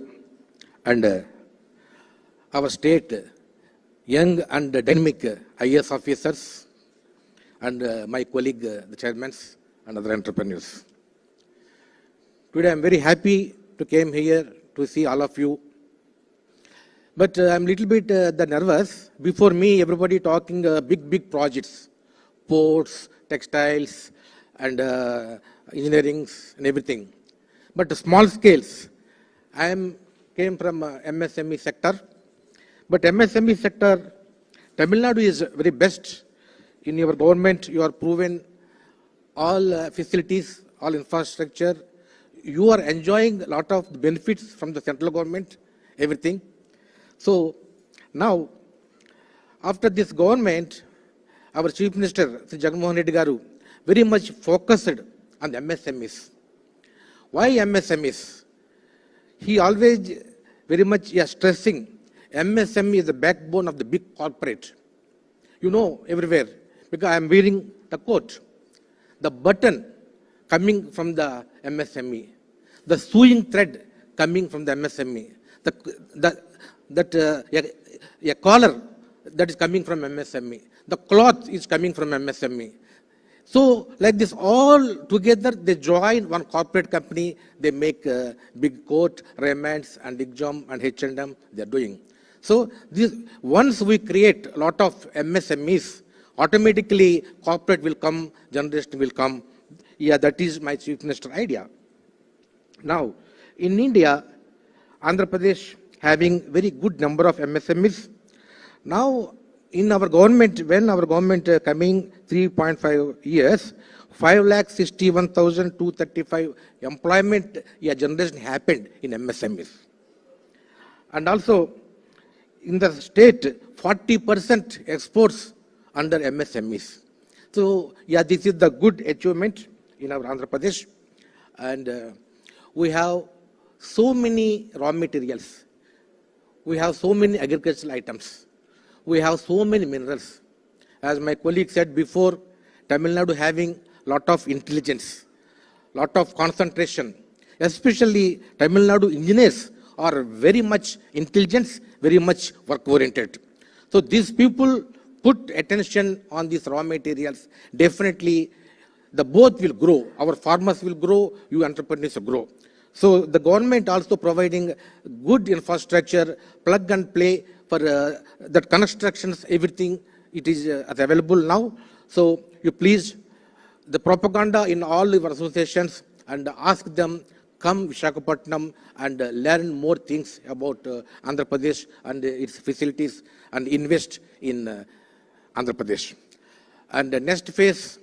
and our state young and dynamic IAS officers, and my colleague, the chairmen, and other entrepreneurs. Today I am very happy to came here to see all of you. But I'm a little bit nervous. Before me, everybody talking big projects, ports, textiles, and engineering and everything. But the small scales, came from MSME sector. But MSME sector, Tamil Nadu is very best. In your government, you are proven all facilities, all infrastructure. You are enjoying a lot of benefits from the central government, everything. So now, after this government, our Chief Minister, Sri Jagannath Reddy Garu, very much focused on the MSMEs. Why MSMEs? He always very much stressing MSME is the backbone of the big corporate. You know, everywhere, because I am wearing the coat. The button coming from the MSME, the sewing thread coming from the MSME, a collar that is coming from MSME, the cloth is coming from MSME. So like this, all together they join one corporate company, they make a big coat, Raymond's and Exam and H&M, they are doing. So this, once we create a lot of MSMEs, automatically corporate will come, generation will come. Yeah, that is my Chief Minister idea. Now, in India, Andhra Pradesh having very good number of MSMEs. Now, in our government, when our government coming 3.5 years, 5,61,235 employment generation happened in MSMEs. And also, in the state, 40% exports under MSMEs. So, yeah, this is the good achievement in our Andhra Pradesh. And we have so many raw materials. We have so many agricultural items. We have so many minerals. As my colleague said before, Tamil Nadu having lot of intelligence, lot of concentration. Especially Tamil Nadu engineers are very much intelligent, very much work-oriented. So these people put attention on these raw materials. Definitely, the both will grow. Our farmers will grow, you entrepreneurs will grow. So the government also providing good infrastructure, plug and play for that constructions, everything, it is available now. So you please, the propaganda in all your associations and ask them, come Visakhapatnam and learn more things about Andhra Pradesh and its facilities and invest in Andhra Pradesh. And the next phase,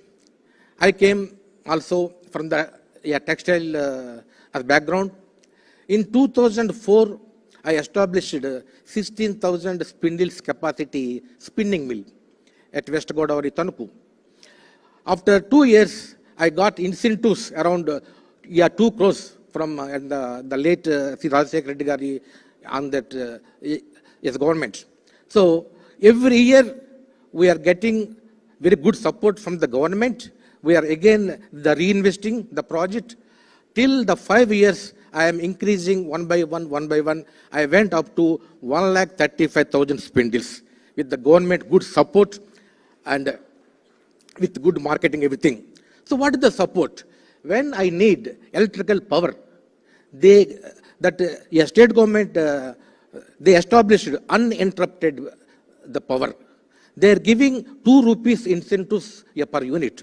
I came also from the textile as background. In 2004, I established 16,000 spindles capacity spinning mill at West Godavari, Tanuku. After 2 years, I got incentives around 2 crores from the late Sri Rajashekhar Reddy Gari on that government. So every year we are getting very good support from the government. We are again reinvesting the project. Till the 5 years, I am increasing one by one. I went up to 1,35,000 spindles with the government good support and with good marketing, everything. So what is the support? When I need electrical power, a state government, they established uninterrupted the power. They are giving 2 rupees incentives per unit.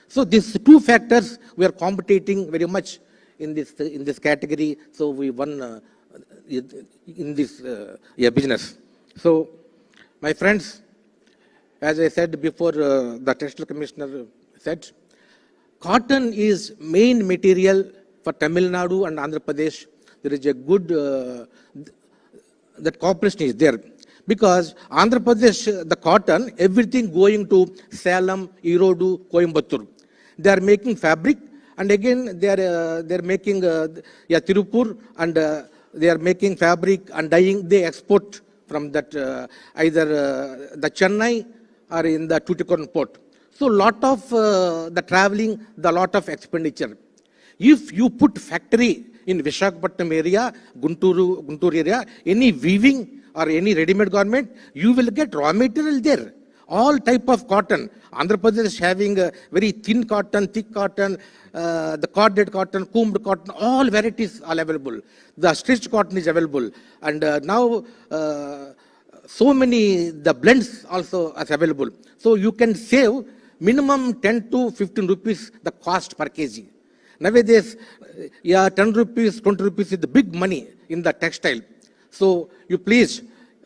So these 2 factors, we are competing very much in this category. So we won in this business. So my friends, as I said before, the Textile Commissioner said, cotton is main material for Tamil Nadu and Andhra Pradesh. There is a good, that cooperation is there. Because Andhra Pradesh, the cotton, everything going to Salem, Erodu, Coimbatore. They are making fabric, and again they are making Tirupur, and they are making fabric and dyeing. They export from that either the Chennai or in the Tuticorin port. So lot of the traveling, the lot of expenditure. If you put factory in Visakhapatnam area, Guntur area, any weaving or any ready-made garment, you will get raw material there. All type of cotton. Andhra Pradesh is having a very thin cotton, thick cotton, the corded cotton, combed cotton, all varieties are available. The stretched cotton is available. And now so many, the blends also are available. So you can save minimum 10 to 15 rupees the cost per kg. Nowadays, 10 rupees, 20 rupees is the big money in the textile. So you please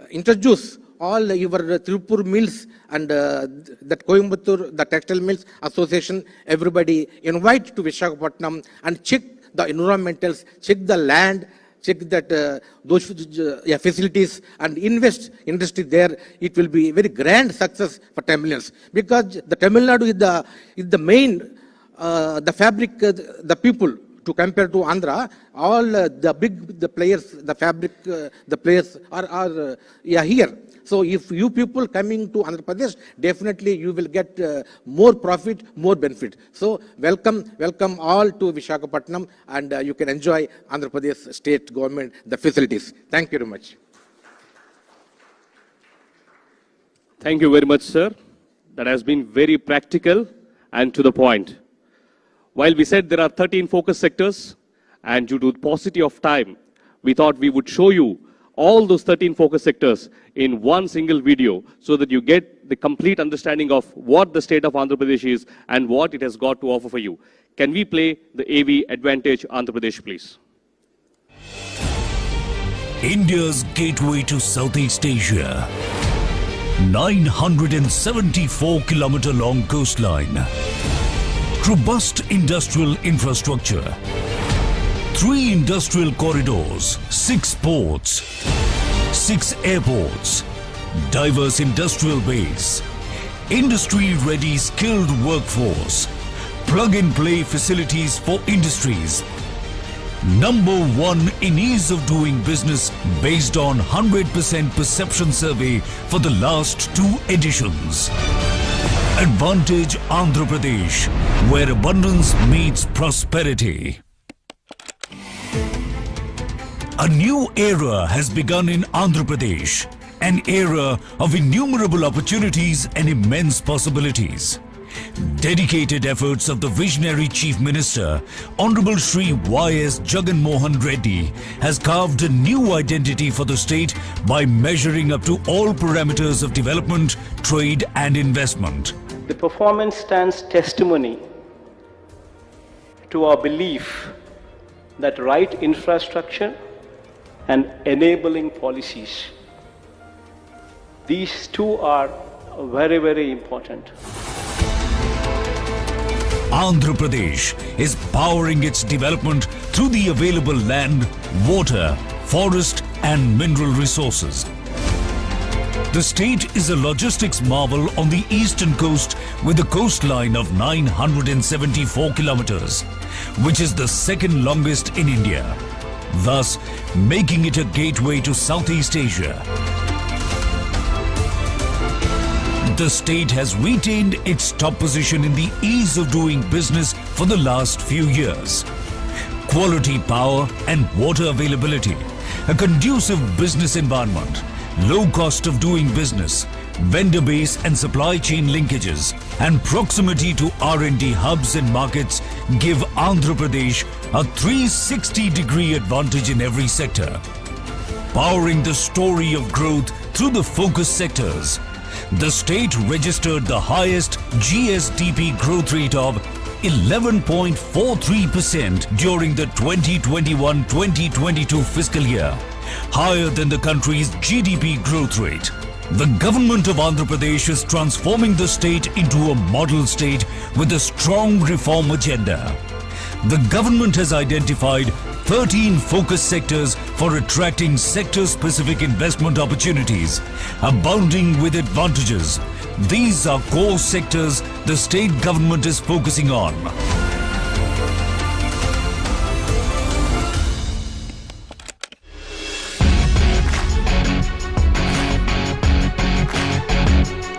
introduce all your Tirupur mills and that Coimbatore, the Textile Mills Association, everybody invite to Visakhapatnam and check the environmentals, check the land, check that those facilities and invest industry there. It will be a very grand success for Tamilians, because the Tamil Nadu is the main, the fabric, the people. To compare to Andhra, all the players, the fabric, the players are here. So if you people coming to Andhra Pradesh, definitely you will get more profit, more benefit. So welcome all to Visakhapatnam, and you can enjoy Andhra Pradesh state government, the facilities. Thank you very much. Thank you very much, sir. That has been very practical and to the point. While we said there are 13 focus sectors, and due to the paucity of time, we thought we would show you all those 13 focus sectors in one single video so that you get the complete understanding of what the state of Andhra Pradesh is and what it has got to offer for you. Can we play the AV Advantage Andhra Pradesh, please? India's gateway to Southeast Asia. 974-kilometer long coastline. Robust industrial infrastructure, 3 industrial corridors, 6 ports, 6 airports, diverse industrial base, industry-ready skilled workforce, plug-and-play facilities for industries. Number 1 in ease of doing business based on 100% perception survey for the last 2 editions. Advantage Andhra Pradesh, where abundance meets prosperity. A new era has begun in Andhra Pradesh, an era of innumerable opportunities and immense possibilities. Dedicated efforts of the visionary Chief Minister, Honorable Shri Y.S. Jagan Mohan Reddy, has carved a new identity for the state by measuring up to all parameters of development, trade and investment. The performance stands testimony to our belief that right infrastructure and enabling policies, these two are very, very important. Andhra Pradesh is powering its development through the available land, water, forest and mineral resources. The state is a logistics marvel on the eastern coast with a coastline of 974 kilometers, which is the second longest in India, thus making it a gateway to Southeast Asia. The state has retained its top position in the ease of doing business for the last few years. Quality power and water availability, a conducive business environment, low cost of doing business, vendor base and supply chain linkages, and proximity to R&D hubs and markets give Andhra Pradesh a 360-degree advantage in every sector. Powering the story of growth through the focus sectors, the state registered the highest GSDP growth rate of 11.43% during the 2021-2022 fiscal year, higher than the country's GDP growth rate. The government of Andhra Pradesh is transforming the state into a model state with a strong reform agenda. The government has identified 13 focus sectors for attracting sector-specific investment opportunities, abounding with advantages. These are core sectors the state government is focusing on.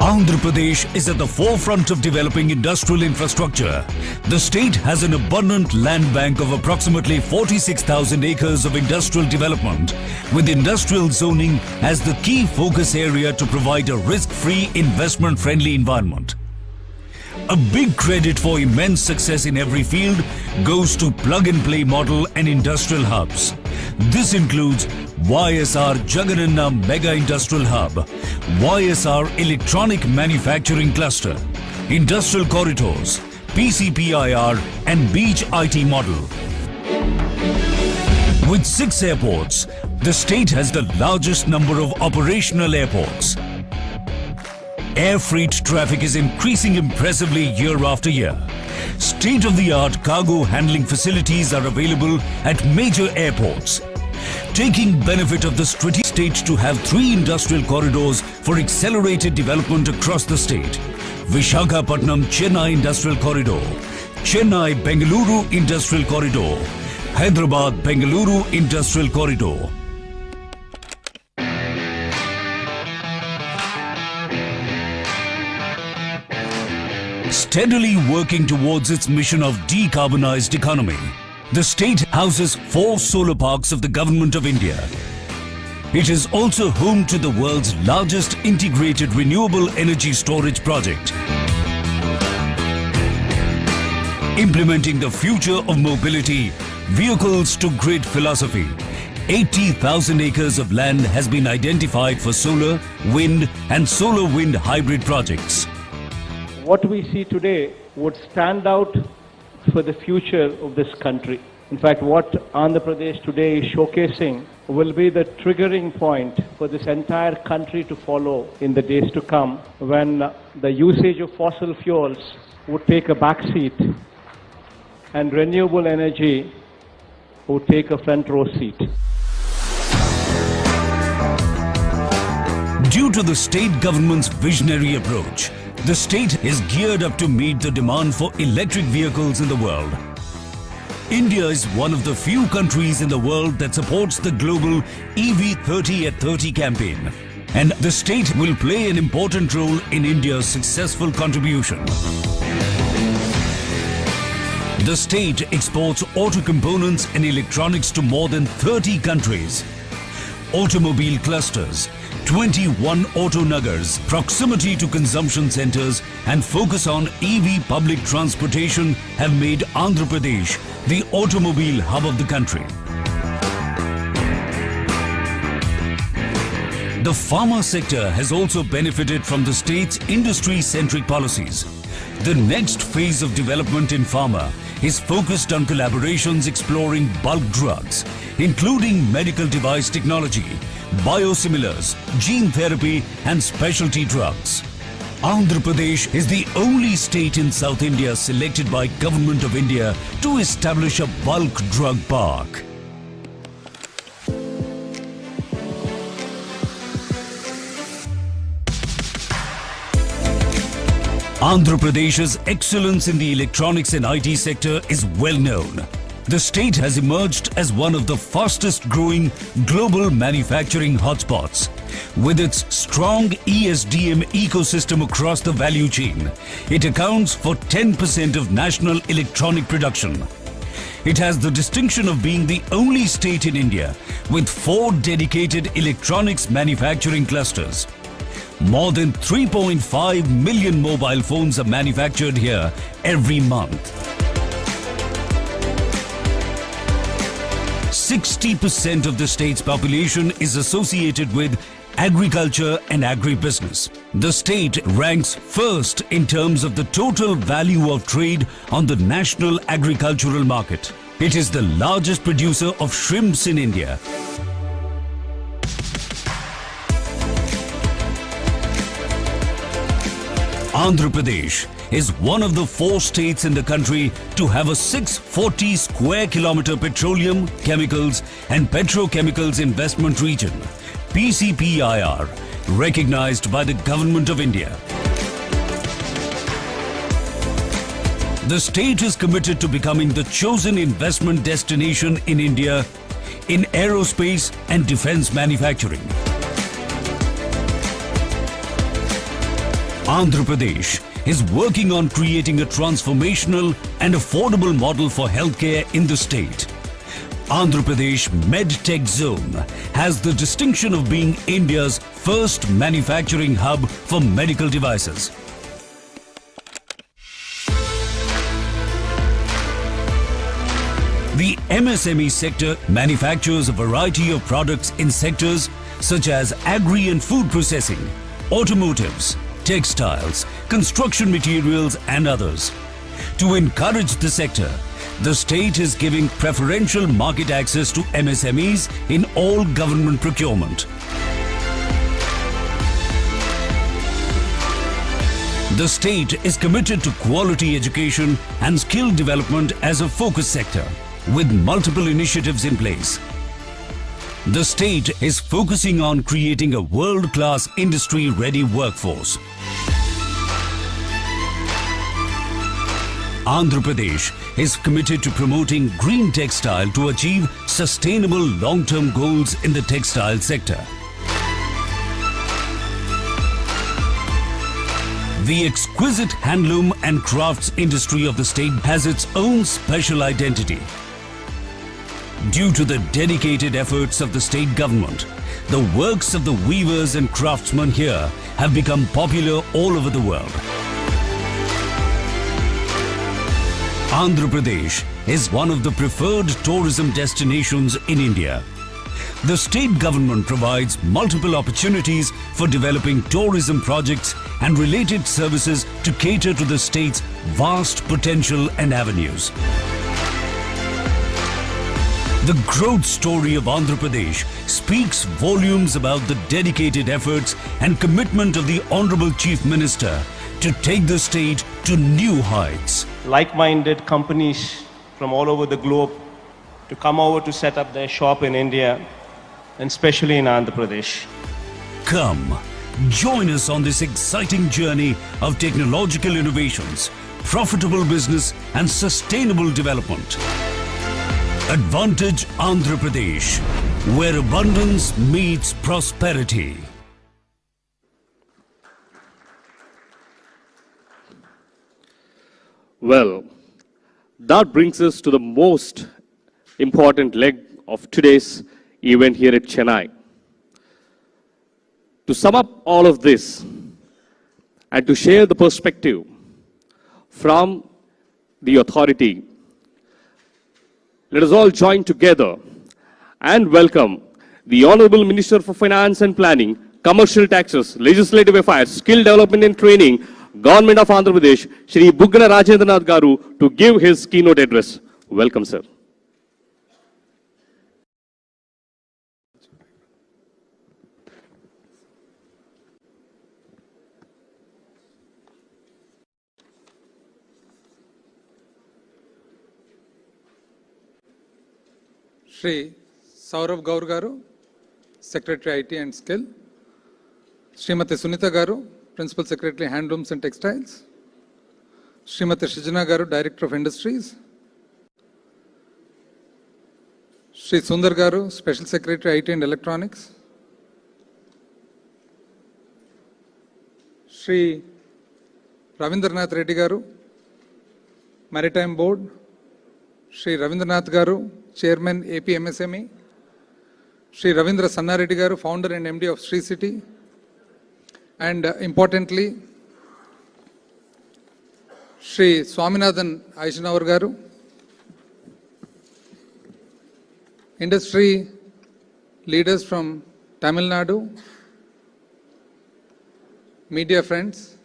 Andhra Pradesh is at the forefront of developing industrial infrastructure. The state has an abundant land bank of approximately 46,000 acres of industrial development, with industrial zoning as the key focus area to provide a risk-free, investment-friendly environment. A big credit for immense success in every field goes to plug-and-play model and industrial hubs. This includes YSR Jagannath Mega Industrial Hub, YSR Electronic Manufacturing Cluster, Industrial Corridors, PCPIR and Beach IT model. With 6 airports, the state has the largest number of operational airports. Air freight traffic is increasing impressively year after year. State-of-the-art cargo handling facilities are available at major airports. Taking benefit of the strategic state to have 3 industrial corridors for accelerated development across the state. Visakhapatnam Chennai Industrial Corridor, Chennai Bengaluru Industrial Corridor, Hyderabad Bengaluru Industrial Corridor. Steadily working towards its mission of decarbonized economy, the state houses 4 solar parks of the Government of India. It is also home to the world's largest integrated renewable energy storage project. Implementing the future of mobility, vehicles to grid philosophy, 80,000 acres of land has been identified for solar, wind and solar wind hybrid projects. What we see today would stand out for the future of this country. In fact, what Andhra Pradesh today is showcasing will be the triggering point for this entire country to follow in the days to come, when the usage of fossil fuels would take a backseat and renewable energy would take a front row seat. Due to the state government's visionary approach, the state is geared up to meet the demand for electric vehicles in the world. India is one of the few countries in the world that supports the global EV 30 at 30 campaign, and the state will play an important role in India's successful contribution. The state exports auto components and electronics to more than 30 countries. Automobile clusters, 21 auto nagars, proximity to consumption centers and focus on EV public transportation have made Andhra Pradesh the automobile hub of the country. The pharma sector has also benefited from the state's industry-centric policies. The next phase of development in pharma is focused on collaborations exploring bulk drugs, including medical device technology, biosimilars, gene therapy and specialty drugs. Andhra Pradesh is the only state in South India selected by Government of India to establish a bulk drug park. Andhra Pradesh's excellence in the electronics and IT sector is well known. The state has emerged as one of the fastest growing global manufacturing hotspots. With its strong ESDM ecosystem across the value chain, it accounts for 10% of national electronic production. It has the distinction of being the only state in India with 4 dedicated electronics manufacturing clusters. More than 3.5 million mobile phones are manufactured here every month. 60% of the state's population is associated with agriculture and agribusiness. The state ranks first in terms of the total value of trade on the national agricultural market. It is the largest producer of shrimps in India. Andhra Pradesh is one of the 4 states in the country to have a 640 square kilometer petroleum, chemicals and petrochemicals investment region, PCPIR, recognized by the Government of India. The state is committed to becoming the chosen investment destination in India in aerospace and defense manufacturing. Andhra Pradesh is working on creating a transformational and affordable model for healthcare in the state. Andhra Pradesh MedTech Zone has the distinction of being India's first manufacturing hub for medical devices. The MSME sector manufactures a variety of products in sectors such as agri and food processing, automotives, textiles, construction materials and others. To encourage the sector, the state is giving preferential market access to MSMEs in all government procurement. The state is committed to quality education and skill development as a focus sector, with multiple initiatives in place. The state is focusing on creating a world-class industry-ready workforce. Andhra Pradesh is committed to promoting green textile to achieve sustainable long-term goals in the textile sector. The exquisite handloom and crafts industry of the state has its own special identity. Due to the dedicated efforts of the state government, the works of the weavers and craftsmen here have become popular all over the world. Andhra Pradesh is one of the preferred tourism destinations in India. The state government provides multiple opportunities for developing tourism projects and related services to cater to the state's vast potential and avenues. The growth story of Andhra Pradesh speaks volumes about the dedicated efforts and commitment of the Honorable Chief Minister to take the state to new heights. Like-minded companies from all over the globe to come over to set up their shop in India, and especially in Andhra Pradesh. Come, join us on this exciting journey of technological innovations, profitable business and sustainable development. Advantage Andhra Pradesh, where abundance meets prosperity. Well, that brings us to the most important leg of today's event here at Chennai. To sum up all of this and to share the perspective from the authority, let us all join together and welcome the Honorable Minister for Finance and Planning, Commercial Taxes, Legislative Affairs, Skill Development and Training, Government of Andhra Pradesh, Shri Buggana Rajendranath Garu, to give his keynote address. Welcome, sir. Shri Saurabh Gaur Garu, Secretary IT and Skill, Srimati Sunita Garu, Principal Secretary Handlooms and Textiles, Srimati Srijana Garu, Director of Industries. Sri Sundar Garu, Special Secretary, IT and Electronics. Sri Ravindranath Reddy Garu, Maritime Board. Sri Ravindranath Garu, Chairman AP MSME. Sri Ravindra Sannareddy Garu, Founder and MD of Sri City. And importantly, Sri Swaminathan Aishnavar Garu, industry leaders from Tamil Nadu, media friends,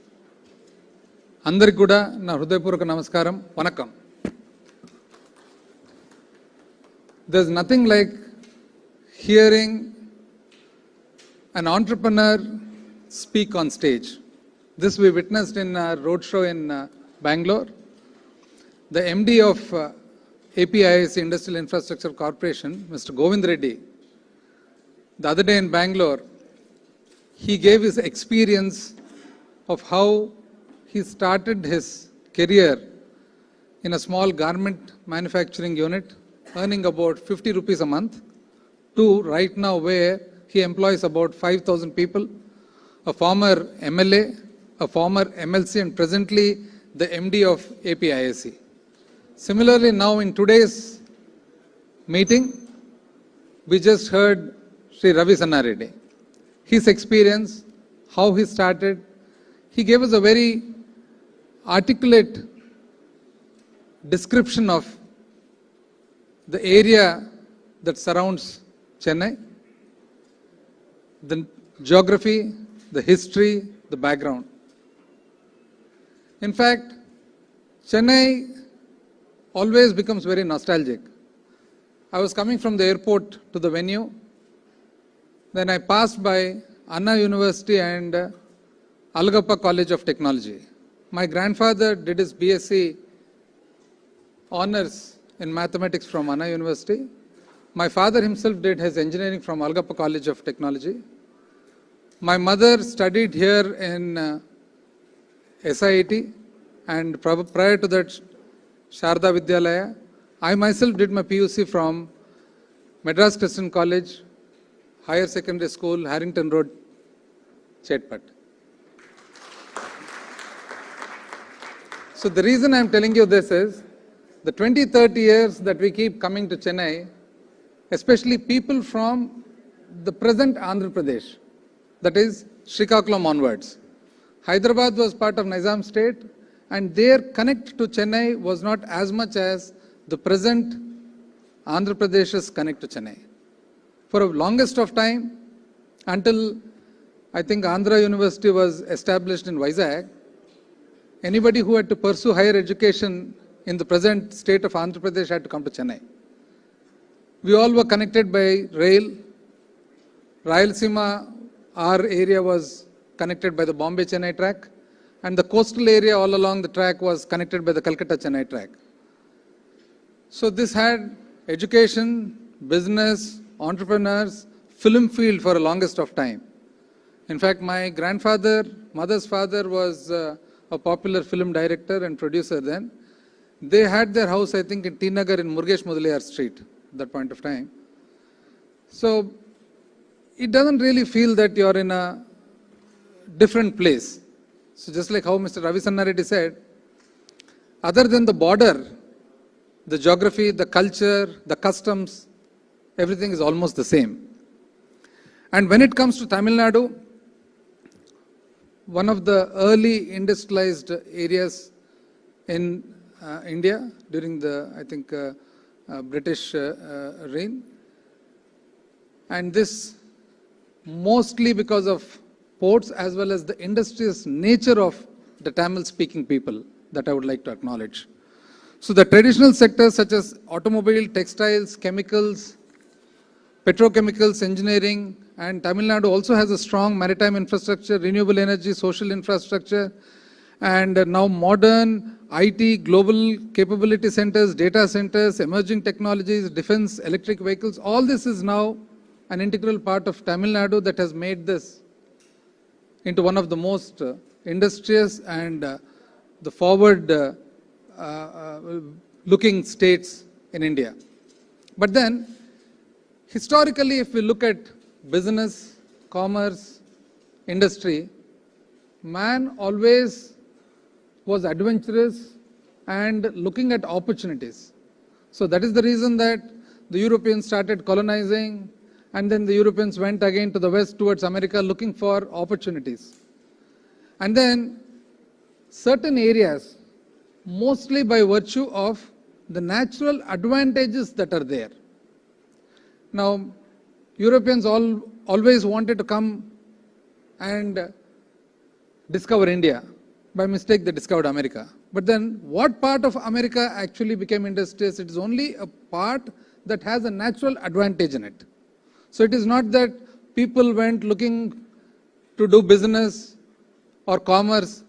Andhra Kuda, na Hrudayapurvaka Namaskaram, Vanakkam. There's nothing like hearing an entrepreneur speak on stage. This we witnessed in a roadshow in Bangalore. The MD of APIS, Industrial Infrastructure Corporation, Mr. Govind Reddy, the other day in Bangalore, he gave his experience of how he started his career in a small garment manufacturing unit, earning about 50 rupees a month, to right now where he employs about 5,000 people, a former MLA, a former MLC, and presently the MD of APISC. Similarly, now in today's meeting, we just heard Sri Ravi Sannareddy. His experience, how he started, he gave us a very articulate description of the area that surrounds Chennai, the geography, the history, the background. In fact, Chennai always becomes very nostalgic. I was coming from the airport to the venue, then I passed by Anna University and Alagappa College of Technology. My grandfather did his BSc honors in mathematics from Anna University. My father himself did his engineering from Alagappa College of Technology. My mother studied here in SIT, and prior to that, Sharda Vidyalaya. I myself did my PUC from Madras Christian College, Higher Secondary School, Harrington Road, Chetpat. So the reason I am telling you this is, the 20-30 years that we keep coming to Chennai, especially people from the present Andhra Pradesh, that is Srikakulam onwards. Hyderabad was part of Nizam state, and their connect to Chennai was not as much as the present Andhra Pradesh's connect to Chennai. For the longest of time, until I think Andhra University was established in Vizag, anybody who had to pursue higher education in the present state of Andhra Pradesh had to come to Chennai. We all were connected by rail. Rayalaseema, our area was connected by the Bombay-Chennai track, and the coastal area all along the track was connected by the Calcutta-Chennai track. So this had education, business, entrepreneurs, film field for the longest of time. In fact, my grandfather, mother's father was a popular film director and producer then. They had their house, I think, in T Nagar in Murugesh Mudaliar Street at that point of time. So it doesn't really feel that you're in a different place. So just like how Mr. Ravi Sannareddy said, other than the border, the geography, the culture, the customs, everything is almost the same. And when it comes to Tamil Nadu, one of the early industrialized areas in India during the, I think, British reign. And this mostly because of ports as well as the industrious nature of the Tamil-speaking people that I would like to acknowledge. So the traditional sectors such as automobile, textiles, chemicals, petrochemicals, engineering, and Tamil Nadu also has a strong maritime infrastructure, renewable energy, social infrastructure, and now modern IT, global capability centers, data centers, emerging technologies, defense, electric vehicles. All this is now an integral part of Tamil Nadu that has made this into one of the most industrious and the forward looking states in India. But then, historically, if we look at business, commerce, industry, man always was adventurous and looking at opportunities. So that is the reason that the Europeans started colonizing, and then the Europeans went again to the west towards America looking for opportunities. And then certain areas, mostly by virtue of the natural advantages that are there. Now, Europeans always wanted to come and discover India. By mistake, they discovered America. But then what part of America actually became industrious? It is only a part that has a natural advantage in it. So it is not that people went looking to do business or commerce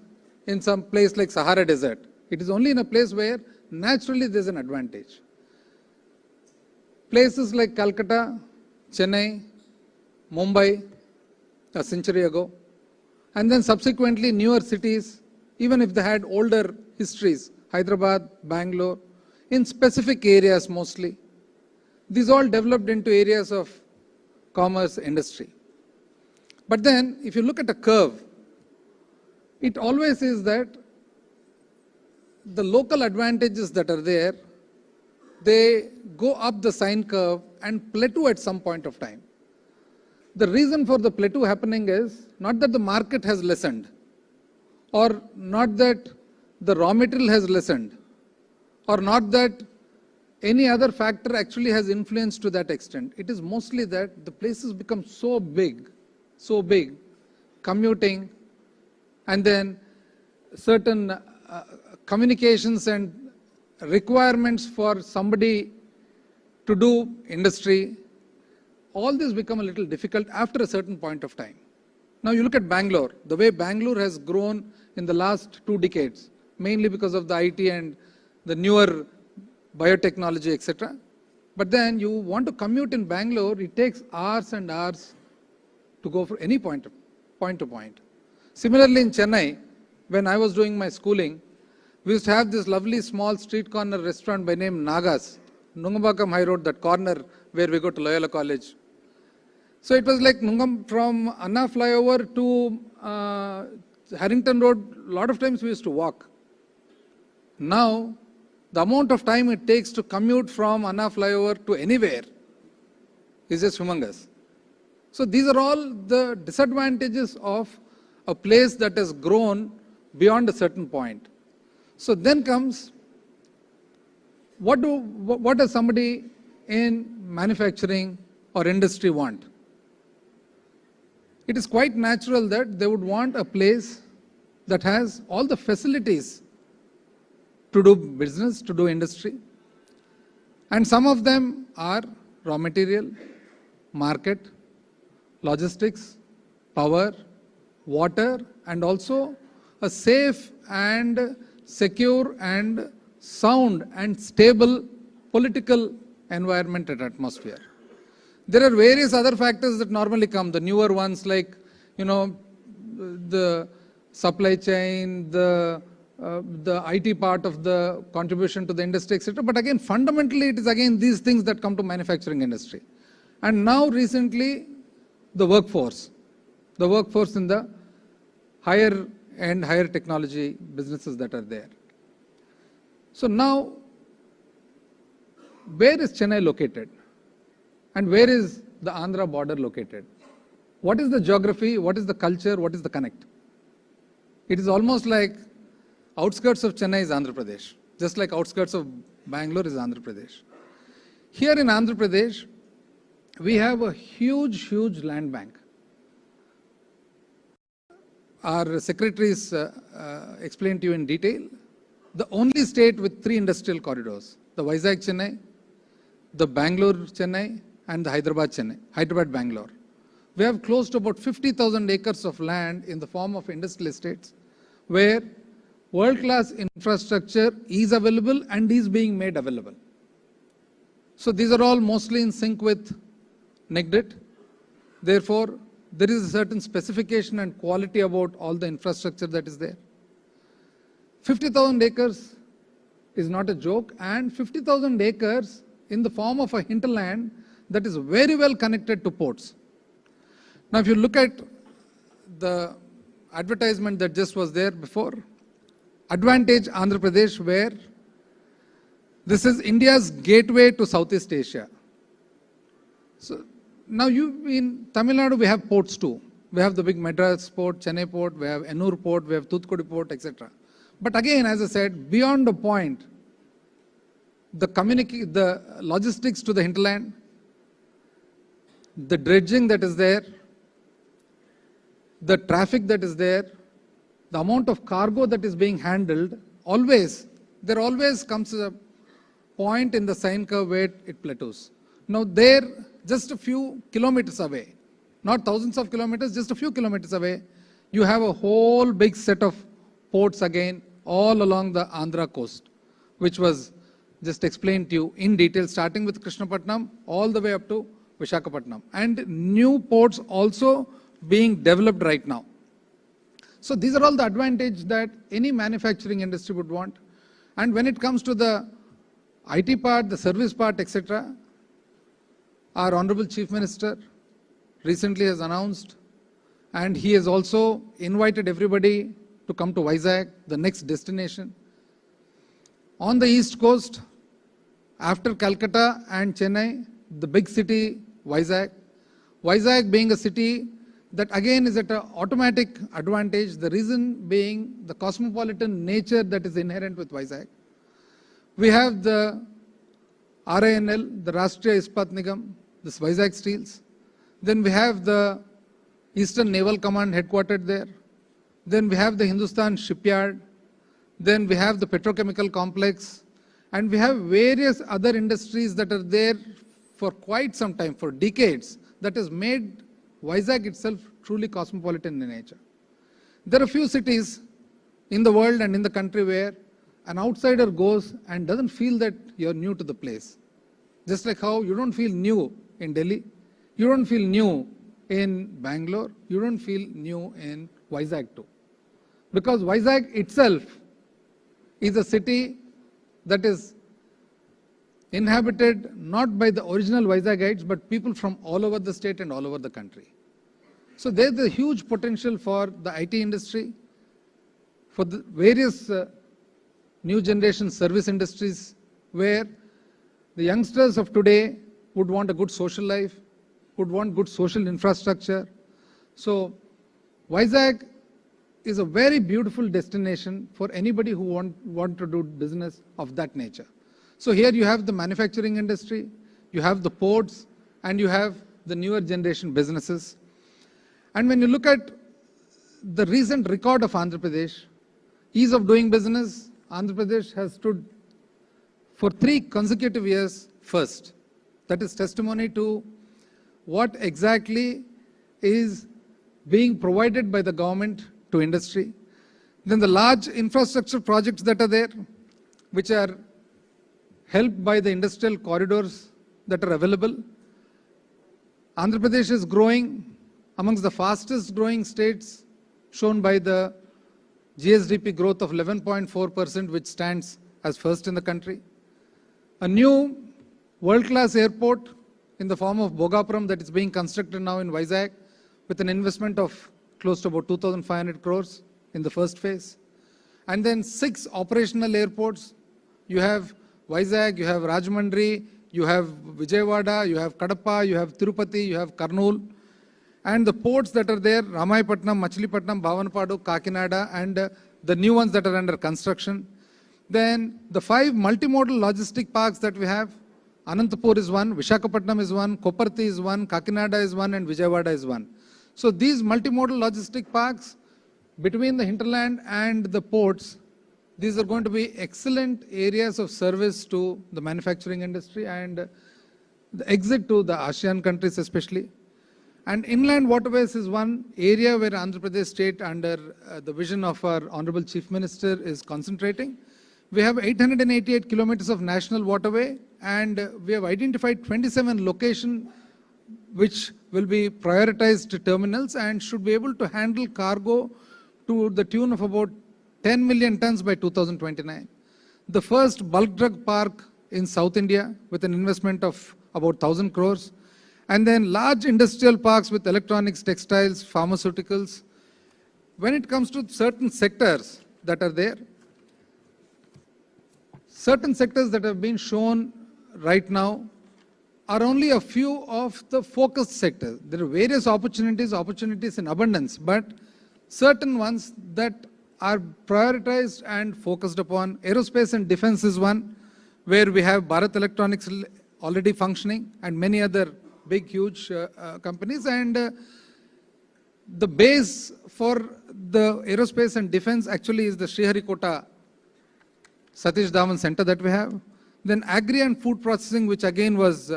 in some place like Sahara Desert. It is only in a place where naturally there is an advantage. Places like Calcutta, Chennai, Mumbai, a century ago, and then subsequently newer cities, even if they had older histories, Hyderabad, Bangalore, in specific areas mostly. These all developed into areas of commerce, industry. But then, if you look at a curve, it always is that the local advantages that are there, they go up the sine curve and plateau at some point of time. The reason for the plateau happening is not that the market has lessened, or not that the raw material has lessened, or not that any other factor actually has influenced to that extent. It is mostly that the places become so big, commuting, and then certain communications and requirements for somebody to do industry, all this become a little difficult after a certain point of time. Now you look at Bangalore, the way Bangalore has grown in the last 2 decades, mainly because of the IT and the newer biotechnology, etc. But then you want to commute in Bangalore, it takes hours and hours to go from any point to point. Similarly in Chennai, when I was doing my schooling, we used to have this lovely small street corner restaurant by name Nagas, Nungambakam High Road, that corner where we go to Loyola College. So it was like Nungam from Anna flyover to Harrington Road, a lot of times we used to walk. Now, the amount of time it takes to commute from Anna flyover to anywhere is just humongous. So these are all the disadvantages of a place that has grown beyond a certain point. So then comes, what does somebody in manufacturing or industry want? It is quite natural that they would want a place that has all the facilities to do business, to do industry. And some of them are raw material, market, logistics, power, water, and also a safe and secure and sound and stable political environment and atmosphere. There are various other factors that normally come, the newer ones like, the supply chain, the IT part of the contribution to the industry, etc. But again, fundamentally, it is again these things that come to manufacturing industry. And now recently, the workforce in the higher and higher technology businesses that are there. So now, where is Chennai located? And where is the Andhra border located? What is the geography? What is the culture? What is the connect? It is almost like outskirts of Chennai is Andhra Pradesh, just like outskirts of Bangalore is Andhra Pradesh. Here in Andhra Pradesh, we have a huge land bank. Our secretaries explained to you in detail. The only state with 3 industrial corridors, the Vizag Chennai, the Bangalore Chennai, and the Hyderabad Bangalore. We have close to about 50,000 acres of land in the form of industrial estates where world-class infrastructure is available and is being made available. So these are all mostly in sync with NICDIT. Therefore, there is a certain specification and quality about all the infrastructure that is there. 50,000 acres is not a joke, and 50,000 acres in the form of a hinterland that is very well connected to ports. Now, if you look at the advertisement that just was there before, Advantage Andhra Pradesh, where this is India's gateway to Southeast Asia. So now in Tamil Nadu, we have ports too. We have the big Madras port, Chennai port, we have Ennur port, we have Thoothukudi port, etc. But again, as I said, beyond the point, the logistics to the hinterland, the dredging that is there, the traffic that is there, the amount of cargo that is being handled, there always comes a point in the sine curve where it plateaus. Now there, just a few kilometers away, not thousands of kilometers, just a few kilometers away, you have a whole big set of ports again all along the Andhra coast, which was just explained to you in detail, starting with Krishnapatnam all the way up to Visakhapatnam. And new ports also being developed right now. So these are all the advantages that any manufacturing industry would want. And when it comes to the IT part, the service part, etc., our Honorable Chief Minister recently has announced, and he has also invited everybody to come to Vizag, the next destination. On the East Coast, after Calcutta and Chennai, the big city, Vizag. Vizag being a city that again is at an automatic advantage, the reason being the cosmopolitan nature that is inherent with Vizag. We have the RINL, the Rashtriya Ispat Nigam, this Vizag Steels. Then we have the Eastern Naval Command headquartered there. Then we have the Hindustan Shipyard. Then we have the petrochemical complex. And we have various other industries that are there for quite some time, for decades, that has made Vizag itself truly cosmopolitan in nature. There are few cities in the world and in the country where an outsider goes and doesn't feel that you're new to the place. Just like how you don't feel new in Delhi, you don't feel new in Bangalore, you don't feel new in Vizag too. Because Vizag itself is a city that is inhabited not by the original Vizagites, but people from all over the state and all over the country. So there's a huge potential for the IT industry, for the various new generation service industries, where the youngsters of today would want a good social life, would want good social infrastructure. So Vizag is a very beautiful destination for anybody who want to do business of that nature. So here you have the manufacturing industry, you have the ports, and you have the newer generation businesses. And when you look at the recent record of Andhra Pradesh, ease of doing business, Andhra Pradesh has stood for 3 consecutive years first. That is testimony to what exactly is being provided by the government to industry. Then the large infrastructure projects that are there, which are helped by the industrial corridors that are available. Andhra Pradesh is growing amongst the fastest growing states, shown by the GSDP growth of 11.4%, which stands as first in the country. A new world-class airport in the form of Bhogapuram that is being constructed now in Vizag with an investment of close to about 2,500 crores in the first phase. And then 6 operational airports. You have Vizag, you have Rajahmundry, you have Vijayawada, you have Kadapa, you have Tirupati, you have Kurnool. And the ports that are there, Ramayapatnam, Machilipatnam, Bhavanapadu, Kakinada, and the new ones that are under construction. Then the 5 multimodal logistic parks that we have, Anantapur is one, Visakhapatnam is one, Koparthi is one, Kakinada is one, and Vijayawada is one. So these multimodal logistic parks between the hinterland and the ports, these are going to be excellent areas of service to the manufacturing industry and the exit to the ASEAN countries especially. And inland waterways is one area where Andhra Pradesh state under the vision of our Honorable Chief Minister is concentrating. We have 888 kilometers of national waterway, and we have identified 27 locations which will be prioritized terminals and should be able to handle cargo to the tune of about 10 million tons by 2029. The first bulk drug park in South India with an investment of about 1,000 crores. And then large industrial parks with electronics, textiles, pharmaceuticals. When it comes to certain sectors that are there, certain sectors that have been shown right now are only a few of the focused sectors. There are various opportunities in abundance, but certain ones that are prioritized and focused upon. Aerospace and defense is one, where we have Bharat Electronics already functioning and many other big, huge companies. And the base for the aerospace and defense actually is the Sriharikota Satish Dhawan Center that we have. Then agri and food processing, which again was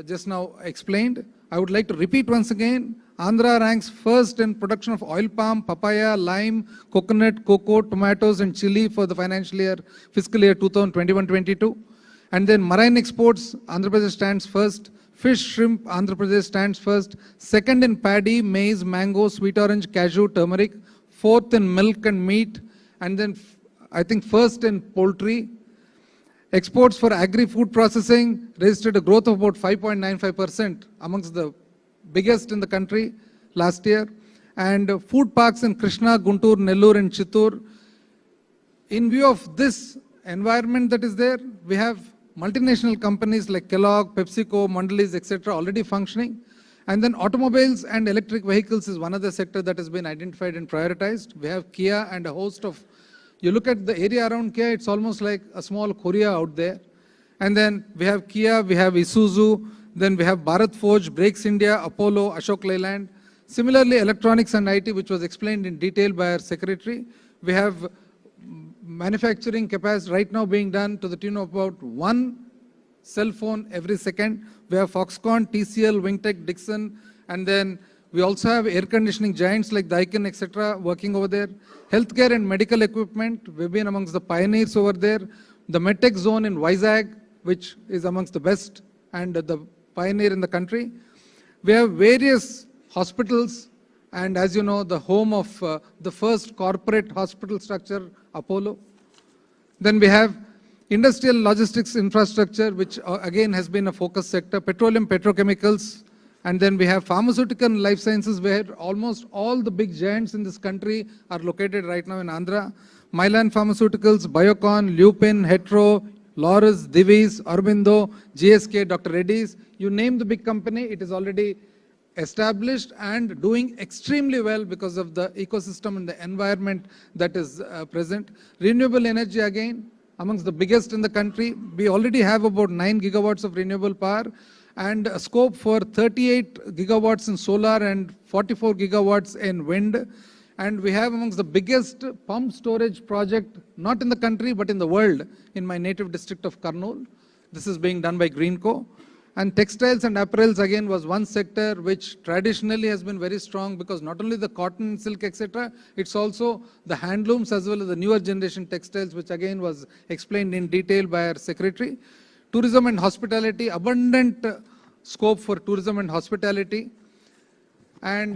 just now explained. I would like to repeat once again, Andhra ranks first in production of oil palm, papaya, lime, coconut, cocoa, tomatoes and chili for the fiscal year 2021-22. And then marine exports, Andhra Pradesh stands first. Fish, shrimp, Andhra Pradesh stands first. Second in paddy, maize, mango, sweet orange, cashew, turmeric. Fourth in milk and meat. And then I think first in poultry. Exports for agri-food processing registered a growth of about 5.95% amongst the biggest in the country last year. And food parks in Krishna, Guntur, Nellore and Chittur. In view of this environment that is there, we have multinational companies like Kellogg, PepsiCo, Mondelez, etc. already functioning. And then automobiles and electric vehicles is one other sector that has been identified and prioritized. We have Kia and a host of, you look at the area around Kia, it's almost like a small Korea out there. And then we have Kia, we have Isuzu, then we have Bharat Forge, Brakes India, Apollo, Ashok Leyland. Similarly, electronics and IT, which was explained in detail by our secretary. We have manufacturing capacity right now being done to the tune of about 1 cell phone every second. We have Foxconn, TCL, Wingtech, Dixon, and then we also have air conditioning giants like Daikin, etc. working over there. Healthcare and medical equipment, we've been amongst the pioneers over there. The MedTech zone in Vizag, which is amongst the best and the pioneer in the country. We have various hospitals, and as you know, the home of the first corporate hospital structure, Apollo. Then we have industrial logistics infrastructure, which again has been a focus sector, petroleum, petrochemicals, and then we have pharmaceutical and life sciences, where almost all the big giants in this country are located right now in Andhra. Mylan Pharmaceuticals, Biocon, Lupin, Hetero, Laurus, Divi's, Aurobindo, GSK, Dr. Reddy's. You name the big company, it is already established and doing extremely well because of the ecosystem and the environment that is present. Renewable energy, again, amongst the biggest in the country. We already have about 9 gigawatts of renewable power and a scope for 38 gigawatts in solar and 44 gigawatts in wind. And we have amongst the biggest pump storage project, not in the country, but in the world, in my native district of Kurnool. This is being done by Greenco. And textiles and apparels, again, was one sector which traditionally has been very strong, because not only the cotton, silk, etc., it's also the handlooms as well as the newer generation textiles, which again was explained in detail by our secretary. Tourism and hospitality, abundant scope for tourism and hospitality. And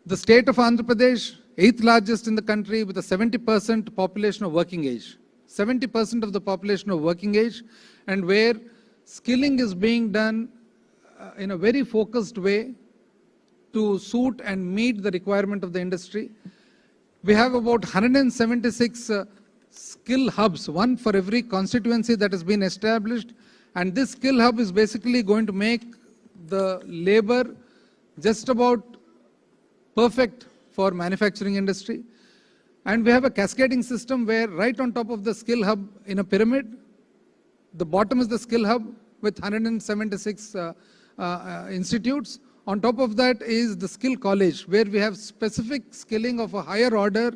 the state of Andhra Pradesh, 8th largest in the country with a 70% population of working age. 70% of the population of working age, and where skilling is being done in a very focused way to suit and meet the requirement of the industry. We have about 176 skill hubs, one for every constituency that has been established. And this skill hub is basically going to make the labor just about perfect for manufacturing industry. And we have a cascading system where right on top of the skill hub in a pyramid, the bottom is the skill hub with 176 institutes. On top of that is the skill college, where we have specific skilling of a higher order,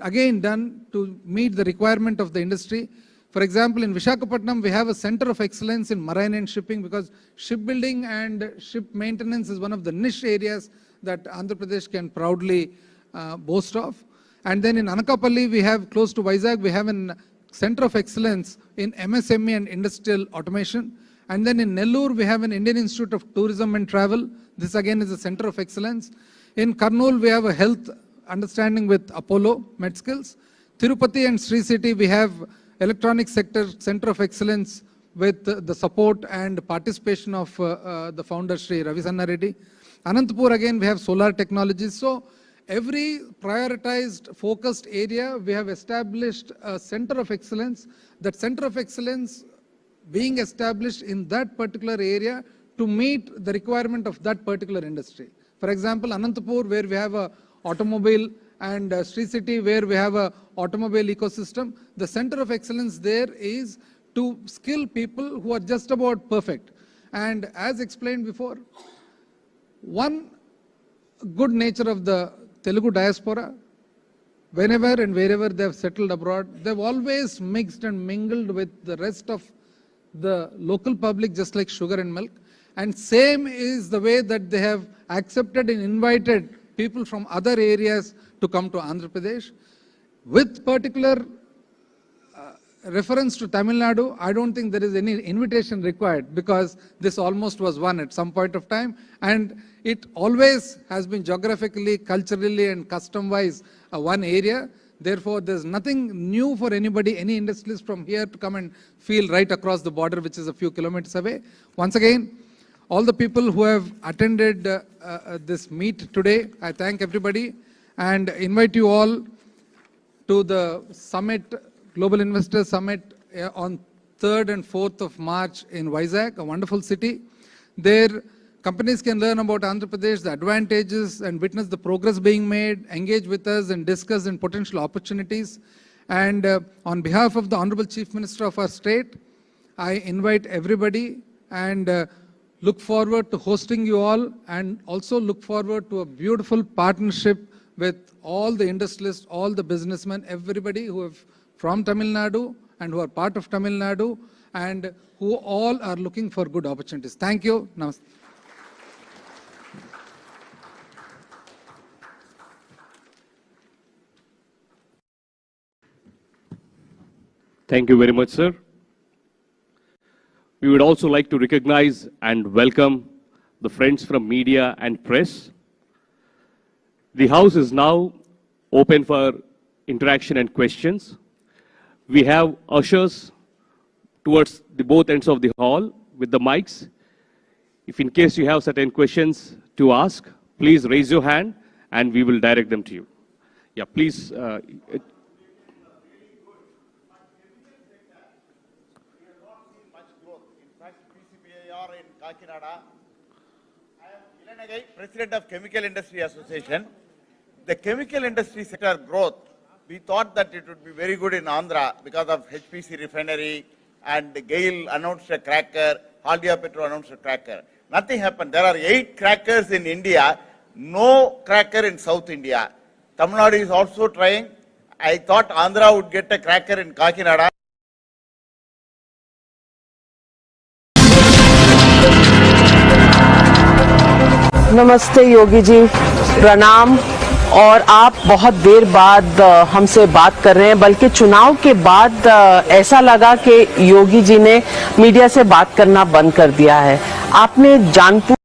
again done to meet the requirement of the industry. For example, in Visakhapatnam, we have a center of excellence in marine and shipping, because shipbuilding and ship maintenance is one of the niche areas that Andhra Pradesh can proudly boast of. And then in Anakapalli, we have close to Vizag, we have a center of excellence in MSME and industrial automation. And then in Nellore, we have an Indian Institute of Tourism and Travel. This again is a center of excellence. In Kurnool, we have a health understanding with Apollo MedSkills. Tirupati and Sri City, we have electronic sector center of excellence with the support and participation of the founder Sri Ravisanna Reddy. Anantapur, again, we have solar technologies. So every prioritized, focused area, we have established a center of excellence. That center of excellence being established in that particular area to meet the requirement of that particular industry. For example, Anantapur, where we have a automobile, and Sri City, where we have a automobile ecosystem, the center of excellence there is to skill people who are just about perfect. And as explained before, one good nature of the Telugu diaspora, whenever and wherever they have settled abroad, they've always mixed and mingled with the rest of the local public, just like sugar and milk. And same is the way that they have accepted and invited people from other areas to come to Andhra Pradesh. With particular reference to Tamil Nadu, I don't think there is any invitation required, because this almost was one at some point of time, and it always has been geographically, culturally and custom-wise one area. Therefore, there's nothing new for anybody, any industrialist from here to come and feel right across the border, which is a few kilometers away. Once again, all the people who have attended this meet today, I thank everybody and invite you all to the summit, Global Investor Summit on 3rd and 4th of March in Vizag, a wonderful city. There, companies can learn about Andhra Pradesh, the advantages, and witness the progress being made, engage with us and discuss in potential opportunities. And on behalf of the Honorable Chief Minister of our state, I invite everybody and look forward to hosting you all, and also look forward to a beautiful partnership with all the industrialists, all the businessmen, everybody who have from Tamil Nadu and who are part of Tamil Nadu and who all are looking for good opportunities. Thank you. Namaste. Thank you very much, sir. We would also like to recognize and welcome the friends from media and press. The House is now open for interaction and questions. We have ushers towards the both ends of the hall with the mics. If in case you have certain questions to ask, please raise your hand and we will direct them to you. Yeah, please. I am Ilanagay, President of Chemical Industry Association. The chemical industry sector growth, we thought that it would be very good in Andhra because of HPC refinery, and GAIL announced a cracker, Haldia Petro announced a cracker. Nothing happened. There are 8 crackers in India, no cracker in South India. Tamil Nadu is also trying. I thought Andhra would get a cracker in Kakinada. नमस्ते योगी जी, प्रणाम। और आप बहुत देर बाद हमसे बात कर रहे हैं, बल्कि चुनाव के बाद ऐसा लगा कि योगी जी ने मीडिया से बात करना बंद कर दिया है। आपने जानपुर